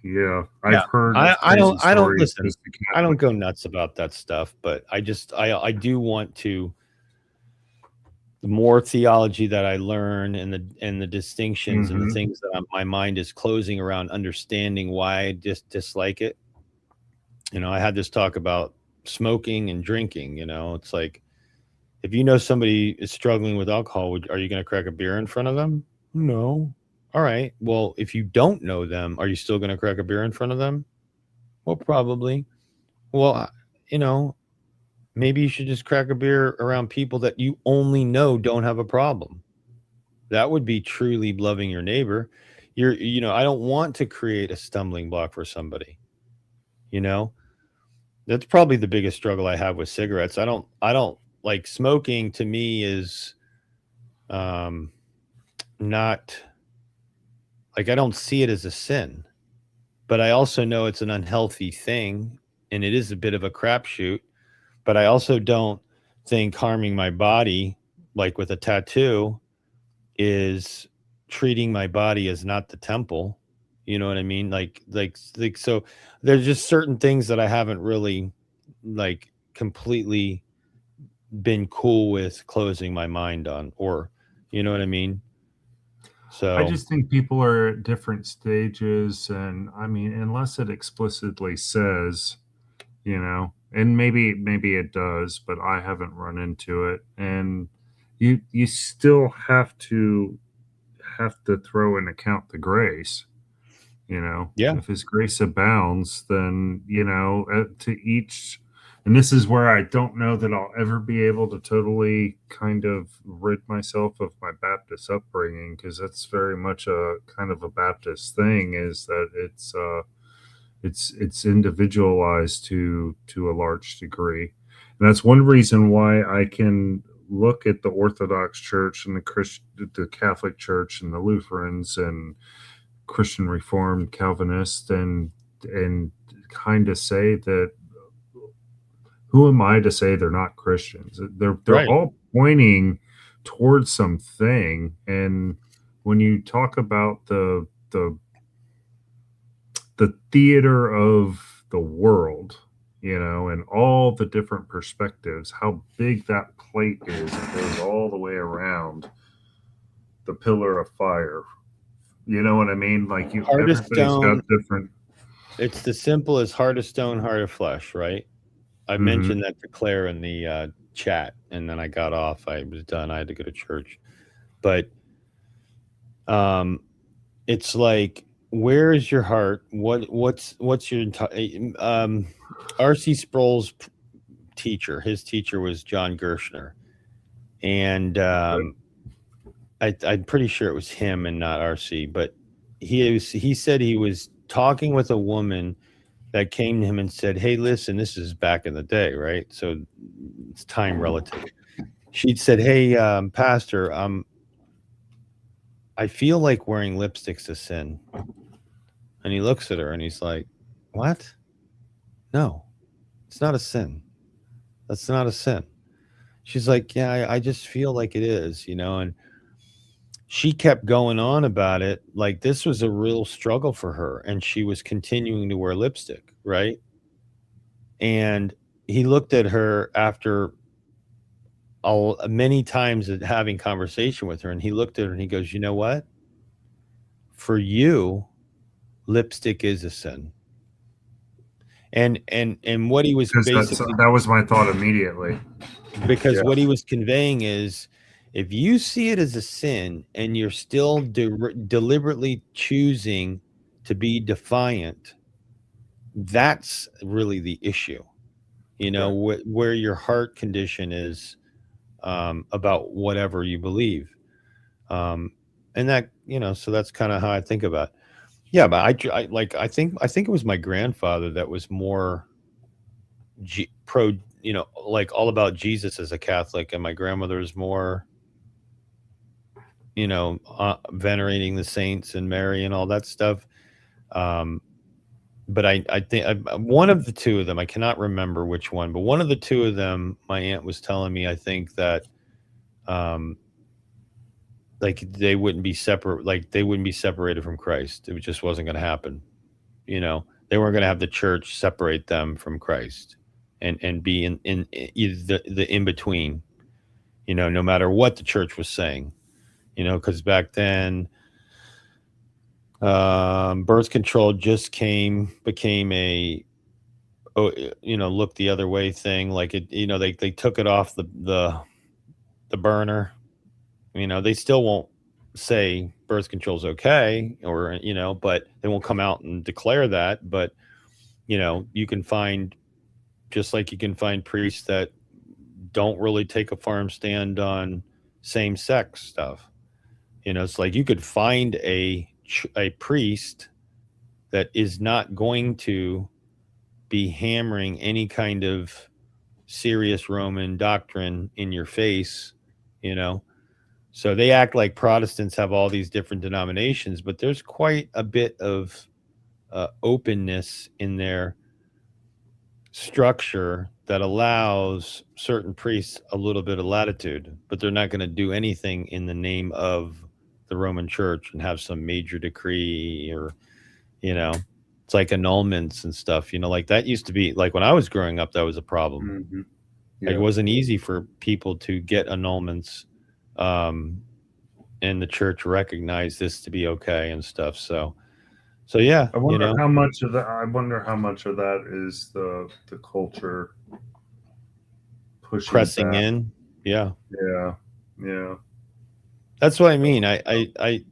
Yeah, I've heard. I don't listen. I don't go nuts about that stuff, but I do want to. The more theology that I learn and the distinctions and the things that my mind is closing around understanding why I just dislike it. I had this talk about smoking and drinking, it's like If you know somebody is struggling with alcohol, are you going to crack a beer in front of them? No. All right. Well, if you don't know them, are you still going to crack a beer in front of them? Well, probably. Well, you know, maybe you should just crack a beer around people that you only know don't have a problem. That would be truly loving your neighbor. I don't want to create a stumbling block for somebody. You know, that's probably the biggest struggle I have with cigarettes. I don't like smoking. To me is not like, I don't see it as a sin, but I also know it's an unhealthy thing and it is a bit of a crapshoot. But I also don't think harming my body, like with a tattoo, is treating my body as not the temple. You know what I mean? Like so there's just certain things that I haven't really like completely been cool with closing my mind on, or you know what I mean? So I just think people are at different stages, and I mean, unless it explicitly says, and maybe it does, but I haven't run into it. And you still have to throw in account the grace. yeah, If his grace abounds, then to each. And this is where I don't know that I'll ever be able to totally kind of rid myself of my Baptist upbringing, because that's very much a kind of a Baptist thing, is that it's individualized to a large degree. And that's one reason why I can look at the Orthodox Church and the Catholic Church and the Lutherans and Christian Reformed Calvinists and kind of say that, who am I to say they're not Christians? They're right. all pointing towards something. And when you talk about the theater of the world, and all the different perspectives, how big that plate is, it goes all the way around the pillar of fire. You know what I mean? Like Heart of everybody's got stone. different. It's the simple as heart of stone, heart of flesh, right? I Mhm. mentioned that to Claire in the chat, and then I got off. I was done. I had to go to church, but um, it's like, where is your heart? What's your R.C. Sproul's teacher? His teacher was John Gershner, and I'm pretty sure it was him and not R.C. But he said he was talking with a woman that came to him and said, "Hey, listen, this is back in the day, right? So it's time relative." She said, "Hey, Pastor, I feel like wearing lipstick's a sin." And he looks at her and he's like, "What? No, it's not a sin. That's not a sin." She's like, "Yeah, I just feel like it is, you know." And she kept going on about it. Like this was a real struggle for her. And she was continuing to wear lipstick, right? And he looked at her after many times at having conversation with her, and he looked at her and he goes, "You know what? For you, lipstick is a sin." And what he was Because basically, that was my thought immediately. because Yeah. what he was conveying is, if you see it as a sin and you're still deliberately choosing to be defiant, that's really the issue. Where your heart condition is, about whatever you believe. And that, so that's kind of how I think about it. Yeah, but I think it was my grandfather that was more pro, like all about Jesus as a Catholic, and my grandmother is more, venerating the saints and Mary and all that stuff. Um, but I think one of the two of them, I cannot remember which one, but one of the two of them, my aunt was telling me, I think that, um, like they wouldn't be separate, like they wouldn't be separated from Christ. It just wasn't going to happen. They weren't going to have the church separate them from Christ, and be in either the in between. No matter what the church was saying. Because back then, birth control just became a, look the other way thing. Like it, they took it off the the burner. They still won't say birth control's okay, or but they won't come out and declare that. But you can find, just like you can find priests that don't really take a firm stand on same-sex stuff. It's like you could find a priest that is not going to be hammering any kind of serious Roman doctrine in your face, So they act like Protestants have all these different denominations, but there's quite a bit of openness in their structure that allows certain priests a little bit of latitude, but they're not going to do anything in the name of the Roman Church and have some major decree, or it's like annulments and stuff. Like that used to be, like when I was growing up, that was a problem. Mm-hmm. Yeah. Like it wasn't easy for people to get annulments, and the church recognized this to be okay and stuff. So yeah, I wonder how much of that. I wonder how much of that is the culture pushing pressing back. in. Yeah. That's what I mean. I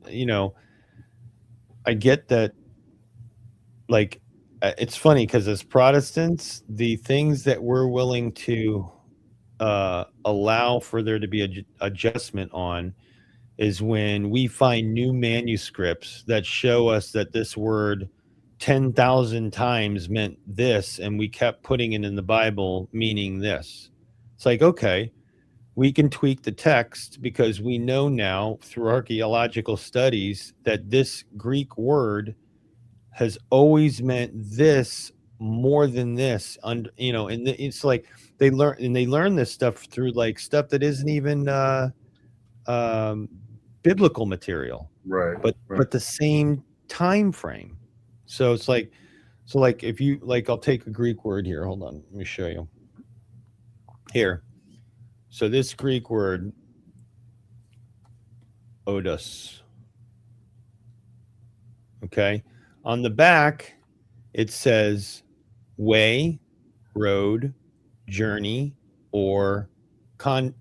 get that. Like, it's funny because as Protestants, the things that we're willing to allow for there to be adjustment on is when we find new manuscripts that show us that this word 10,000 times meant this, and we kept putting it in the Bible meaning this. It's like, okay, we can tweak the text because we know now through archaeological studies that this Greek word has always meant this more than this. And it's like they learn this stuff through like stuff that isn't even biblical material, right? But the same time frame. So it's like, if you like, I'll take a Greek word here. Hold on, let me show you here. So this Greek word, odos. Okay, on the back it says way, road, journey, or conduct.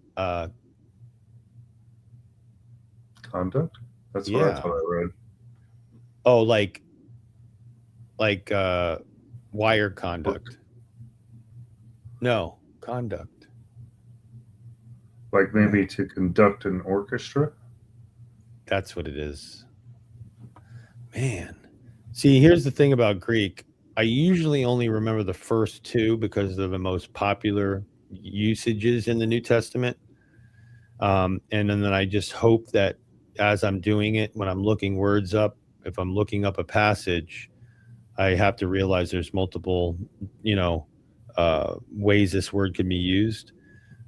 That's what I thought I read. Oh, like wire conduct. No, conduct. Like maybe to conduct an orchestra. That's what it is. Man. See, here's the thing about Greek. I usually only remember the first two because they're the most popular usages in the New Testament. And then I just hope that as I'm doing it, when I'm looking words up, if I'm looking up a passage, I have to realize there's multiple, ways this word can be used.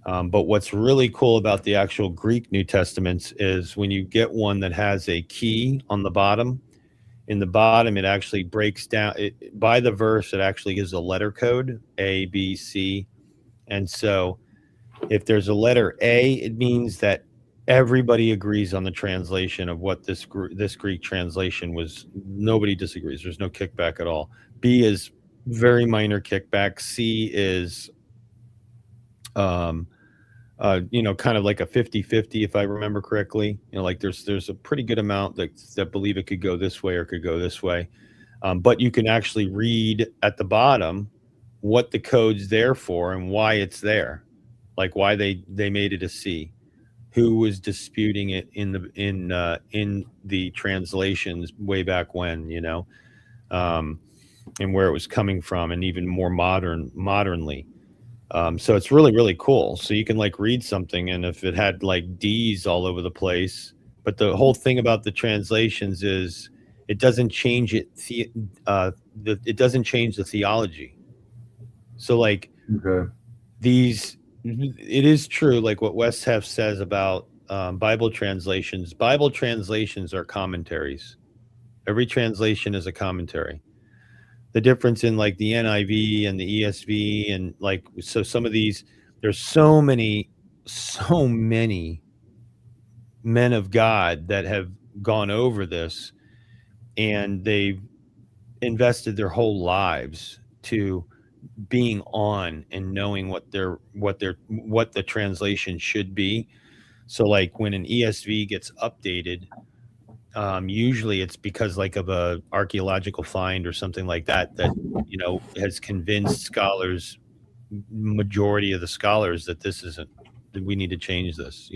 But what's really cool about the actual Greek New Testaments is when you get one that has a key on the bottom, in the bottom, it actually breaks down by the verse. It actually gives a letter code, A, B, C. And so if there's a letter A, it means that everybody agrees on the translation of what this Greek translation was. Nobody disagrees. There's no kickback at all. B is very minor kickback. C is, kind of like a 50-50, if I remember correctly. Like there's a pretty good amount that believe it could go this way or could go this way. But you can actually read at the bottom what the code's there for and why it's there, like why they made it a C, who was disputing it in the translations way back when, and where it was coming from, and even more modernly. So it's really, really cool. So you can like read something, and if it had like D's all over the place, but the whole thing about the translations is it doesn't change it. It doesn't change the theology. So like it is true, like what West Hef says about Bible translations. Bible translations are commentaries. Every translation is a commentary. The difference in like the NIV and the ESV and like, so some of these, there's so many men of God that have gone over this, and they've invested their whole lives to being on and knowing what the translation should be. So like when an ESV gets updated, usually it's because like of a archaeological find or something like that has convinced scholars, majority of the scholars, that that we need to change this.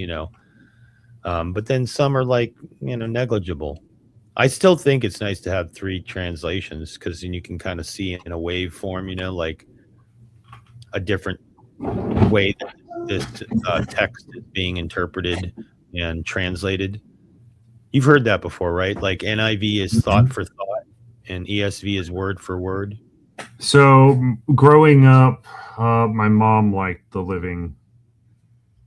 But then some are like negligible. I still think it's nice to have three translations because then you can kind of see in a waveform, like a different way that this text is being interpreted and translated. You've heard that before, right? Like NIV is thought for thought and ESV is word for word. So growing up, my mom liked the Living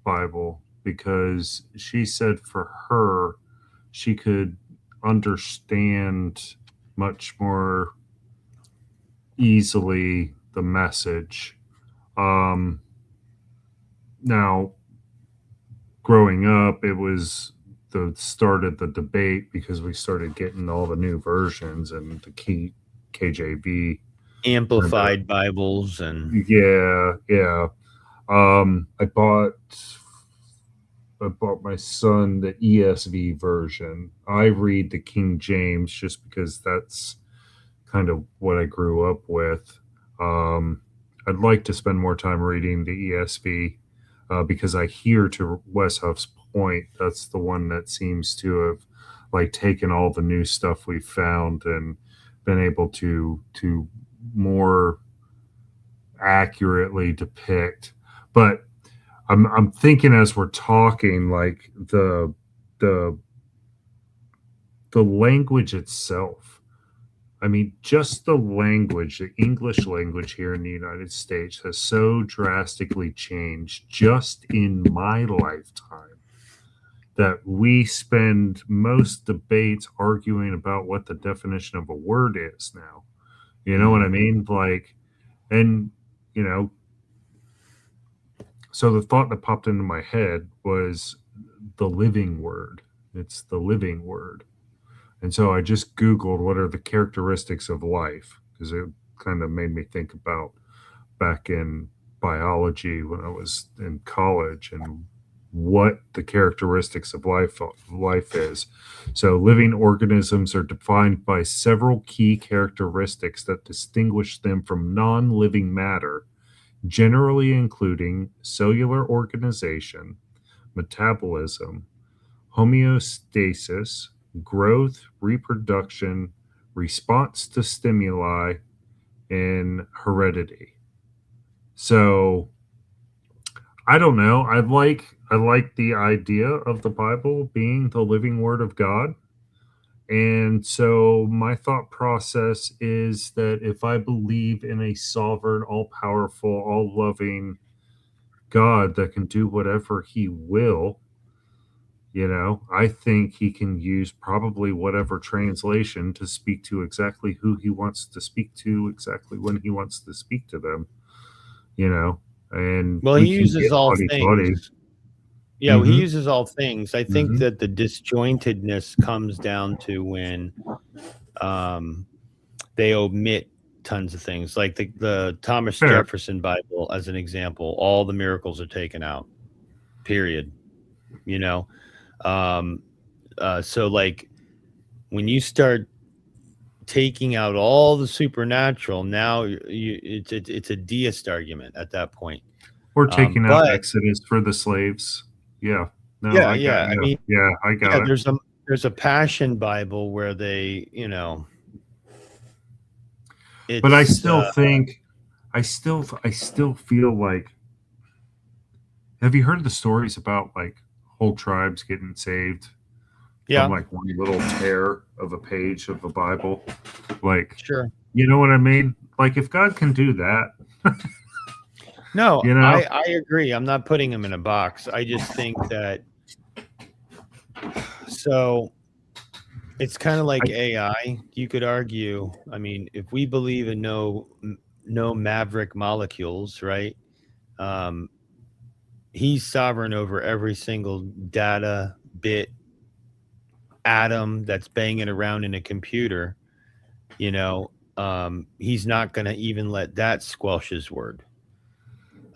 Bible because she said for her, she could understand much more easily the message. Now, growing up, it was the start of the debate because we started getting all the new versions and the KJV Amplified Bibles and yeah. I bought my son the ESV version. I read the King James just because that's kind of what I grew up with. I'd like to spend more time reading the ESV because I hear, to Wes Huff's point, that's the one that seems to have like taken all the new stuff we've found and been able to more accurately depict. But I'm thinking as we're talking, like the language itself. I mean, just the language, the English language here in the United States has so drastically changed just in my lifetime that we spend most debates arguing about what the definition of a word is now. You know what I mean? Like, and, so the thought that popped into my head was the living word. It's the living word. And so I just Googled what are the characteristics of life, because it kind of made me think about back in biology when I was in college and what the characteristics of life is. So living organisms are defined by several key characteristics that distinguish them from non-living matter, generally including cellular organization, metabolism, homeostasis, growth, reproduction, response to stimuli, and heredity. So I don't know. I like the idea of the Bible being the living word of God. And so my thought process is that if I believe in a sovereign, all-powerful, all-loving God that can do whatever he will, I think he can use probably whatever translation to speak to exactly who he wants to speak to, exactly when he wants to speak to them, and well, we he can uses get all buddy-buddy. things. Yeah, well, he uses all things. I think Mhm. that the disjointedness comes down to when they omit tons of things, like the Thomas Fair. Jefferson Bible, as an example. All the miracles are taken out, period. So like when you start taking out all the supernatural, now it's a deist argument at that point. We're taking out But Exodus for the slaves. Yeah. No, yeah, I got I you. mean, Yeah, I got it. there's a Passion Bible where they, But I it's still think I still feel like, have you heard the stories about like whole tribes getting saved from like one little tear of a page of the Bible? Like, sure. you know what I mean? Like if God can do that, No, you know, I agree. I'm not putting him in a box. I just think that so it's kind of like AI. You could argue, I mean, if we believe in no maverick molecules, right? He's sovereign over every single data bit atom that's banging around in a computer. He's not going to even let that squelch his word.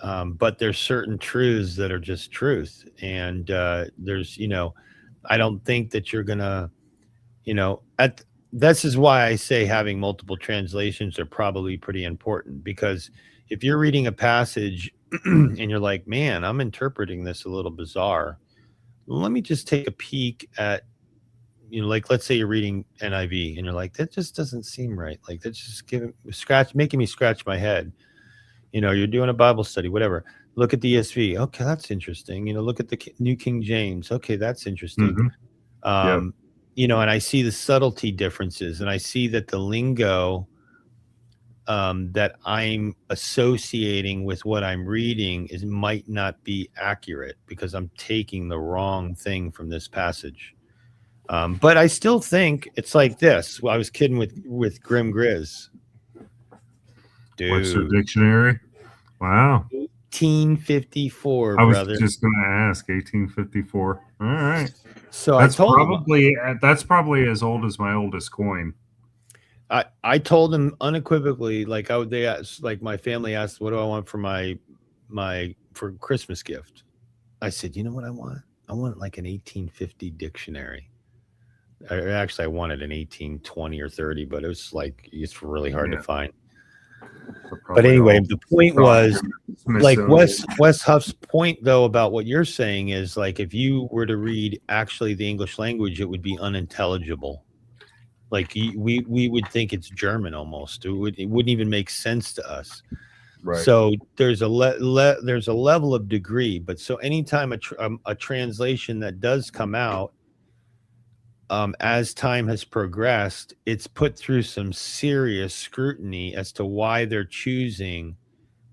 But there's certain truths that are just truth. And there's, I don't think that you're going to, this is why I say having multiple translations are probably pretty important, because if you're reading a passage and you're like, man, I'm interpreting this a little bizarre, let me just take a peek at, like, let's say you're reading NIV and you're like, that just doesn't seem right. Like, that's just making me scratch my head. You're doing a Bible study, whatever. Look at the ESV. Okay, that's interesting. Look at the New King James. Okay, that's interesting. Mm-hmm. And I see the subtlety differences, and I see that the lingo that I'm associating with what I'm reading might not be accurate because I'm taking the wrong thing from this passage. But I still think it's like this. Well, I was kidding with Grim Grizz. Dude. What's the dictionary? Wow. 1854, I was brother. just going to ask 1854. All right. So that's I told that's probably as old as my oldest coin. I told him unequivocally, like they asked, like my family asked, what do I want for my for Christmas gift? I said, you know what I want? I want like an 1850 dictionary. Actually, I wanted an 1820 or 30, but it was like, it's really hard to find. But anyway, the point was, like Wes Huff's point, though, about what you're saying is, like, if you were to read actually the English language, it would be unintelligible. Like, we would think it's German almost. It wouldn't even make sense to us. Right. So there's a there's a level of degree. But so anytime a translation that does come out, as time has progressed, it's put through some serious scrutiny as to why they're choosing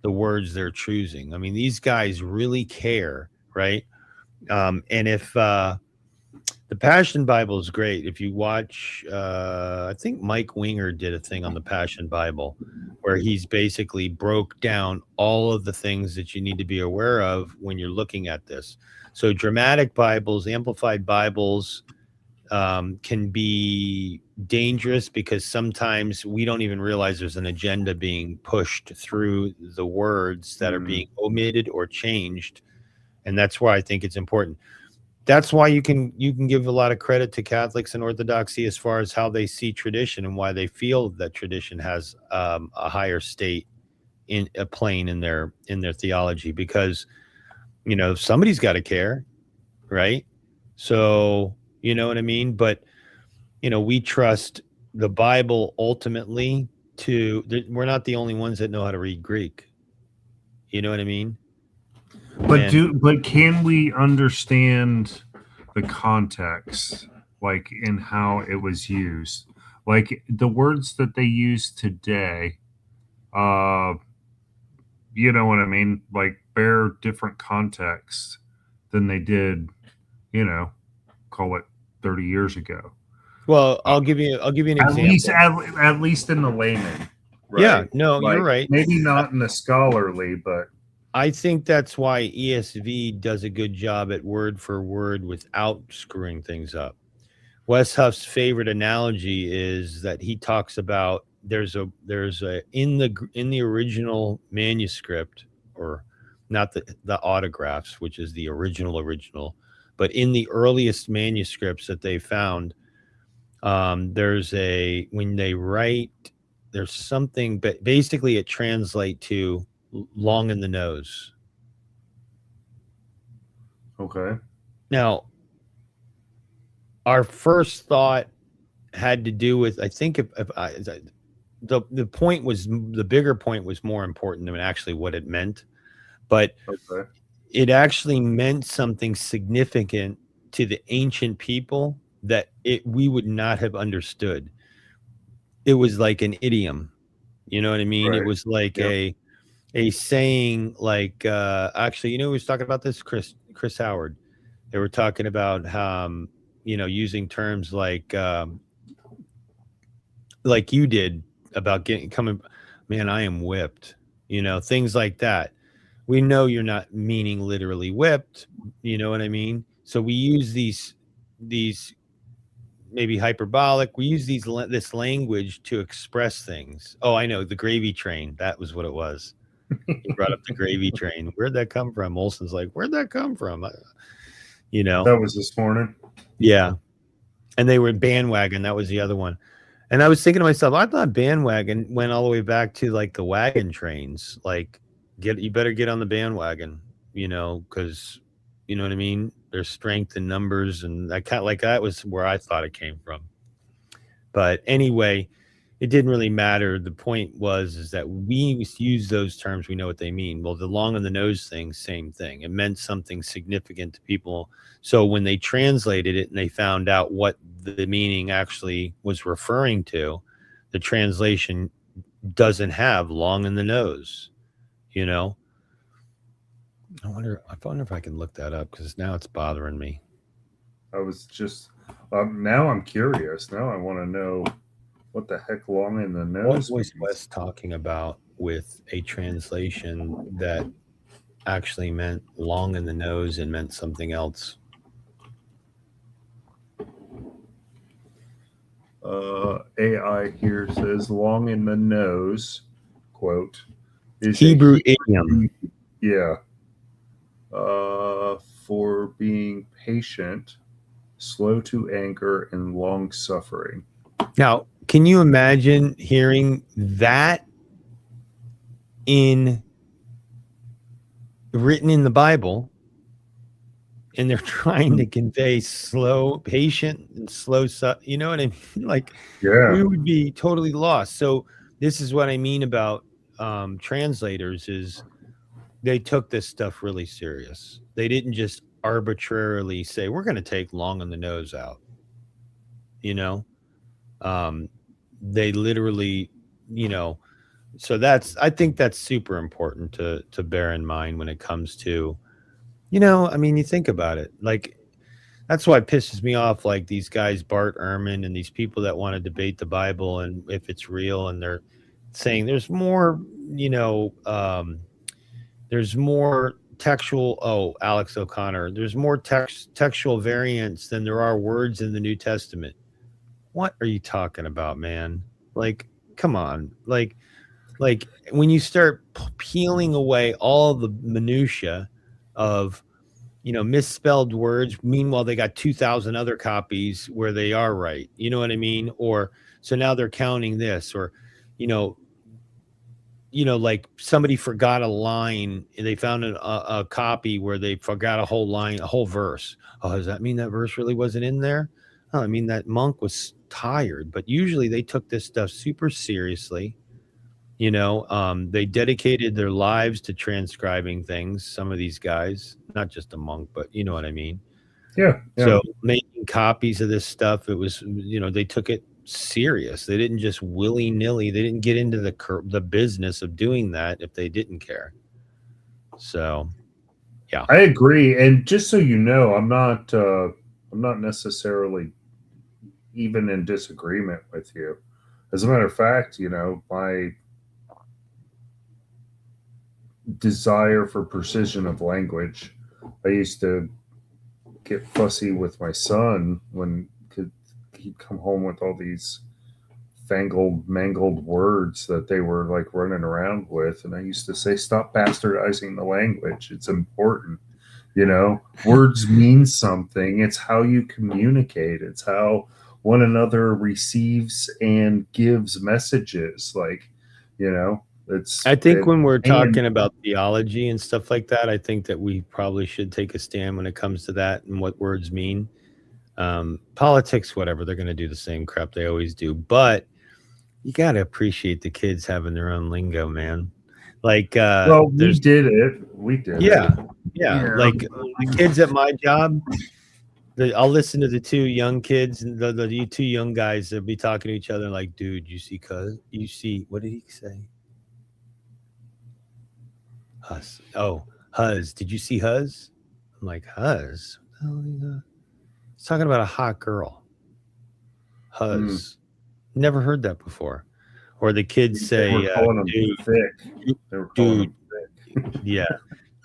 the words they're choosing. I mean, these guys really care, right? And if the Passion Bible is great. If you watch, I think Mike Winger did a thing on the Passion Bible where he's basically broke down all of the things that you need to be aware of when you're looking at this. So dramatic Bibles, amplified Bibles, can be dangerous because sometimes we don't even realize there's an agenda being pushed through the words that are being omitted or changed. And that's why I think it's important. That's why you can give a lot of credit to Catholics and Orthodoxy as far as how they see tradition and why they feel that tradition has a higher state in a plane in their theology, because somebody's got to care, right? So you know what I mean? But, we trust the Bible ultimately we're not the only ones that know how to read Greek. You know what I mean? But can we understand the context, like in how it was used? Like the words that they use today, you know what I mean? Like bear different context than they did, call it 30 years ago. Well, I'll give you an example. At least in the layman. Right? Yeah, no, you're right. Maybe not in the scholarly, but I think that's why ESV does a good job at word for word without screwing things up. Wes Huff's favorite analogy is that he talks about there's a in the original manuscript, or not the autographs, which is the original, but in the earliest manuscripts that they found, there's when they write, there's something, but basically it translates to long in the nose. Okay. Now, our first thought had to do with, I think the point was, the bigger point was more important than actually what it meant, but it actually meant something significant to the ancient people that we would not have understood. It was like an idiom, you know what I mean? Right. It was like a saying, like actually, we was talking about this, Chris Howard. They were talking about using terms like you did about man, I am whipped, things like that. We know you're not meaning literally whipped, you know what I mean? So we use these maybe hyperbolic, we use this language to express things. Oh, I know, the gravy train, that was what it was. He brought up the gravy train. Where'd that come from? Olson's like, where'd that come from? You know? That was this morning. Yeah. And they were bandwagon. That was the other one. And I was thinking to myself, I thought bandwagon went all the way back to like the wagon trains. Like, you better get on the bandwagon, because you know what I mean? There's strength in numbers, and that was where I thought it came from. But anyway, it didn't really matter. The point is that we use those terms, we know what they mean. Well, the long on the nose thing, same thing. It meant something significant to people. So when they translated it and they found out what the meaning actually was referring to, the translation doesn't have long in the nose, I wonder if I can look that up, because now it's bothering me. I was just now I'm curious. Now I want to know what the heck long in the nose. What was Wes talking about with a translation that actually meant long in the nose and meant something else? AI here says long in the nose, quote, is Hebrew idiom. Yeah. For being patient, slow to anger, and long suffering. Now, can you imagine hearing that written in the Bible, and they're trying to convey patient and slow, you know what I mean? Like, yeah, we would be totally lost. So this is what I mean about translators is they took this stuff really serious. They didn't just arbitrarily say, we're going to take long on the nose out. They literally, so I think that's super important to bear in mind when it comes to, you think about it, like, that's why it pisses me off. Like these guys, Bart Ehrman and these people that want to debate the Bible and if it's real, and they're saying there's more, there's more textual. Alex O'Connor, there's more textual variants than there are words in the New Testament. What are you talking about, man? Like, come on. Like when you start peeling away all the minutia of, misspelled words, meanwhile they got 2,000 other copies where they are right. You know what I mean? Or so now they're counting this, or, like somebody forgot a line and they found a copy where they forgot a whole line, a whole verse. Oh, does that mean that verse really wasn't in there? Oh, I mean, that monk was tired. But usually they took this stuff super seriously. They dedicated their lives to transcribing things. Some of these guys, not just a monk, but you know what I mean? Yeah. So making copies of this stuff, it was, they took it serious. They didn't just willy-nilly. They didn't get into the business of doing that if they didn't care. So, yeah, I agree. And just so you know, I'm not necessarily even in disagreement with you. As a matter of fact, my desire for precision of language, I used to get fussy with my son when he'd come home with all these mangled words that they were like running around with, and I used to say, stop bastardizing the language. It's important. Words mean something. It's how you communicate. It's how one another receives and gives messages. Like, I think when we're talking about theology and stuff like that, I think that we probably should take a stand when it comes to that and what words mean. Politics, whatever, they're going to do the same crap they always do. But you got to appreciate the kids having their own lingo, man. Like, we did it. Yeah. Like the kids at my job, I'll listen to the two young kids and the two young guys that'll be talking to each other like, dude, you see, what did he say? Hus. Oh, Huz. Did you see Huz? I'm like, Huz? He's talking about a hot girl. Huz. Never heard that before. Or the kids say, dude. Yeah.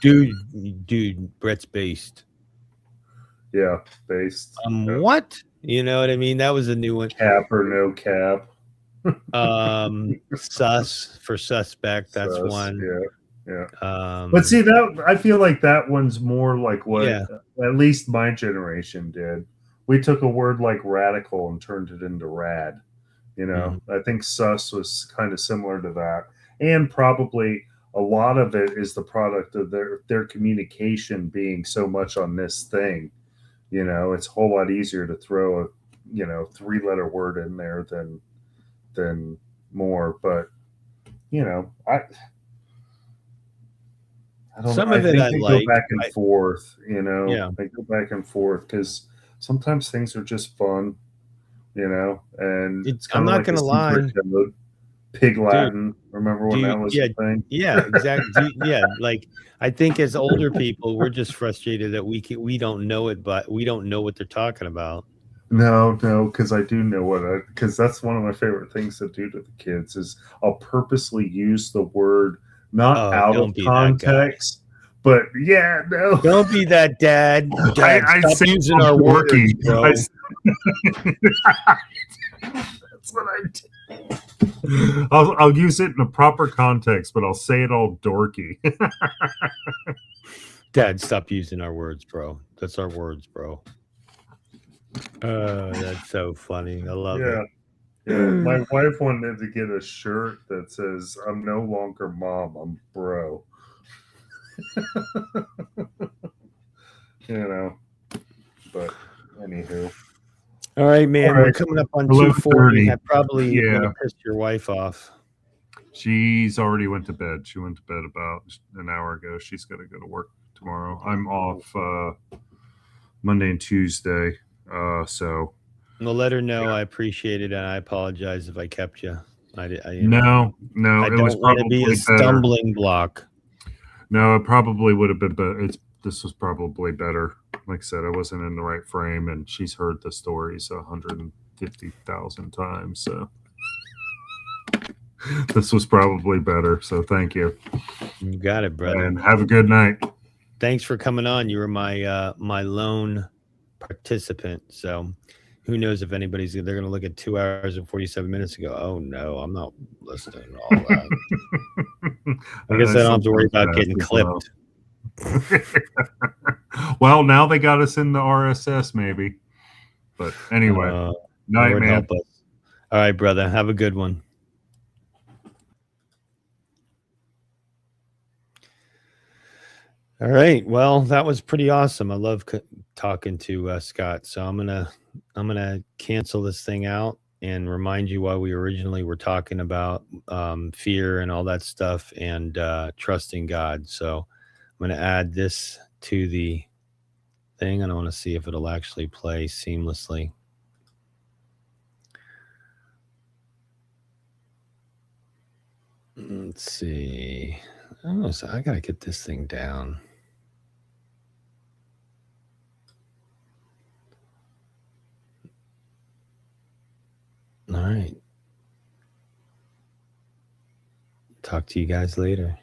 Dude, Brett's based. Yeah, based. What? You know what I mean? That was a new one. Cap or no cap. Sus for suspect. That's one. Yeah. Yeah. Um, But see, that I feel like that one's more like what Yeah. at least my generation did. We took a word like radical and turned it into rad. You know, I think sus was kind of similar to that, and probably a lot of it is the product of their communication being so much on this thing. You know, it's a whole lot easier to throw a 3-letter word in there than more. But I don't know. some I of it think I they go like. back and forth. Yeah. They go back and forth because sometimes things are just fun. And it's I'm kind of not like a gonna secret lie, code. Pig dude. Latin. Remember when Do that was yeah, a thing? yeah, exactly. Yeah, like I think as older people, we're just frustrated that we don't know it, but we don't know what they're talking about. No, because I do know because that's one of my favorite things to do to the kids is I'll purposely use the word not Oh, out of don't be that guy. context, but yeah, no. Don't be that dad. Dad, I stop say using I'm our words, dorky. bro. That's what I do. I'll use it in a proper context, but I'll say it all dorky. Dad, stop using our words, bro. That's our words, bro. That's so funny. I love Yeah. it. Yeah, my wife wanted to get a shirt that says "I'm no longer mom, I'm bro." But anywho, All right, man. all We're right, coming up on 2:40. 11:30. I probably would Yeah, have pissed your wife off. she's already went to bed. She went to bed about an hour ago. She's got to go to work tomorrow. I'm off Monday and Tuesday, so Well, let her know yeah. I appreciate it, and I apologize if I kept you. I No, I it was don't want to be a probably better. stumbling block. No, it probably would have been better. This was probably better. Like I said, I wasn't in the right frame, and she's heard the stories 150,000 times. So this was probably better. So thank you, You got it, brother. and have a good night. Thanks for coming on. You were my lone participant. So who knows if they're going to look at 2 hours and 47 minutes and go, oh no, I'm not listening to all that. I guess I don't have to worry about getting clipped. Well, now they got us in the RSS, maybe. But anyway, night, Lord man. help us. All right, brother. Have a good one. All right. Well, that was pretty awesome. I love talking to Scott. So I'm gonna cancel this thing out and remind you why we originally were talking about fear and all that stuff and trusting God. So I'm gonna add this to the thing, and I want to see if it'll actually play seamlessly. Let's see. Oh, so I gotta get this thing down. All right. Talk to you guys later.